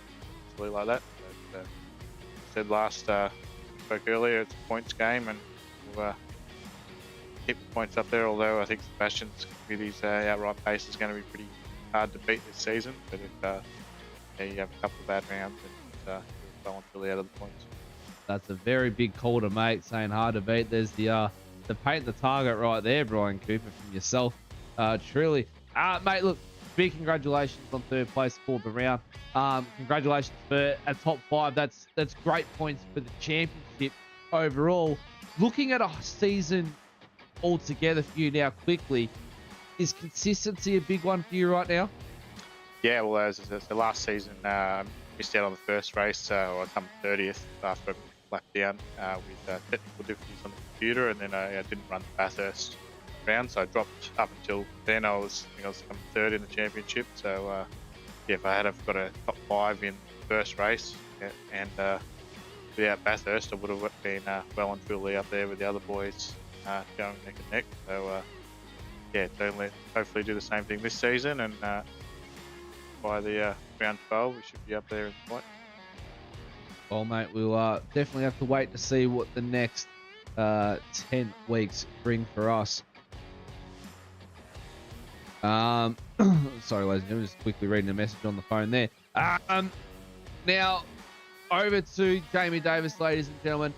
silly like that. But, I said last spoke earlier, it's a points game, and we'll keep the points up there. Although I think Sebastian's with his outright pace is going to be pretty hard to beat this season. But if you have a couple of bad rounds, and you'll well and truly out of the points. That's a very big call to make, saying hard to beat. There's the paint the target right there, Brian Cooper, from yourself. Truly. Mate, look, big congratulations on third place for the round. Congratulations for a top five. That's great points for the championship overall. Looking at a season altogether for you now quickly, is consistency a big one for you right now? Yeah, well, as the last season, missed out on the first race. I come 30th after a lap down with technical difficulties on the computer, and then I didn't run the Bathurst round, so I dropped up until then. I was coming third in the championship. So if I had got a top five in the first race, and without Bathurst, I would have been well and truly up there with the other boys going neck and neck. So hopefully do the same thing this season, and by the round 12 we should be up there in the point. Well, mate, we'll definitely have to wait to see what the next 10 weeks bring for us. Sorry, ladies and gentlemen, just quickly reading a message on the phone there. Now, over to Jamie Davis, ladies and gentlemen.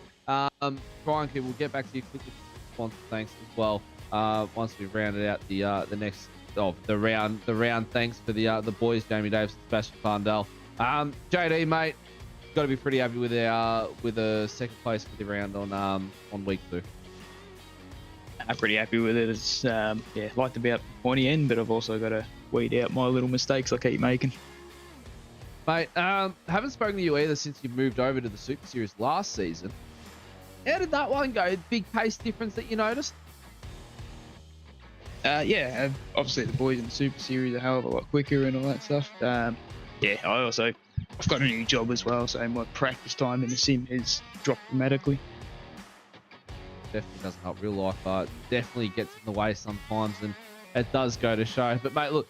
Brian, we'll get back to you quickly. Sponsor thanks as well. Once we've rounded out the next the round. Thanks for the boys, Jamie Davis and Sebastian Farndale. JD, mate, got to be pretty happy with the second place for the round on week 2. I'm pretty happy with it. It's like to be at the pointy end, but I've also got to weed out my little mistakes I keep making. Mate, haven't spoken to you either since you moved over to the Super Series last season. How did that one go? Big pace difference that you noticed? Obviously the boys in the Super Series are a hell of a lot quicker and all that stuff. I've got a new job as well, so my practice time in the sim has dropped dramatically. Definitely doesn't help real life, but definitely gets in the way sometimes, and it does go to show. But mate, look,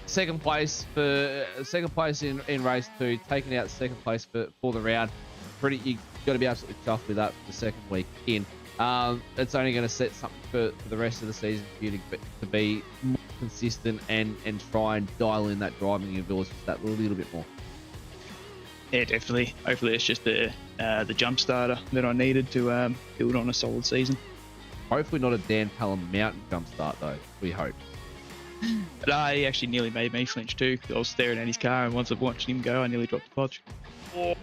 second place in race 2, taking out second place for the round. You got to be absolutely chuffed with that for the second week in. It's only going to set something for the rest of the season for you to be more consistent and try and dial in that driving of yours just that little bit more. Yeah, definitely. Hopefully it's just the jump starter that I needed to build on a solid season. Hopefully not a Dan Pallam mountain jump start though, we hope. But he actually nearly made me flinch too. I was staring at his car, and once I watched him go, I nearly dropped the clutch. Oh,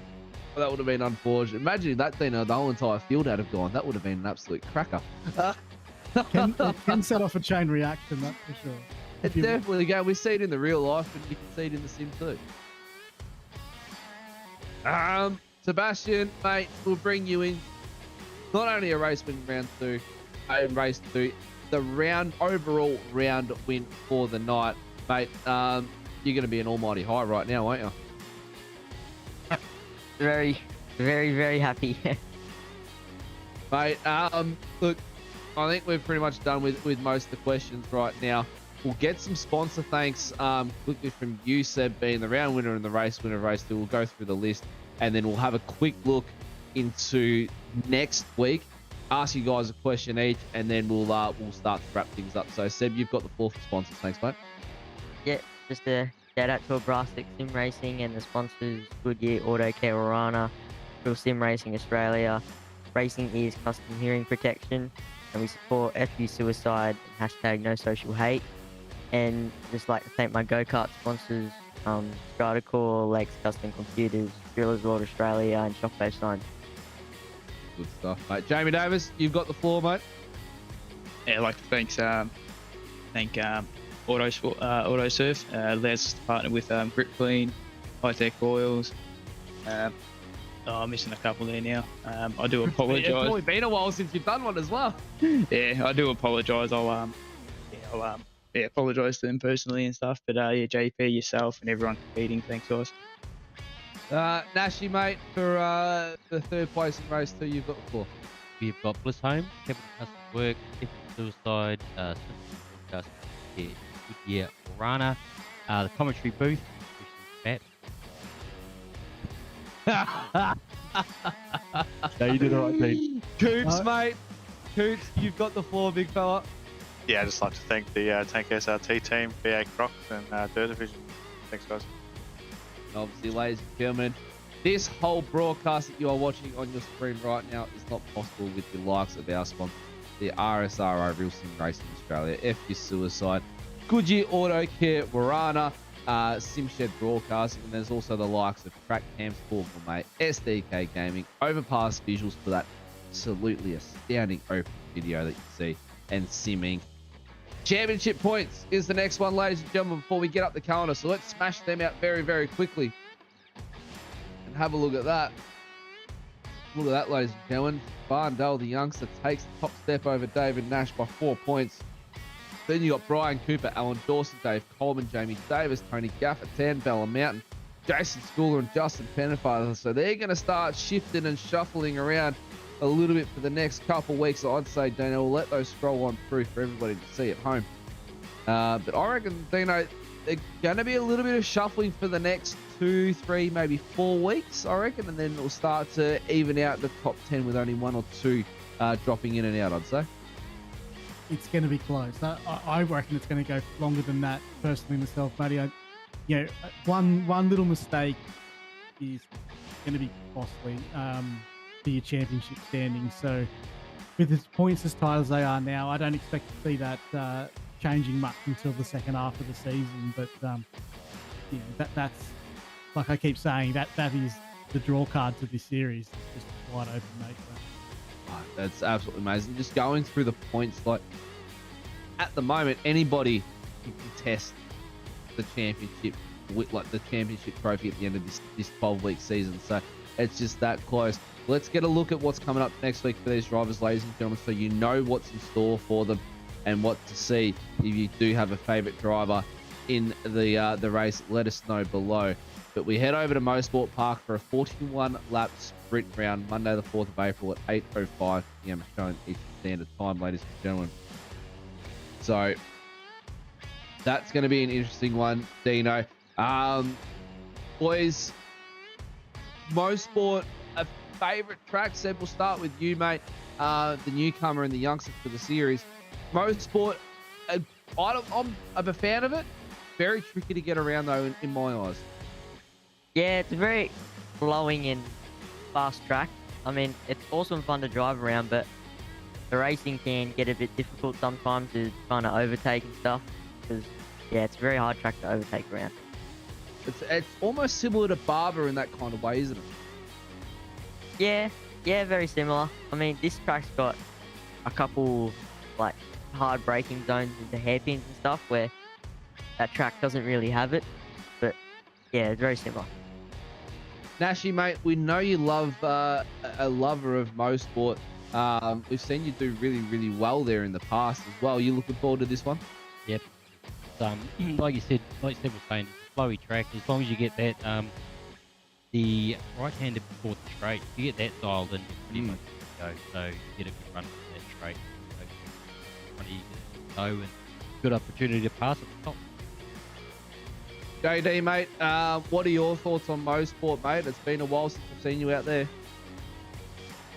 that would have been unfortunate. Imagine if that thing, the whole entire field had have gone. That would have been an absolute cracker. Can set off a chain reaction, that's for sure. It definitely can. We see it in the real life, and you can see it in the sim too. Sebastian, mate, we'll bring you in. Not only a race win round 2, in race 2, the overall round win for the night, mate. You're going to be an almighty high right now, aren't you? very, very, very happy. Mate, look, I think we're pretty much done with most of the questions right now. We'll get some sponsor thanks quickly from you, Seb, being the round winner and the race winner of race 2. We'll go through the list, and then we'll have a quick look into next week. Ask you guys a question each, and then we'll start to wrap things up. So, Seb, you've got the floor for sponsors. Thanks, mate. Yeah, just a shout out to Abrastic Sim Racing and the sponsors Goodyear, Auto Care Orana, Real Sim Racing Australia, Racing Ears Custom Hearing Protection, and we support FU Suicide and hashtag No Social Hate. And just like to thank my go-kart sponsors, Stratacore, Lakes Custom Computers, Drillers World Australia, and Shockwave Signs. Good stuff, mate. Jamie Davis, you've got the floor, mate. Yeah, I'd like to thank Autosurf, allows us to partner with Grip Clean, High Tech Oils. I'm missing a couple there now. I do apologise. It's probably been a while since you've done one as well. Yeah, I do apologise. I'll apologise to them personally and stuff. But yeah, JP, yourself, and everyone competing. Thanks, guys. Nashi, mate, for the third place in race 2, you've got the floor. We've got Bliss Home, Capital Custom Work, Suicide, Broadcast, Goodyear, Orana, the commentary booth, which is Matt. No, you did the right thing. Coops, mate. Coops, you've got the floor, big fella. Yeah, I'd just like to thank the Tank SRT team, BA Crocs, and Dirt Division. Thanks, guys. Obviously, ladies and gentlemen, this whole broadcast that you are watching on your screen right now is not possible with the likes of our sponsors, the RSRO, Real Sim Racing Australia, FU Suicide, Goodyear Auto Care, Warana, SimShed Broadcasting, and there's also the likes of Track Cam Sport Gourmet, SDK Gaming, Overpass Visuals for that absolutely astounding open video that you see, and Simming. Championship points is the next one, ladies and gentlemen, before we get up the calendar. So let's smash them out very, very quickly and have a look at that. Look at that, ladies and gentlemen. Barndale, the youngster, takes the top step over David Nash by 4 points. Then you got Brian Cooper, Alan Dawson, Dave Coleman, Jamie Davis, Tony Gafford, Tan Bella Mountain, Jason Schooler, and Justin Pennefather. So they're going to start shifting and shuffling around a little bit for the next couple of weeks. I'd say, Dino, we'll let those scroll on through for everybody to see at home. But I reckon, Dino, there's going to be a little bit of shuffling for the next 2, 3, maybe 4 weeks, I reckon, and then it'll start to even out the top 10 with only 1 or 2 dropping in and out, I'd say. It's going to be close. I reckon it's going to go longer than that, personally, myself, Matty. One little mistake is going to be costly for your championship standings. So with the points as tight as they are now, I don't expect to see that changing much until the second half of the season. But that's, like I keep saying, that is the draw card to this series. It's just wide open, mate. Oh, that's absolutely amazing. Just going through the points, like at the moment, anybody can contest the championship, with like the championship trophy at the end of this 12-week season. So it's just that close. Let's get a look at what's coming up next week for these drivers, ladies and gentlemen, so you know what's in store for them and what to see. If you do have a favourite driver in the race, let us know below. But we head over to Motorsport Park for a 41-lap sprint round, Monday the 4th of April at 8:05 p.m. Australian Eastern Standard Time, ladies and gentlemen. So that's going to be an interesting one, Dino. Boys, Motorsport, a favourite track. Seb, we'll start with you, mate. The newcomer and the youngster for the series. Motorsport, I'm a fan of it. Very tricky to get around, though, in my eyes. Yeah, it's a very flowing and fast track. I mean, it's awesome fun to drive around, but the racing can get a bit difficult sometimes to trying to overtake and stuff. Because, yeah, it's a very hard track to overtake around. It's almost similar to Barber in that kind of way, isn't it? Yeah, very similar. I mean, this track's got a couple, like, hard braking zones into hairpins and stuff where that track doesn't really have it. But, yeah, it's very similar. Nashi, mate, we know you love a lover of Motorsport. We've seen you do really, really well there in the past as well. You looking forward to this one? Yep. Like you said was saying, it's a flowy track. As long as you get that the right-hander before the straight. If you get that dialed in, you're pretty much good to go. So you get a good run from that straight. So pretty easy to go and good opportunity to pass at the top. JD, mate, what are your thoughts on Mosport, mate? It's been a while since I've seen you out there.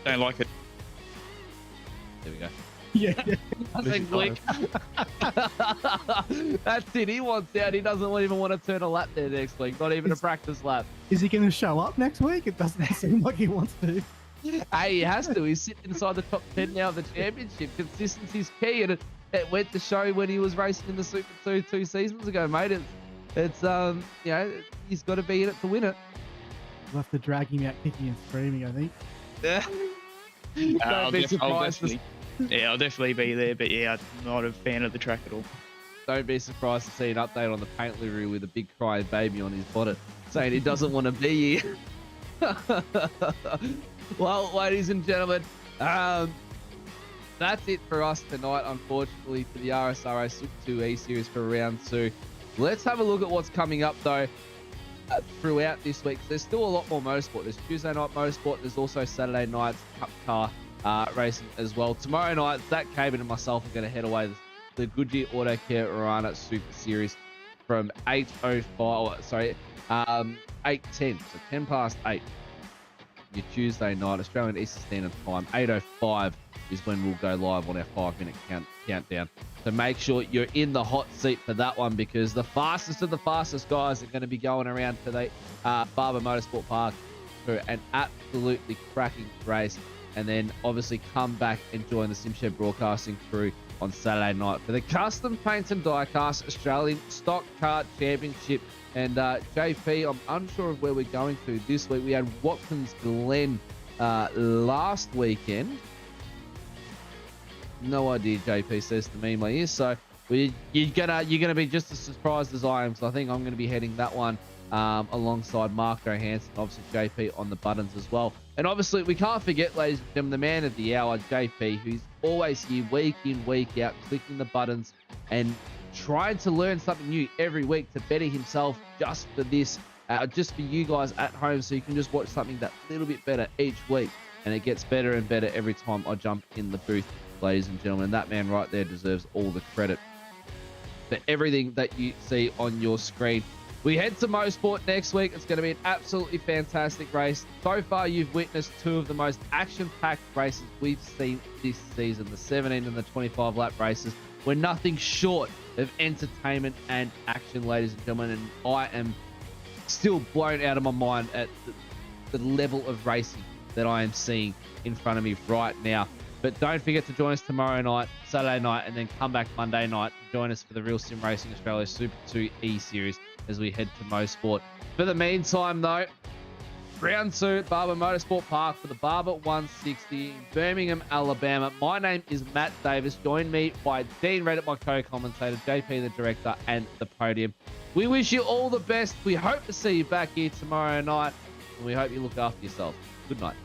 Don't like it. There we go. Yeah. Nothing quick. That's it. He wants out. He doesn't even want to turn a lap there next week. Not even a practice lap. Is he going to show up next week? It doesn't seem like he wants to. Hey, he has to. He's sitting inside the top 10 now of the championship. Consistency's key, and it went to show when he was racing in the Super 2 2 seasons ago, mate. It's you know, he's got to be in it to win it. We'll have to drag him out kicking and screaming, I think. Yeah. Don't be surprised. I'll definitely be there, but yeah, I'm not a fan of the track at all. Don't be surprised to see an update on the paint livery with a big crying baby on his bonnet saying he doesn't want to be here. Well, ladies and gentlemen, that's it for us tonight, unfortunately, for the RSRO Super 2 E Series for round 2. Let's have a look at what's coming up, though, throughout this week. There's still a lot more motorsport. There's Tuesday night motorsport. There's also Saturday night's Cup Car racing as well. Tomorrow night, Zach Caban and myself are going to head away to the Goodyear Auto Care Rana Super Series from 8:10, so 10 past 8. Your Tuesday night, Australian Eastern Standard Time, 8:05 is when we'll go live on our 5-minute countdown. So make sure you're in the hot seat for that one, because the fastest of the fastest guys are going to be going around to the Barber Motorsport Park for an absolutely cracking race. And then obviously come back and join the SimShed broadcasting crew on Saturday night for the Custom Paints and Diecast Australian Stock Car Championship. And JP, I'm unsure of where we're going to this week. We had Watkins Glen last weekend. No idea, JP says to me in my ears. So you're gonna be just as surprised as I am. So I think I'm gonna be heading that one alongside Mark Johansson, obviously JP on the buttons as well. And obviously we can't forget, ladies and gentlemen, the man of the hour, JP, who's always here week in, week out, clicking the buttons and trying to learn something new every week to better himself just for this, just for you guys at home, so you can just watch something that little bit better each week. And it gets better and better every time I jump in the booth, ladies and gentlemen. That man right there deserves all the credit for everything that you see on your screen. We head to Mosport next week. It's going to be an absolutely fantastic race. So far, you've witnessed two of the most action-packed races we've seen this season. The 17 and the 25 lap races were nothing short of entertainment and action, ladies and gentlemen. And I am still blown out of my mind at the level of racing that I am seeing in front of me right now. But don't forget to join us tomorrow night, Saturday night, and then come back Monday night to join us for the Real Sim Racing Australia Super 2 E Series as we head to Mosport. For the meantime, though, round 2 at Barber Motorsport Park for the Barber 160 in Birmingham, Alabama. My name is Matt Davis. Join me by Dean Reddit, my co-commentator, JP, the director, and the podium. We wish you all the best. We hope to see you back here tomorrow night, and we hope you look after yourself. Good night.